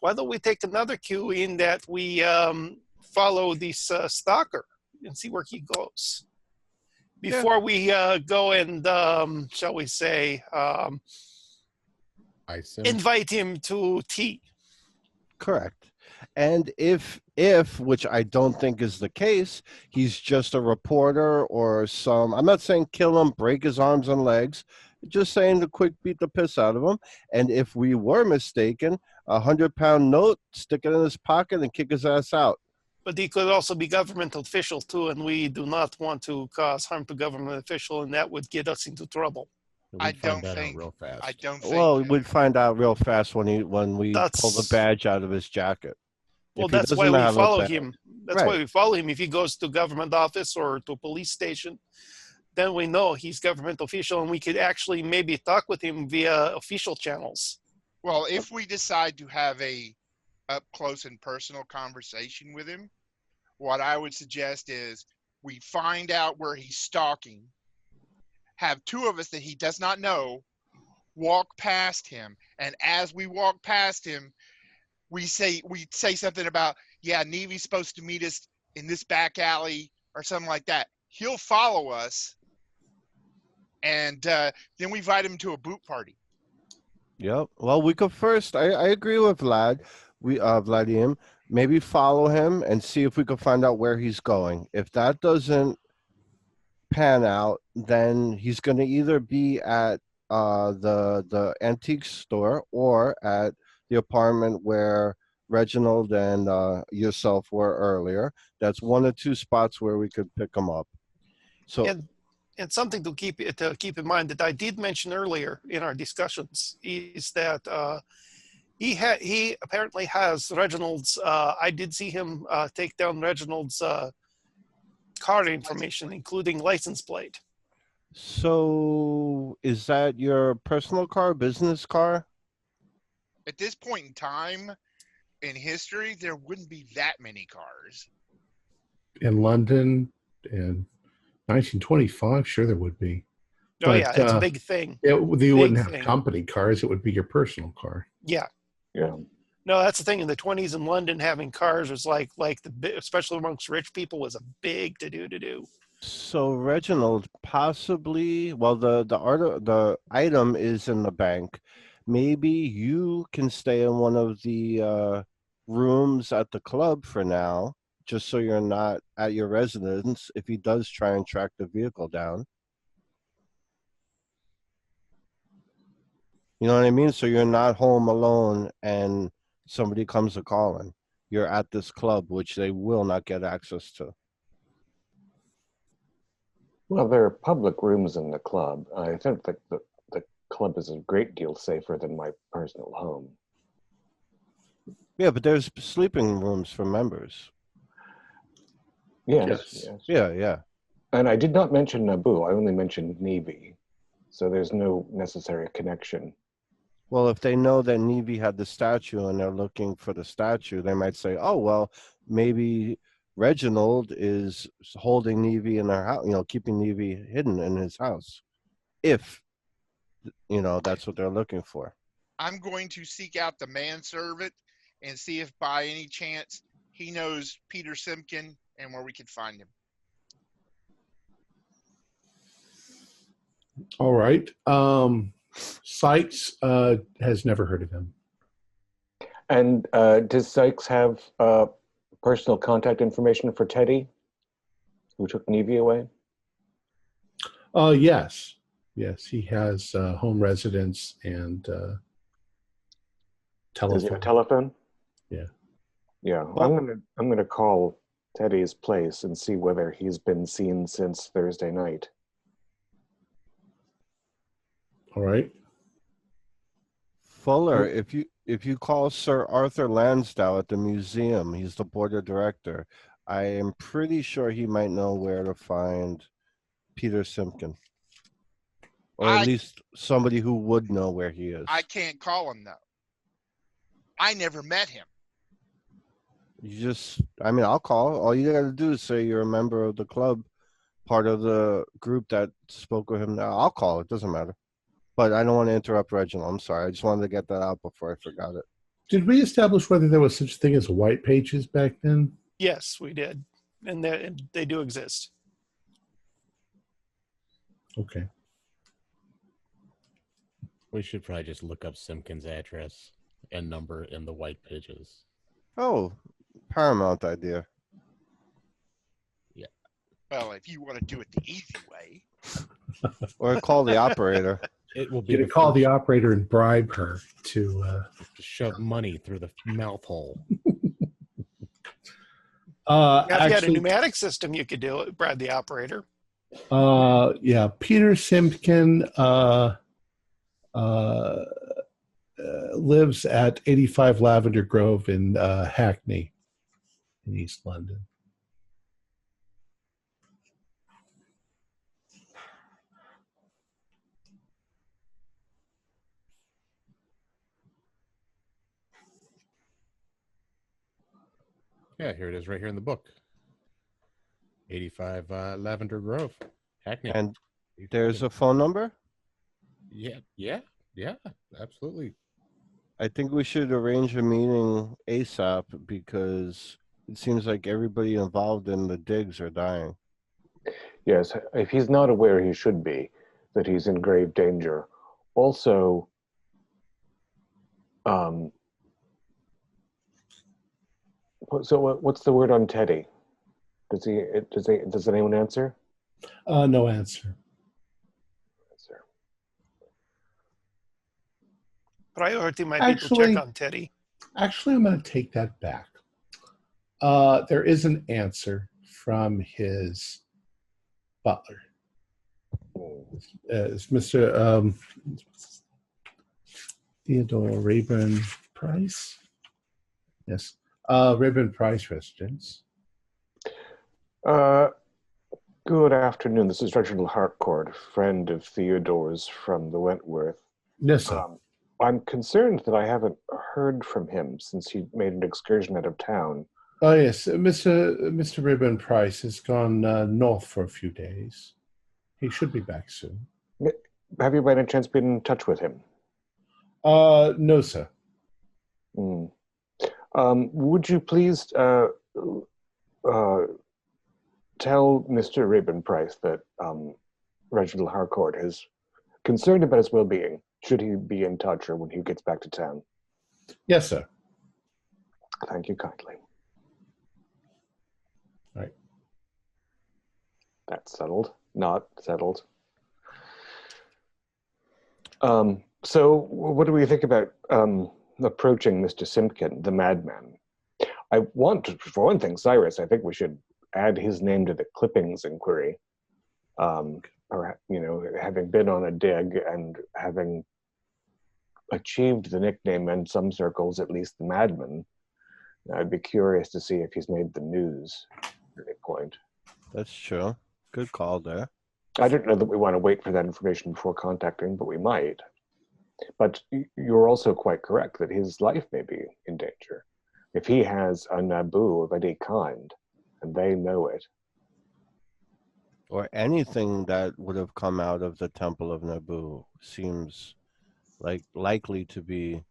[SPEAKER 5] Why don't we take another cue in that we follow this stalker and see where he goes before we go and shall we say invite him to tea.
[SPEAKER 3] Correct. And if which I don't think is the case, he's just a reporter or I'm not saying kill him, break his arms and legs, just saying to quick beat the piss out of him. And if we were mistaken, £100 note, stick it in his pocket and kick his ass out.
[SPEAKER 5] But he could also be government official too, and we do not want to cause harm to government official, and that would get us into trouble.
[SPEAKER 4] I
[SPEAKER 6] We'd
[SPEAKER 4] don't
[SPEAKER 6] find that out
[SPEAKER 4] think-
[SPEAKER 6] real fast.
[SPEAKER 4] I don't think.
[SPEAKER 3] Well, we'd find out real fast when we pull the
[SPEAKER 5] That's-
[SPEAKER 3] badge out of his jacket.
[SPEAKER 5] Well,
[SPEAKER 3] If he
[SPEAKER 5] that's why
[SPEAKER 3] doesn't
[SPEAKER 5] we
[SPEAKER 3] have a
[SPEAKER 5] follow
[SPEAKER 3] badge.
[SPEAKER 5] him. That's
[SPEAKER 3] Right.
[SPEAKER 5] why we follow him. If he goes to government office or to a police station, then we know he's government official, and we could actually maybe talk with him via official channels.
[SPEAKER 4] Well, if we decide to have a up close and personal conversation with him, what I would suggest is we find out where he's stalking, have two of us that he does not know walk past him, and as we walk past him, we say something about, yeah, Nevy's supposed to meet us in this back alley or something like that. He'll follow us, and then we invite him to a boot party.
[SPEAKER 3] Yep. Well, we could first. I agree with Vlad. Vladim. Maybe follow him and see if we could find out where he's going. If that doesn't pan out, then he's going to either be at the antique store or at the apartment where Reginald and yourself were earlier. That's one or two spots where we could pick him up. So.
[SPEAKER 5] And something to keep in mind that I did mention earlier in our discussions is that he apparently has Reginald's. I did see him take down Reginald's car information, including license plate.
[SPEAKER 3] So, is that your personal car, business car?
[SPEAKER 4] At this point in time in history, there wouldn't be that many cars.
[SPEAKER 1] In London in 1925, sure there would be.
[SPEAKER 5] Oh
[SPEAKER 1] But,
[SPEAKER 5] yeah, it's a big thing.
[SPEAKER 1] You wouldn't have
[SPEAKER 5] thing.
[SPEAKER 1] company cars. It would be your personal car.
[SPEAKER 5] Yeah.
[SPEAKER 2] Yeah.
[SPEAKER 5] No, that's the thing. In the 20s in London, having cars was like especially amongst rich people, was a big to do.
[SPEAKER 3] So Reginald possibly, well, the item is in the bank. Maybe you can stay in one of the rooms at the club for now, just so you're not at your residence if he does try and track the vehicle down. You know what I mean? So you're not home alone and somebody comes a calling. You're at this club, which they will not get access to.
[SPEAKER 2] Well, there are public rooms in the club. I think that the club is a great deal safer than my personal home.
[SPEAKER 3] Yeah, but there's sleeping rooms for members.
[SPEAKER 2] Yes.
[SPEAKER 3] Yeah.
[SPEAKER 2] And I did not mention Naboo. I only mentioned Navy. So there's no necessary connection.
[SPEAKER 3] Well, if they know that Nevi had the statue and they're looking for the statue, they might say, oh, well, maybe Reginald is holding Nevi in their house, keeping Nevi hidden in his house. If, that's what they're looking for.
[SPEAKER 4] I'm going to seek out the manservant and see if by any chance he knows Peter Simpkin and where we can find him.
[SPEAKER 1] All right. Sykes has never heard of him.
[SPEAKER 2] And does Sykes have personal contact information for Teddy, who took Nevi away?
[SPEAKER 1] Yes. Yes, he has home residence and telephone.
[SPEAKER 2] Does he have a telephone?
[SPEAKER 1] Yeah.
[SPEAKER 2] Yeah.
[SPEAKER 3] Well,
[SPEAKER 2] I'm gonna call Teddy's place and see whether he's been seen since Thursday night.
[SPEAKER 1] All right.
[SPEAKER 3] Fuller, if you call Sir Arthur Lansdowne at the museum, he's the board of director. I am pretty sure he might know where to find Peter Simpkin. Or at least somebody who would know where he is.
[SPEAKER 4] I can't call him, though. I never met him.
[SPEAKER 3] I'll call. All you got to do is say you're a member of the club, part of the group that spoke with him. I'll call. It doesn't matter. But I don't want to interrupt Reginald. I'm sorry. I just wanted to get that out before I forgot it.
[SPEAKER 1] Did we establish whether there was such a thing as white pages back then?
[SPEAKER 5] Yes, we did. And they do exist.
[SPEAKER 1] Okay.
[SPEAKER 6] We should probably just look up Simpkin's address and number in the white pages.
[SPEAKER 3] Oh, paramount idea.
[SPEAKER 4] Well, if you want to do it the easy way.
[SPEAKER 3] Or call the operator.
[SPEAKER 6] It will be
[SPEAKER 1] You to
[SPEAKER 6] the
[SPEAKER 1] call the
[SPEAKER 6] first
[SPEAKER 1] operator and bribe her to.
[SPEAKER 6] to shove money through the mouth hole.
[SPEAKER 5] Yeah, if you had a
[SPEAKER 1] Actually,
[SPEAKER 5] pneumatic system, you could do it, Brad the operator.
[SPEAKER 1] yeah, Peter Simpkin lives at 85 Lavender Grove in Hackney, in East London.
[SPEAKER 6] Yeah, here it is right here in the book. 85 Lavender Grove, Hackney.
[SPEAKER 3] And there's a phone number?
[SPEAKER 6] Yeah, absolutely.
[SPEAKER 3] I think we should arrange a meeting ASAP because it seems like everybody involved in the digs are dying.
[SPEAKER 2] Yes, if he's not aware, he should be, that he's in grave danger. Also, so what's the word on Teddy? Does anyone answer?
[SPEAKER 1] No answer.
[SPEAKER 5] Priority might be to check on Teddy.
[SPEAKER 1] Actually, I'm going to take that back. There is an answer from his butler. It's Mr. Theodore Rayburn Price. Yes. Rayburn Price residence.
[SPEAKER 2] Good afternoon. This is Reginald Harcourt, friend of Theodore's from the Wentworth.
[SPEAKER 1] Yes, sir.
[SPEAKER 2] I'm concerned that I haven't heard from him since he made an excursion out of town.
[SPEAKER 1] Oh, yes. Mr. Rayburn Price has gone north for a few days. He should be back soon.
[SPEAKER 2] Have you by any chance been in touch with him?
[SPEAKER 1] No, sir.
[SPEAKER 2] Would you please tell Mr. Rayburn Price that Reginald Harcourt is concerned about his well-being, should he be in touch or when he gets back to town?
[SPEAKER 1] Yes, sir.
[SPEAKER 2] Thank you kindly.
[SPEAKER 1] Right.
[SPEAKER 2] That's settled. Not settled. So what do we think about approaching Mr. Simpkin, the madman? I want, for one thing, Cyrus, I think we should add his name to the clippings inquiry. Or, having been on a dig and having achieved the nickname in some circles, at least the madman, I'd be curious to see if he's made the news at any point.
[SPEAKER 3] That's true. Good call there.
[SPEAKER 2] I don't know that we want to wait for that information before contacting, but we might. But you're also quite correct that his life may be in danger. If he has a Naboo of any kind, and they know it.
[SPEAKER 3] Or anything that would have come out of the Temple of Naboo seems like likely to be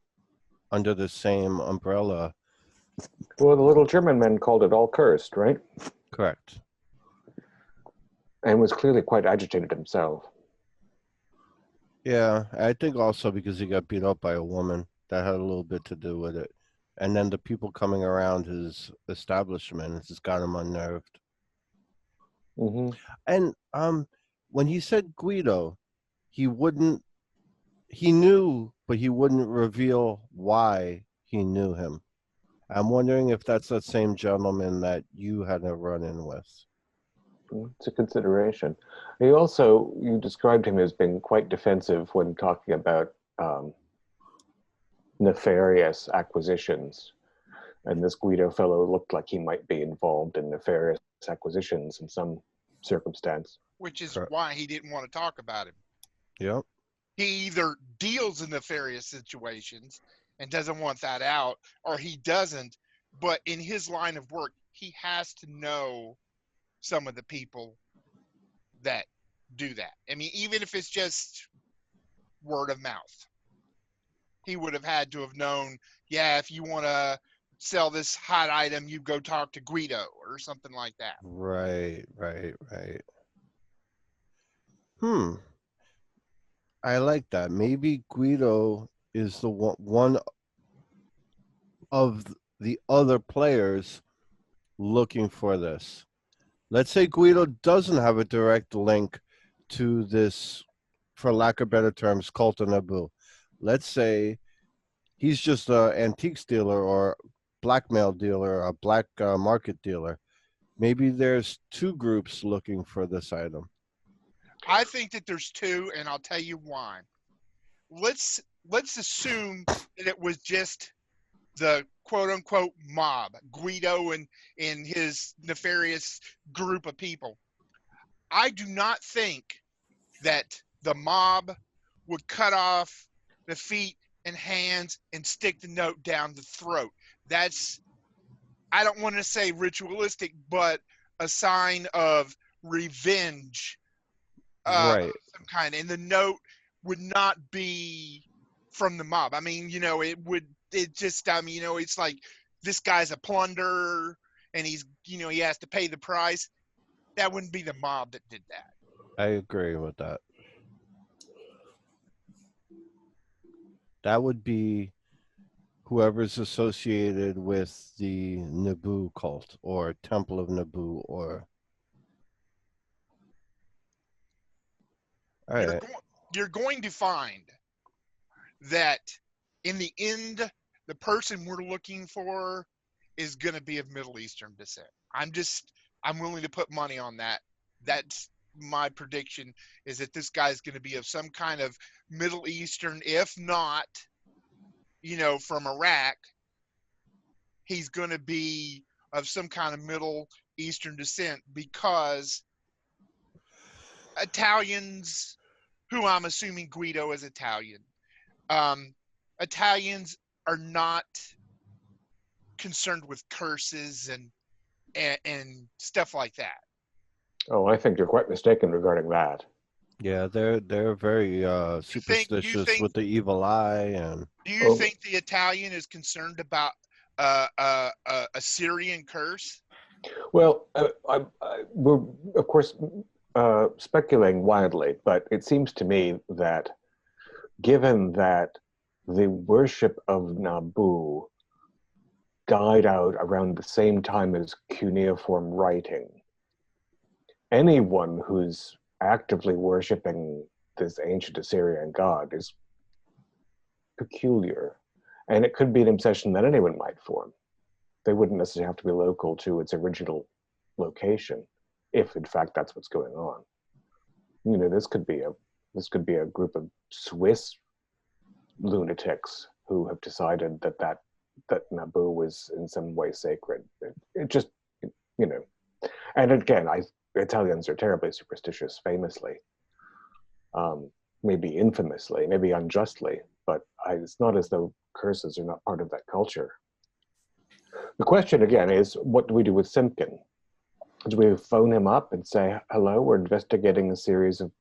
[SPEAKER 3] under the same umbrella.
[SPEAKER 2] Well, the little German man called it all cursed, right?
[SPEAKER 3] Correct.
[SPEAKER 2] And was clearly quite agitated himself.
[SPEAKER 3] Yeah, I think also because he got beat up by a woman, that had a little bit to do with it. And then the people coming around his establishment has got him unnerved.
[SPEAKER 2] Mm-hmm.
[SPEAKER 3] And when he said Guido, he knew, but he wouldn't reveal why he knew him. I'm wondering if that's that same gentleman that you had a run-in with.
[SPEAKER 2] It's a consideration. You described him as being quite defensive when talking about nefarious acquisitions. And this Guido fellow looked like he might be involved in nefarious acquisitions in some circumstance.
[SPEAKER 4] Which is
[SPEAKER 3] Correct.
[SPEAKER 4] why he didn't want to talk about him.
[SPEAKER 3] Yep.
[SPEAKER 4] He either deals in nefarious situations and doesn't want that out, or he doesn't. But in his line of work, he has to know some of the people that do that. I mean, even if it's just word of mouth, he would have had to have known, yeah, if you want to sell this hot item, you go talk to Guido or something like that.
[SPEAKER 3] Right. I like that. Maybe Guido is the one of the other players looking for this. Let's say Guido doesn't have a direct link to this for lack of better terms, cult of Naboo. Let's say he's just an antiques dealer or blackmail dealer, a black market dealer. Maybe there's two groups looking for this item.
[SPEAKER 4] I think that there's two, and I'll tell you why. Let's assume that it was just the quote unquote mob, Guido and his nefarious group of people. I do not think that the mob would cut off the feet and hands and stick the note down the throat. That's, I don't want to say ritualistic, but a sign of revenge
[SPEAKER 3] Right.
[SPEAKER 4] of some kind. And the note would not be from the mob. I mean, it's like, this guy's a plunderer and he has to pay the price. That wouldn't be the mob that did that.
[SPEAKER 3] I agree with that. That would be whoever's associated with the Naboo cult or Temple of Naboo or... All right.
[SPEAKER 4] You're going to find that in the end, the person we're looking for is going to be of Middle Eastern descent. I'm willing to put money on that. That's my prediction, is that this guy's going to be of some kind of Middle Eastern, if not, from Iraq, he's going to be of some kind of Middle Eastern descent, because Italians, who I'm assuming Guido is Italian, Italians are not concerned with curses and stuff like that.
[SPEAKER 2] Oh, I think you're quite mistaken regarding that.
[SPEAKER 3] Yeah, they're very superstitious with the evil eye. And
[SPEAKER 4] do you think the Italian is concerned about a Syrian curse?
[SPEAKER 2] Well, we're of course speculating wildly, but it seems to me that given that the worship of Naboo died out around the same time as cuneiform writing, anyone who's actively worshiping this ancient Assyrian god is peculiar, and it could be an obsession that anyone might form. They wouldn't necessarily have to be local to its original location, if in fact that's what's going on. This could be a group of Swiss lunatics who have decided that Naboo was in some way sacred. It just, and again, Italians are terribly superstitious, famously, maybe infamously, maybe unjustly, but it's not as though curses are not part of that culture. The question again is, what do we do with Simpkin? Do we phone him up and say, hello, we're investigating a series of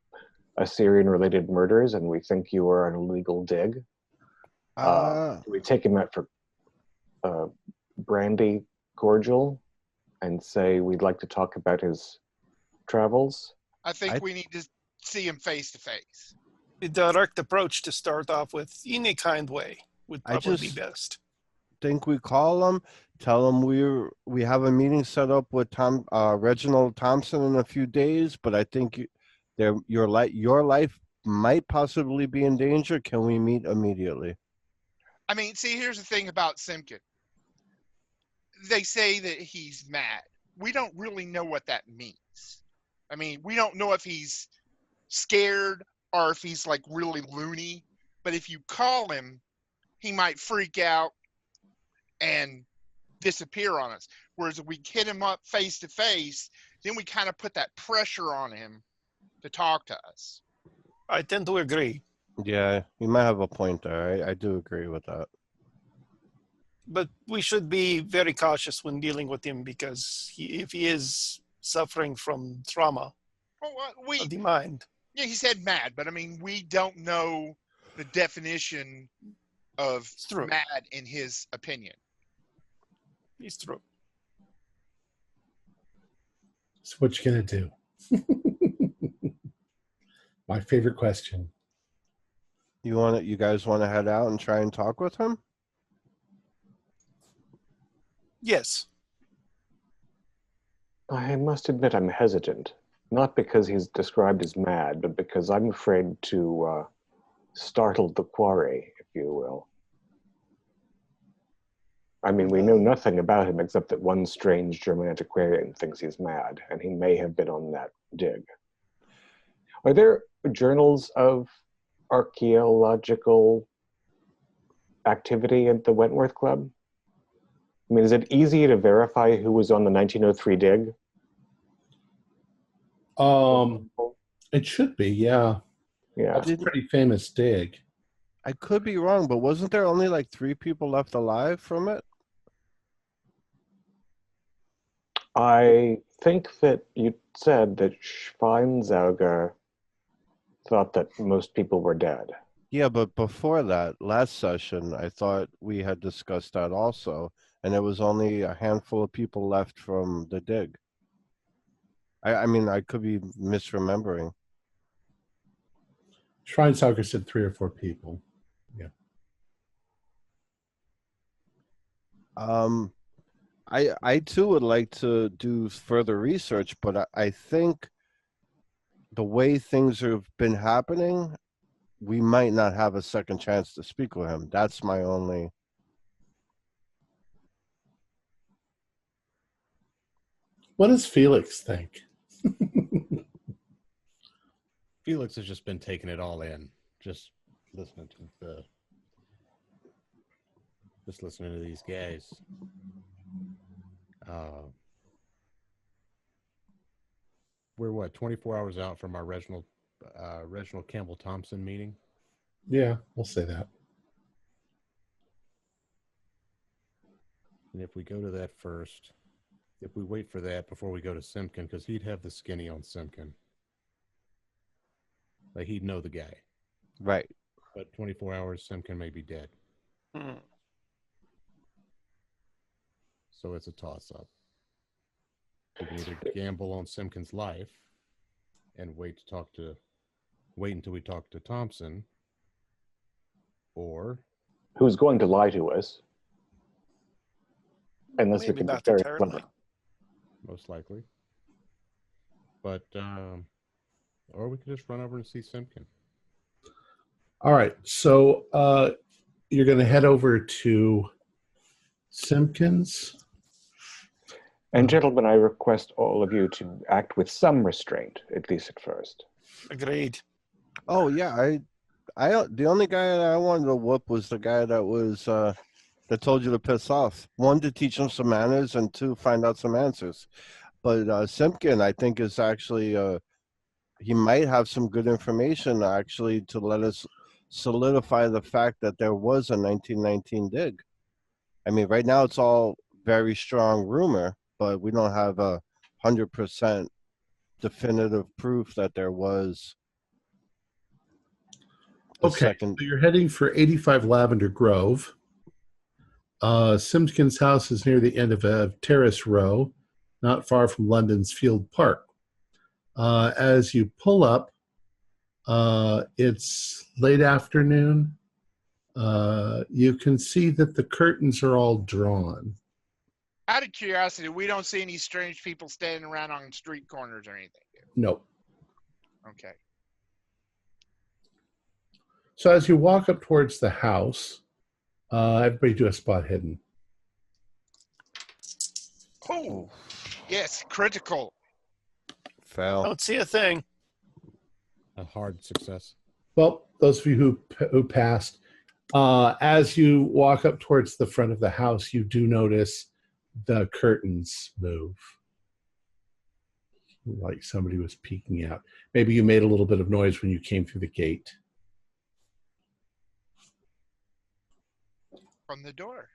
[SPEAKER 2] Assyrian-related murders and we think you are an illegal dig? Do we take him out for brandy cordial and say we'd like to talk about his travels?
[SPEAKER 4] I think we need to see him face to face.
[SPEAKER 5] A direct approach to start off with, in a kind way, would probably be best.
[SPEAKER 3] Think we call him, tell him we have a meeting set up with Reginald Thompson in a few days, but I think your life might possibly be in danger. Can we meet immediately?
[SPEAKER 4] I mean, see, here's the thing about Simpkin. They say that he's mad. We don't really know what that means. I mean, we don't know if he's scared or if he's like really loony. But if you call him, he might freak out and disappear on us. Whereas if we hit him up face to face, then we kind of put that pressure on him to talk to us.
[SPEAKER 5] I tend to agree.
[SPEAKER 3] Yeah, you might have a point there. I do agree with that.
[SPEAKER 5] But we should be very cautious when dealing with him, because if he is suffering from trauma of the mind.
[SPEAKER 4] Yeah, he said mad, but I mean, we don't know the definition of mad in his opinion.
[SPEAKER 5] It's true.
[SPEAKER 1] So what you gonna do? My favorite question.
[SPEAKER 3] You guys want to head out and try and talk with him?
[SPEAKER 5] Yes.
[SPEAKER 2] I must admit I'm hesitant. Not because he's described as mad, but because I'm afraid to startle the quarry, if you will. I mean, we know nothing about him except that one strange German antiquarian thinks he's mad, and he may have been on that dig. Are there journals of archaeological activity at the Wentworth Club? I mean, is it easy to verify who was on the 1903 dig?
[SPEAKER 1] It should be, yeah.
[SPEAKER 2] Yeah.
[SPEAKER 1] That's a pretty famous dig.
[SPEAKER 3] I could be wrong, but wasn't there only like 3 people left alive from it?
[SPEAKER 2] I think that you said that Schweinsauger thought that most people were dead.
[SPEAKER 3] Yeah, but before that, last session, I thought we had discussed that also, and there was only a handful of people left from the dig. I mean, I could be misremembering.
[SPEAKER 1] Schweinsauger said 3 or 4 people. Yeah.
[SPEAKER 3] I too would like to do further research, but I think the way things have been happening, we might not have a second chance to speak with him. That's my only.
[SPEAKER 1] What does Felix think?
[SPEAKER 6] Felix has just been taking it all in, just listening to these guys. We're what, 24 hours out from our Reginald Campbell Thompson meeting?
[SPEAKER 1] Yeah, we'll say that.
[SPEAKER 6] And if we go to that first, if we wait for that before we go to Simpkin, because he'd have the skinny on Simpkin. Like, he'd know the guy.
[SPEAKER 3] Right.
[SPEAKER 6] But 24 hours, Simpkin may be dead. So it's a toss-up. We can either gamble on Simpkin's life and wait until we talk to Thompson, or
[SPEAKER 2] Who's going to lie to us? Unless we
[SPEAKER 5] Maybe
[SPEAKER 2] can be
[SPEAKER 5] not the
[SPEAKER 2] very
[SPEAKER 5] terrible.
[SPEAKER 2] clever.
[SPEAKER 6] most likely. But or we could just run over and see Simpkin.
[SPEAKER 1] All right, so you're going to head over to Simpkins.
[SPEAKER 2] And gentlemen, I request all of you to act with some restraint, at least at first.
[SPEAKER 5] Agreed.
[SPEAKER 3] Oh yeah, I the only guy that I wanted to whoop was the guy that was that told you to piss off. 1, to teach him some manners, and 2, find out some answers. But Simpkin, I think, is actually he might have some good information actually to let us solidify the fact that there was a 1919 dig. I mean, right now it's all very strong rumor, but we don't have 100% definitive proof that there was.
[SPEAKER 1] Okay, so you're heading for 85 Lavender Grove. Simpkins' house is near the end of a terrace row, not far from London's Field Park. As you pull up, it's late afternoon. You can see that the curtains are all drawn.
[SPEAKER 4] Out of curiosity, we don't see any strange people standing around on street corners or anything.
[SPEAKER 1] No.
[SPEAKER 4] Okay.
[SPEAKER 1] So as you walk up towards the house, everybody do a spot hidden.
[SPEAKER 4] Oh, yes, critical.
[SPEAKER 3] Fail.
[SPEAKER 5] Don't see a thing.
[SPEAKER 6] A hard success.
[SPEAKER 1] Well, those of you who passed, as you walk up towards the front of the house, you do notice the curtains move. Like somebody was peeking out. Maybe you made a little bit of noise when you came through the gate.
[SPEAKER 4] On the door.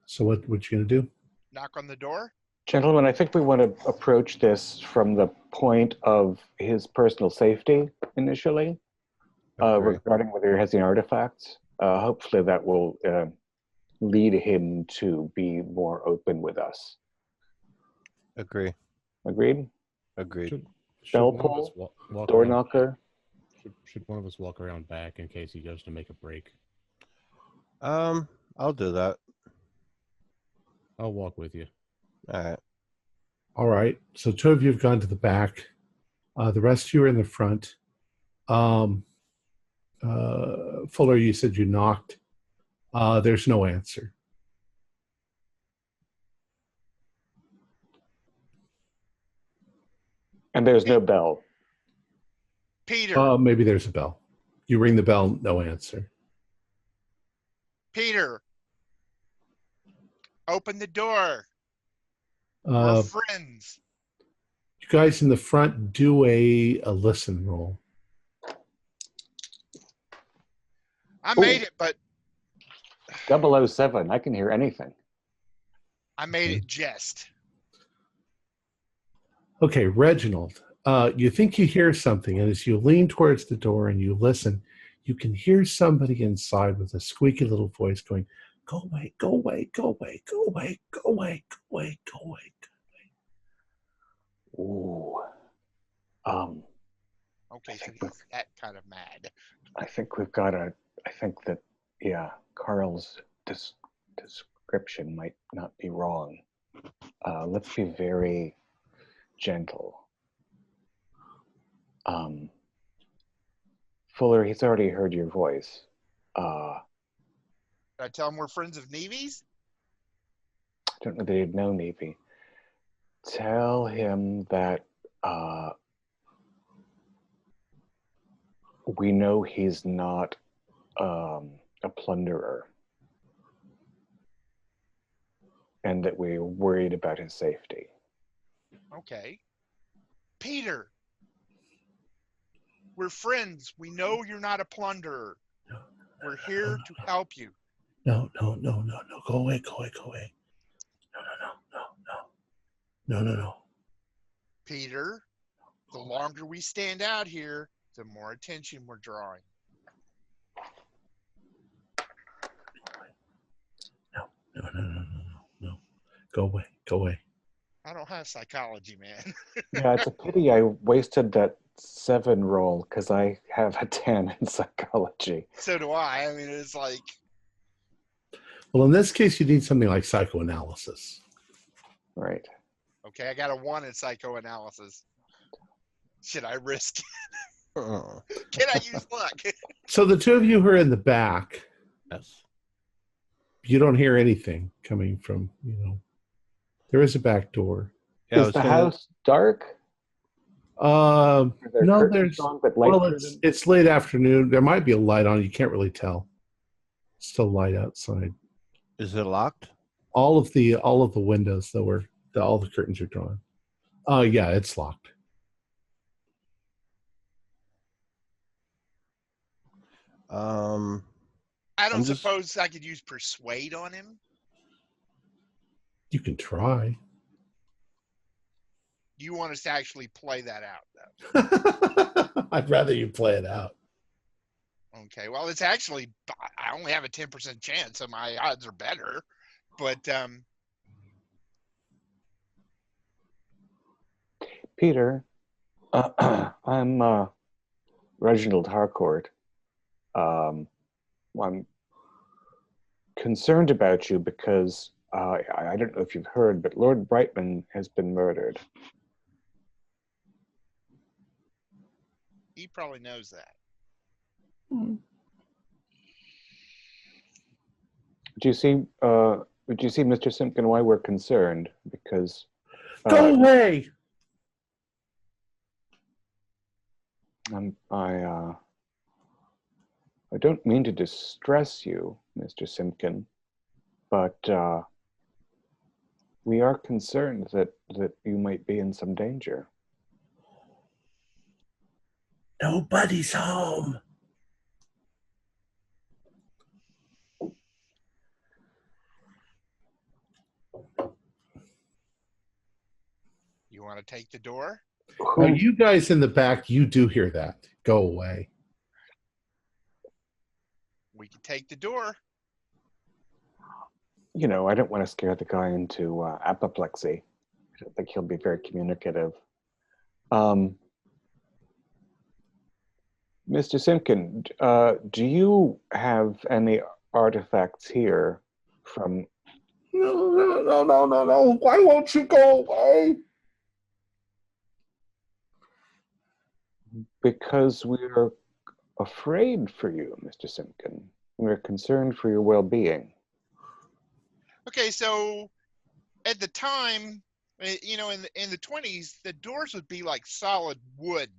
[SPEAKER 1] So what you going to do?
[SPEAKER 4] Knock on the door?
[SPEAKER 2] Gentlemen, I think we want to approach this from the point of his personal safety initially, regarding whether he has any artifacts. Hopefully that will lead him to be more open with us.
[SPEAKER 3] Agree.
[SPEAKER 2] Agreed?
[SPEAKER 3] Agreed.
[SPEAKER 2] Bell
[SPEAKER 6] one of us
[SPEAKER 2] pull?
[SPEAKER 6] walk
[SPEAKER 2] Door
[SPEAKER 6] around-
[SPEAKER 2] knocker?
[SPEAKER 6] Should one of us walk around back in case he goes to make a break?
[SPEAKER 3] I'll do that.
[SPEAKER 6] I'll walk with you.
[SPEAKER 3] All right.
[SPEAKER 1] All right. So two of you have gone to the back. The rest of you are in the front. Fuller, you said you knocked. There's no answer.
[SPEAKER 2] And there's no bell.
[SPEAKER 4] Peter,
[SPEAKER 1] Maybe there's a bell. You ring the bell, no answer.
[SPEAKER 4] Peter, open the door. We're
[SPEAKER 1] Uh,
[SPEAKER 4] friends.
[SPEAKER 1] you guys in the front do a listen roll.
[SPEAKER 4] I made it, but
[SPEAKER 2] 007, I can hear anything.
[SPEAKER 4] I made it jest.
[SPEAKER 1] Okay, Reginald, you think you hear something, and as you lean towards the door and you listen, you can hear somebody inside with a squeaky little voice going, "Go away, go away, go away, go away, go away, go away, go away."
[SPEAKER 2] Ooh.
[SPEAKER 4] Okay, so he's that kind of mad.
[SPEAKER 2] I think we've got I think that, yeah, Carl's description might not be wrong. Let's be very gentle. Fuller, he's already heard your voice.
[SPEAKER 4] Did I tell him we're friends of Nevy's?
[SPEAKER 2] I don't know that he'd know Nevy. Tell him that we know he's not a plunderer, and that we're worried about his safety.
[SPEAKER 4] Okay. Peter, we're friends. We know you're not a plunderer. We're here to help you.
[SPEAKER 1] No. Go away, go away, go away. No.
[SPEAKER 4] Peter, the longer we stand out here, the more attention we're drawing.
[SPEAKER 1] No. Go away, go away.
[SPEAKER 4] I don't have psychology, man.
[SPEAKER 2] Yeah, it's a pity I wasted that 7 roll because I have a 10 in psychology.
[SPEAKER 4] So do I. I mean, it's like...
[SPEAKER 1] Well, in this case, you need something like psychoanalysis.
[SPEAKER 2] Right.
[SPEAKER 4] Okay, I got a 1 in psychoanalysis. Should I risk it? Can I use luck?
[SPEAKER 1] So the two of you who are in the back,
[SPEAKER 6] Yes.
[SPEAKER 1] you don't hear anything coming from, there is a back door.
[SPEAKER 3] Yeah, I
[SPEAKER 2] Is
[SPEAKER 3] was
[SPEAKER 2] the
[SPEAKER 3] gonna-
[SPEAKER 2] house dark? Are there
[SPEAKER 1] No,
[SPEAKER 2] curtains
[SPEAKER 1] there's,
[SPEAKER 2] on, but light
[SPEAKER 1] well,
[SPEAKER 2] driven?
[SPEAKER 1] it's late afternoon. There might be a light on. You can't really tell. It's still light outside.
[SPEAKER 3] Is it locked?
[SPEAKER 1] All of the windows all the curtains are drawn. Yeah, it's locked.
[SPEAKER 4] I don't
[SPEAKER 3] I'm just-
[SPEAKER 4] suppose I could use persuade on him.
[SPEAKER 1] You can try.
[SPEAKER 4] You want us to actually play that out, though.
[SPEAKER 1] I'd rather you play it out.
[SPEAKER 4] Okay, well, it's actually, I only have a 10% chance, so my odds are better. But,
[SPEAKER 2] Peter, I'm Reginald Harcourt. I'm concerned about you because I don't know if you've heard, but Lord Brightman has been murdered.
[SPEAKER 4] he probably knows that.
[SPEAKER 2] Do you see, Mr. Simpkin, why we're concerned? Because
[SPEAKER 1] Go away!
[SPEAKER 2] I don't mean to distress you, Mr. Simpkin, but we are concerned that you might be in some danger.
[SPEAKER 1] Nobody's home.
[SPEAKER 4] You want to take the door?
[SPEAKER 1] Now, you guys in the back, you do hear that. Go away.
[SPEAKER 4] We can take the door.
[SPEAKER 2] You know, I don't want to scare the guy into apoplexy. I don't think he'll be very communicative. Mr. Simpkin, do you have any artifacts here from...
[SPEAKER 1] No. Why won't you go away?
[SPEAKER 2] Because we're afraid for you, Mr. Simpkin. We're concerned for your well-being.
[SPEAKER 4] Okay, so at the time, in the 20s, the doors would be like solid wood.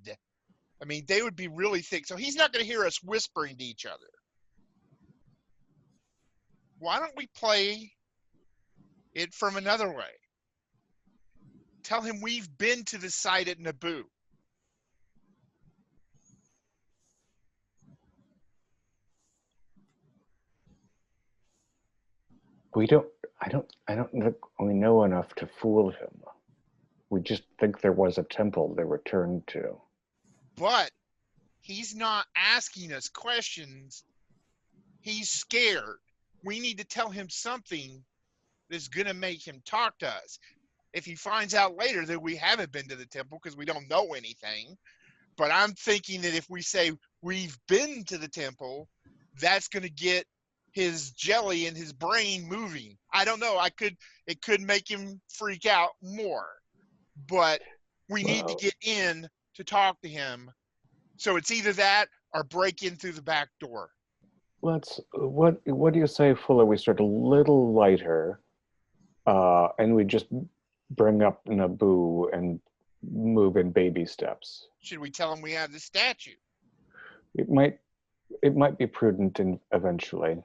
[SPEAKER 4] I mean, they would be really thick. So he's not going to hear us whispering to each other. Why don't we play it from another way? Tell him we've been to the site at Naboo.
[SPEAKER 2] I don't think we know enough to fool him. We just think there was a temple they returned to.
[SPEAKER 4] But he's not asking us questions. He's scared. We need to tell him something that's going to make him talk to us. If he finds out later that we haven't been to the temple because we don't know anything, but I'm thinking that if we say we've been to the temple, that's going to get his jelly in his brain moving. I don't know. It could make him freak out more, but we need to get in to talk to him. So it's either that or break in through the back door.
[SPEAKER 2] What do you say, Fuller? We start a little lighter, and we just bring up Naboo and move in baby steps.
[SPEAKER 4] Should we tell him we have the statue?
[SPEAKER 2] It might be prudent eventually.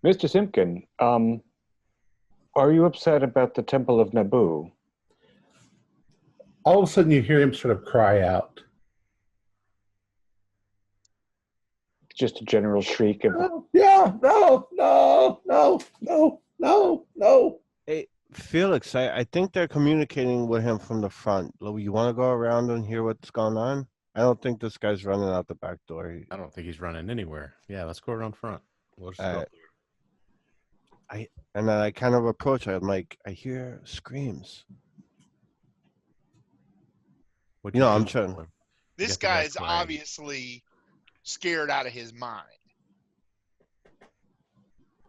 [SPEAKER 2] Mr. Simpkin, are you upset about the Temple of Naboo?
[SPEAKER 1] All of a sudden, you hear him sort of cry out.
[SPEAKER 2] Just a general shriek of,
[SPEAKER 1] no.
[SPEAKER 3] Hey, Felix, I think they're communicating with him from the front. You want to go around and hear what's going on? I don't think this guy's running out the back door.
[SPEAKER 6] I don't think he's running anywhere. Yeah, let's go around front. We'll just go.
[SPEAKER 3] And then I kind of approach. I'm like, I hear screams. I'm trying.
[SPEAKER 4] This guy is obviously scared out of his mind.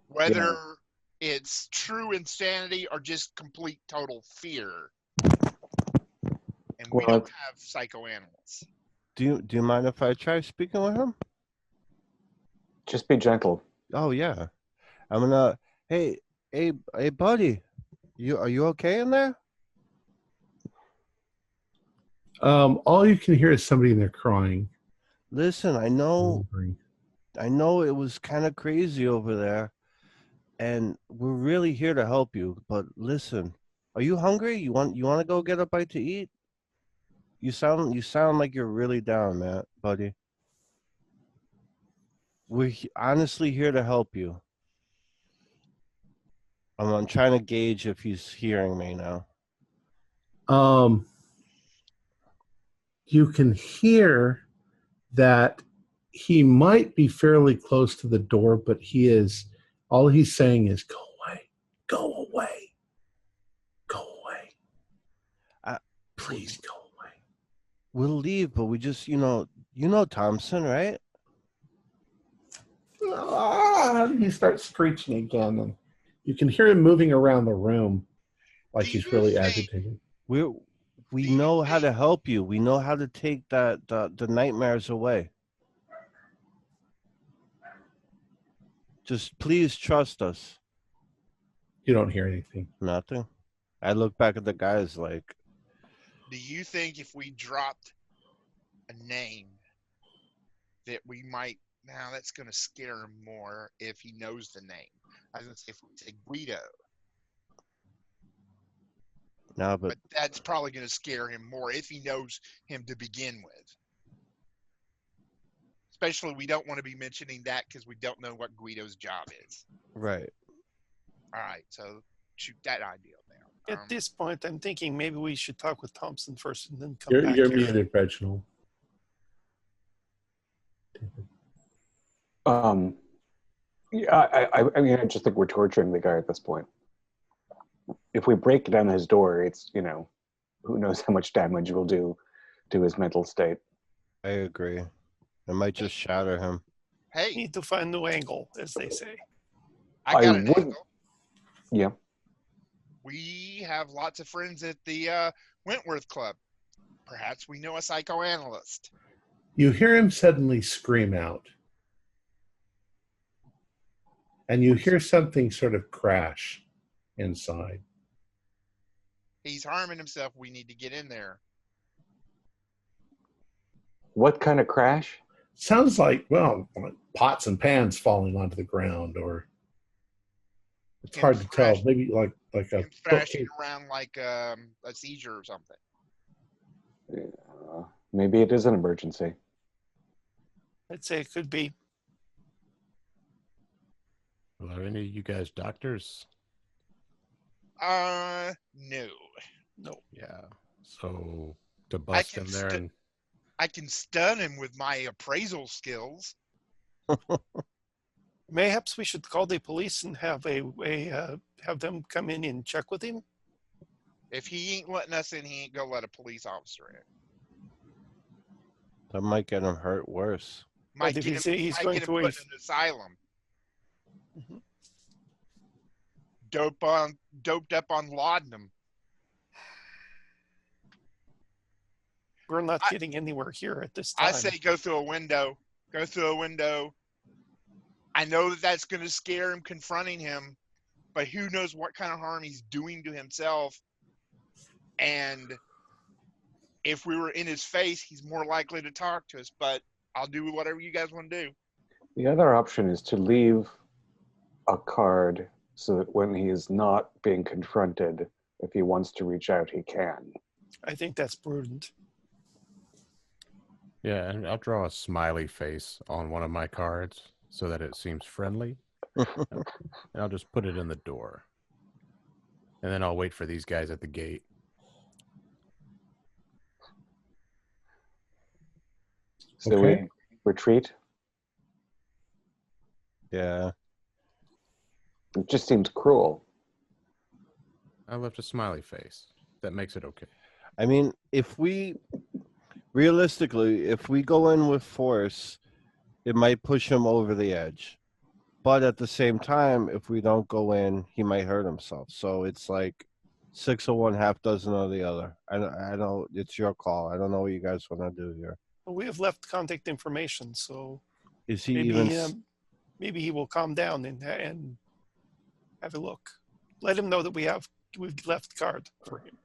[SPEAKER 4] Whether it's true insanity or just complete total fear. And we don't have psycho animals.
[SPEAKER 3] Do you mind if I try speaking with him?
[SPEAKER 2] Just be gentle.
[SPEAKER 3] Oh yeah. I'm gonna hey buddy. Are you okay in there?
[SPEAKER 1] All you can hear is somebody in there crying.
[SPEAKER 3] Listen, I know it was kind of crazy over there, and we're really here to help you. But listen, are you hungry? You want to go get a bite to eat? You sound like you're really down, man, buddy. We're honestly here to help you. I'm trying to gauge if he's hearing me now.
[SPEAKER 1] You can hear that he might be fairly close to the door, but all he's saying is, go away, go away, go away. Please go away.
[SPEAKER 3] We'll leave, but we just, Thompson, right?
[SPEAKER 1] He starts screeching again, and you can hear him moving around the room like he's really agitated.
[SPEAKER 3] We know how to help you. We know how to take the nightmares away. Just please trust us.
[SPEAKER 1] You don't hear anything.
[SPEAKER 3] Nothing. I look back at the guys like.
[SPEAKER 4] Do you think if we dropped a name that we might, now that's going to scare him more if he knows the name? I was going to say if we say Guido.
[SPEAKER 3] No, but
[SPEAKER 4] that's probably going to scare him more if he knows him to begin with. Especially, we don't want to be mentioning that because we don't know what Guido's job is.
[SPEAKER 3] Right.
[SPEAKER 4] All right, so shoot that idea down.
[SPEAKER 5] At this point, I'm thinking maybe we should talk with Thompson first and then come back
[SPEAKER 1] You're
[SPEAKER 5] here.
[SPEAKER 1] muted, Reginald.
[SPEAKER 2] Yeah, I mean, I just think we're torturing the guy at this point. If we break down his door, it's, who knows how much damage we'll do to his mental state.
[SPEAKER 3] I agree. It might just shatter him.
[SPEAKER 4] Hey,
[SPEAKER 5] Need to find a new angle, as they say.
[SPEAKER 4] I got an angle.
[SPEAKER 2] Yeah.
[SPEAKER 4] We have lots of friends at the Wentworth Club. Perhaps we know a psychoanalyst.
[SPEAKER 1] You hear him suddenly scream out. And you hear something sort of crash inside.
[SPEAKER 4] He's harming himself. We need to get in there.
[SPEAKER 2] What kind of crash?
[SPEAKER 1] Sounds like, well, like pots and pans falling onto the ground, or it's
[SPEAKER 4] Him
[SPEAKER 1] hard to tell.
[SPEAKER 4] thrash-
[SPEAKER 1] Maybe like a
[SPEAKER 4] Him thrashing
[SPEAKER 1] bookcase.
[SPEAKER 4] around like a seizure or something.
[SPEAKER 2] Maybe it is an emergency.
[SPEAKER 5] I'd say it could be.
[SPEAKER 6] Well, are any of you guys doctors?
[SPEAKER 4] No.
[SPEAKER 5] No.
[SPEAKER 6] Yeah. So to bust in there and
[SPEAKER 4] I can stun him with my appraisal skills.
[SPEAKER 5] Mayhaps we should call the police and have have them come in and check with him.
[SPEAKER 4] If he ain't letting us in, he ain't gonna let a police officer in.
[SPEAKER 3] That might get him hurt worse.
[SPEAKER 4] Might
[SPEAKER 5] if
[SPEAKER 4] get
[SPEAKER 5] he's-
[SPEAKER 4] him,
[SPEAKER 5] he's
[SPEAKER 4] might
[SPEAKER 5] going
[SPEAKER 4] get him
[SPEAKER 5] to
[SPEAKER 4] put
[SPEAKER 5] a-
[SPEAKER 4] in an asylum.
[SPEAKER 5] Mhm.
[SPEAKER 4] Doped up on laudanum.
[SPEAKER 5] We're not getting anywhere here at this time.
[SPEAKER 4] I say go through a window. Go through a window. I know that that's going to scare him confronting him, but who knows what kind of harm he's doing to himself. And if we were in his face, he's more likely to talk to us, but I'll do whatever you guys want to do.
[SPEAKER 2] The other option is to leave a card so that when he is not being confronted, if he wants to reach out, he can.
[SPEAKER 5] I think that's prudent.
[SPEAKER 6] yeah, and I'll draw a smiley face on one of my cards so that it seems friendly. And I'll just put it in the door. And then I'll wait for these guys at the gate.
[SPEAKER 2] So
[SPEAKER 1] Okay.
[SPEAKER 2] we retreat.
[SPEAKER 3] Yeah.
[SPEAKER 2] It just seems cruel.
[SPEAKER 6] I left a smiley face. That makes it okay.
[SPEAKER 3] I mean, if we realistically, if we go in with force, it might push him over the edge. But at the same time, if we don't go in, he might hurt himself. So it's like 6 of one, half dozen of the other. I know it's your call. I don't know what you guys want to do here.
[SPEAKER 5] But we have left contact information, so
[SPEAKER 3] Is he
[SPEAKER 5] maybe
[SPEAKER 3] even?
[SPEAKER 5] maybe he will calm down and have a look. Let him know that we've left card for him.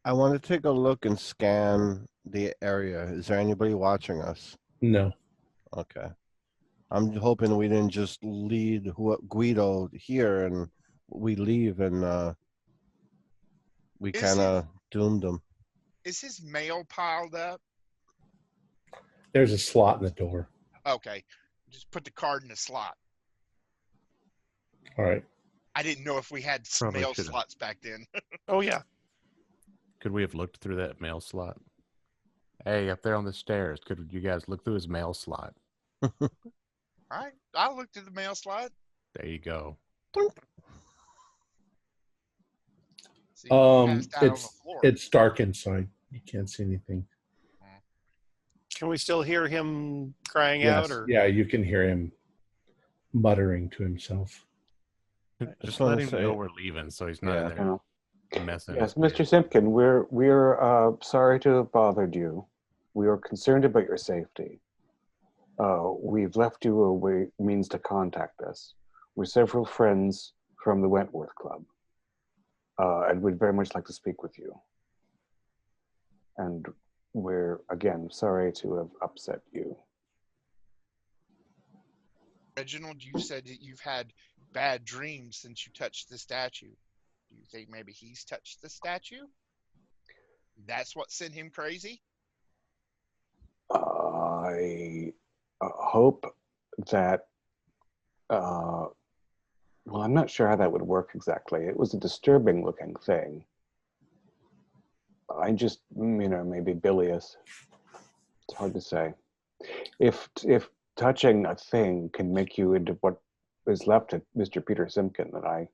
[SPEAKER 3] I want to take a look and scan the area. Is there anybody watching us?
[SPEAKER 1] No.
[SPEAKER 3] Okay. I'm hoping we didn't just lead Guido here and we leave and we
[SPEAKER 4] Is
[SPEAKER 3] kind of doomed him.
[SPEAKER 4] Is his mail piled up?
[SPEAKER 1] There's a slot in the door.
[SPEAKER 4] Okay. Just put the card in the slot.
[SPEAKER 1] All right.
[SPEAKER 4] I didn't know if we had
[SPEAKER 6] Probably
[SPEAKER 4] mail
[SPEAKER 6] should've.
[SPEAKER 4] slots back then.
[SPEAKER 5] Oh yeah.
[SPEAKER 6] Could we have looked through that mail slot? Hey, up there on the stairs, could you guys look through his mail slot?
[SPEAKER 4] All right. I looked at the mail slot.
[SPEAKER 6] There you go.
[SPEAKER 4] See, passed out on the floor.
[SPEAKER 1] It's dark inside. You can't see anything.
[SPEAKER 5] Can we still hear him crying
[SPEAKER 1] Yes.
[SPEAKER 5] out? Or
[SPEAKER 1] Yeah, you can hear him muttering to himself.
[SPEAKER 6] Just
[SPEAKER 3] wanna
[SPEAKER 6] let him
[SPEAKER 3] say-
[SPEAKER 6] know we're leaving so he's not in
[SPEAKER 2] You
[SPEAKER 6] there
[SPEAKER 2] know.
[SPEAKER 6] messing.
[SPEAKER 2] Yes,
[SPEAKER 6] his
[SPEAKER 2] Mr.
[SPEAKER 6] head.
[SPEAKER 2] Simpkin, we're sorry to have bothered you. We are concerned about your safety. We've left you a means to contact us. We're several friends from the Wentworth Club, and we'd very much like to speak with you. And we're, again, sorry to have upset you.
[SPEAKER 4] Reginald, you said that you've had bad dreams since you touched the statue. Do you think maybe he's touched the statue? That's what sent him crazy?
[SPEAKER 2] I hope that, well, I'm not sure how that would work exactly. It was a disturbing looking thing. I just, maybe bilious. It's hard to say. If touching a thing can make you into what is left of Mr. Peter Simpkin, then I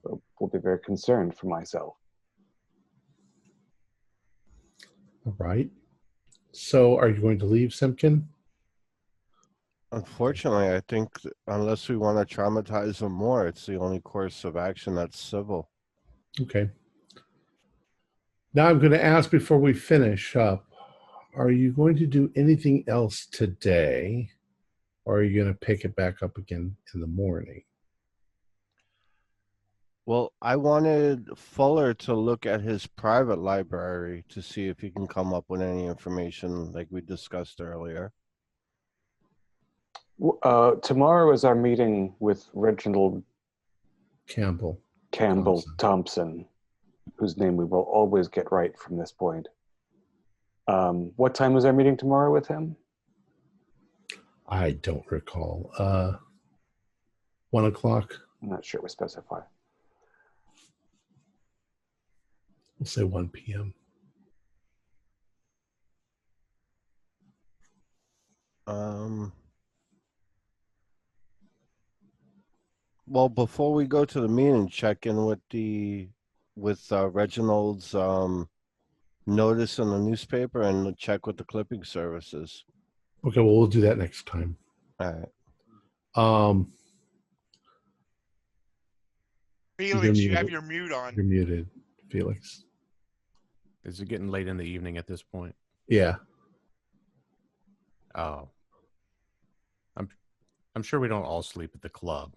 [SPEAKER 2] will be very concerned for myself.
[SPEAKER 1] All right. So are you going to leave, Simpkin?
[SPEAKER 3] Unfortunately, I think unless we want to traumatize him more, it's the only course of action that's civil.
[SPEAKER 1] Okay. Now I'm going to ask before we finish up, are you going to do anything else today? Or are you going to pick it back up again in the morning?
[SPEAKER 3] Well, I wanted Fuller to look at his private library to see if he can come up with any information like we discussed earlier.
[SPEAKER 2] Tomorrow is our meeting with Reginald
[SPEAKER 1] Campbell
[SPEAKER 2] Thompson, whose name we will always get right from this point. What time is our meeting tomorrow with him?
[SPEAKER 1] I don't recall. 1 o'clock?
[SPEAKER 2] I'm not sure we specify.
[SPEAKER 1] We'll say 1 p.m.
[SPEAKER 3] Well, before we go to the meeting, check in with Reginald's notice in the newspaper and check with the clipping services.
[SPEAKER 1] Okay, well, we'll do that next time.
[SPEAKER 3] All right.
[SPEAKER 4] Felix, you have your mute on.
[SPEAKER 1] You're muted, Felix.
[SPEAKER 6] Is it getting late in the evening at this point?
[SPEAKER 1] Yeah.
[SPEAKER 6] Oh. I'm sure we don't all sleep at the club.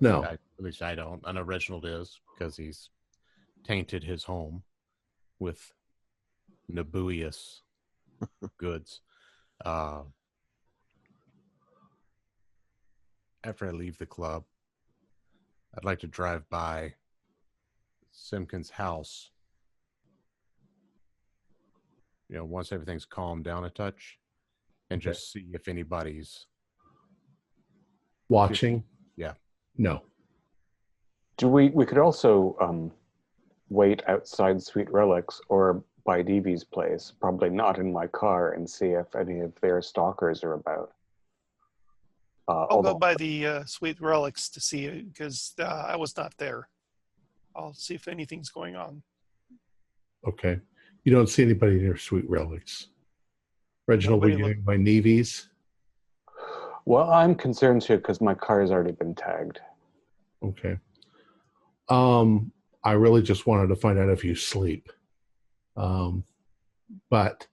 [SPEAKER 1] No.
[SPEAKER 6] At least I don't. I know Reginald is, because he's tainted his home with Nabuius goods. After I leave the club, I'd like to drive by Simpkins' house. Once everything's calmed down a touch, and just see if anybody's
[SPEAKER 1] watching.
[SPEAKER 6] Yeah.
[SPEAKER 1] No.
[SPEAKER 2] We could also wait outside Sweet Relics or by Deevy's place, probably not in my car, and see if any of their stalkers are about.
[SPEAKER 5] I'll go by the Sweet Relics to see it, because I was not there. I'll see if anything's going on.
[SPEAKER 1] Okay. You don't see anybody near Sweet Relics. Reginald, were you going by Nevy's?
[SPEAKER 2] Well, I'm concerned too, because my car has already been tagged.
[SPEAKER 1] Okay. I really just wanted to find out if you sleep. But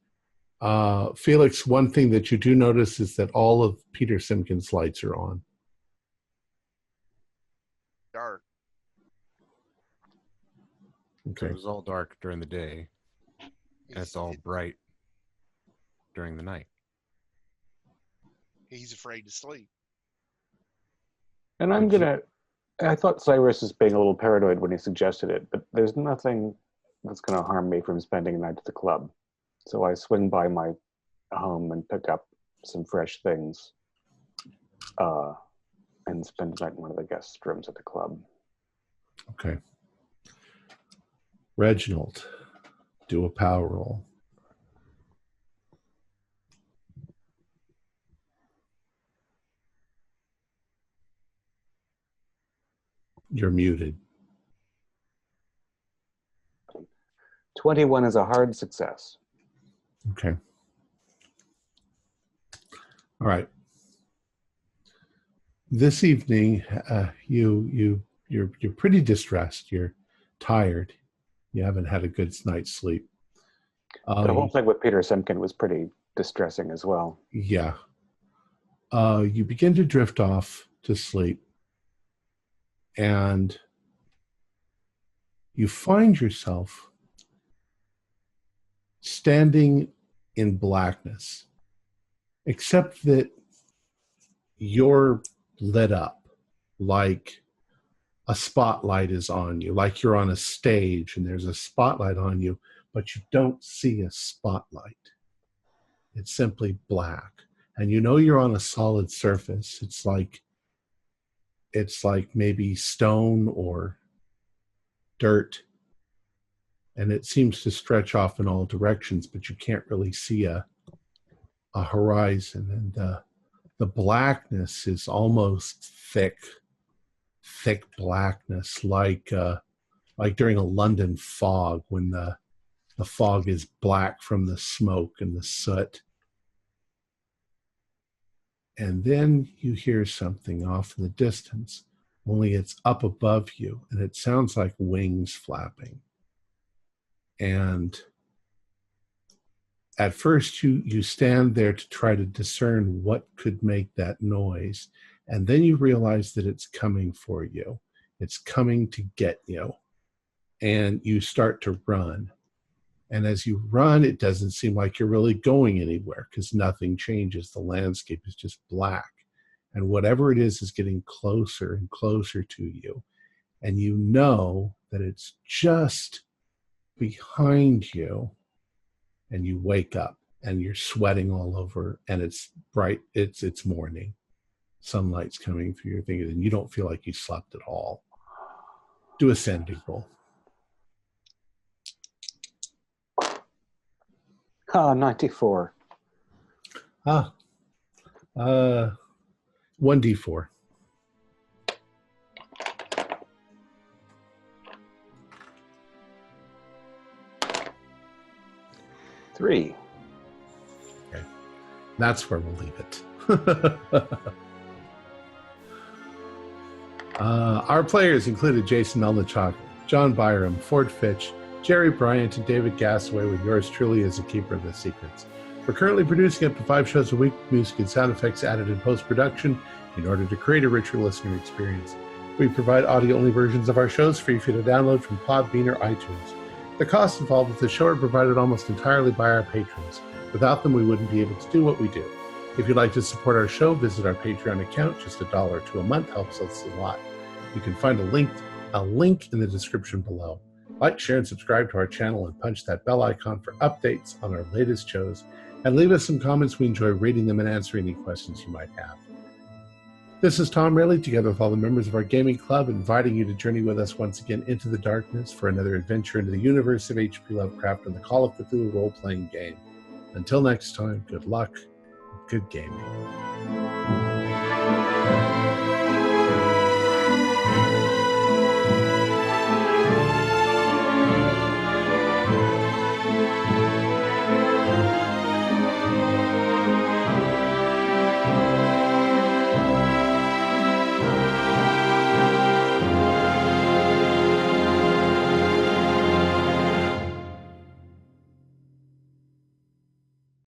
[SPEAKER 1] Felix, one thing that you do notice is that all of Peter Simpkins' lights are on.
[SPEAKER 4] Dark.
[SPEAKER 1] Okay.
[SPEAKER 6] It was all dark during the day, and it's all bright during the night.
[SPEAKER 4] He's afraid to sleep.
[SPEAKER 2] And I thought Cyrus was being a little paranoid when he suggested it, but there's nothing that's going to harm me from spending a night at the club. So I swing by my home and pick up some fresh things and spend the night in one of the guest rooms at the club.
[SPEAKER 1] Okay. Reginald, do a power roll. You're muted.
[SPEAKER 2] 21 is a hard success.
[SPEAKER 1] Okay. All right. This evening, you're pretty distressed. You're tired. You haven't had a good night's sleep.
[SPEAKER 2] The whole thing with Peter Simpkin was pretty distressing as well.
[SPEAKER 1] Yeah. You begin to drift off to sleep, and you find yourself standing in blackness, except that you're lit up like a spotlight is on you, like you're on a stage and there's a spotlight on you, but you don't see a spotlight. It's simply black. And you know you're on a solid surface. It's like maybe stone or dirt. And it seems to stretch off in all directions, but you can't really see a horizon. And the blackness is almost thick blackness, like during a London fog, when the fog is black from the smoke and the soot. And then you hear something off in the distance, only it's up above you, and it sounds like wings flapping. And at first you stand there to try to discern what could make that noise. And then you realize that it's coming for you. It's coming to get you. And you start to run. And as you run, it doesn't seem like you're really going anywhere because nothing changes. The landscape is just black. And whatever it is getting closer and closer to you. And you know that it's just behind you. And you wake up and you're sweating all over, and it's bright. It's morning. Sunlight's coming through your thing, and you don't feel like you slept at all. Do a sanity roll.
[SPEAKER 2] 94.
[SPEAKER 1] 1d4.
[SPEAKER 2] Three.
[SPEAKER 1] Okay. That's where we'll leave it. Our players included Jason Melnichuk, John Byram, Ford Fitch, Jerry Bryant, and David Gasaway, with yours truly as a keeper of the secrets. We're currently producing up to 5 shows a week, with music and sound effects added in post-production in order to create a richer listener experience. We provide audio-only versions of our shows free for you to download from Podbean or iTunes. The costs involved with the show are provided almost entirely by our patrons. Without them, we wouldn't be able to do what we do. If you'd like to support our show, visit our Patreon account. Just $1 or $2 a month helps us a lot. You can find a link in the description below. Like, share, and subscribe to our channel, and punch that bell icon for updates on our latest shows. And leave us some comments. We enjoy reading them and answering any questions you might have. This is Tom Rayleigh, together with all the members of our gaming club, inviting you to journey with us once again into the darkness for another adventure into the universe of H.P. Lovecraft and the Call of Cthulhu role-playing game. Until next time, good luck and good gaming.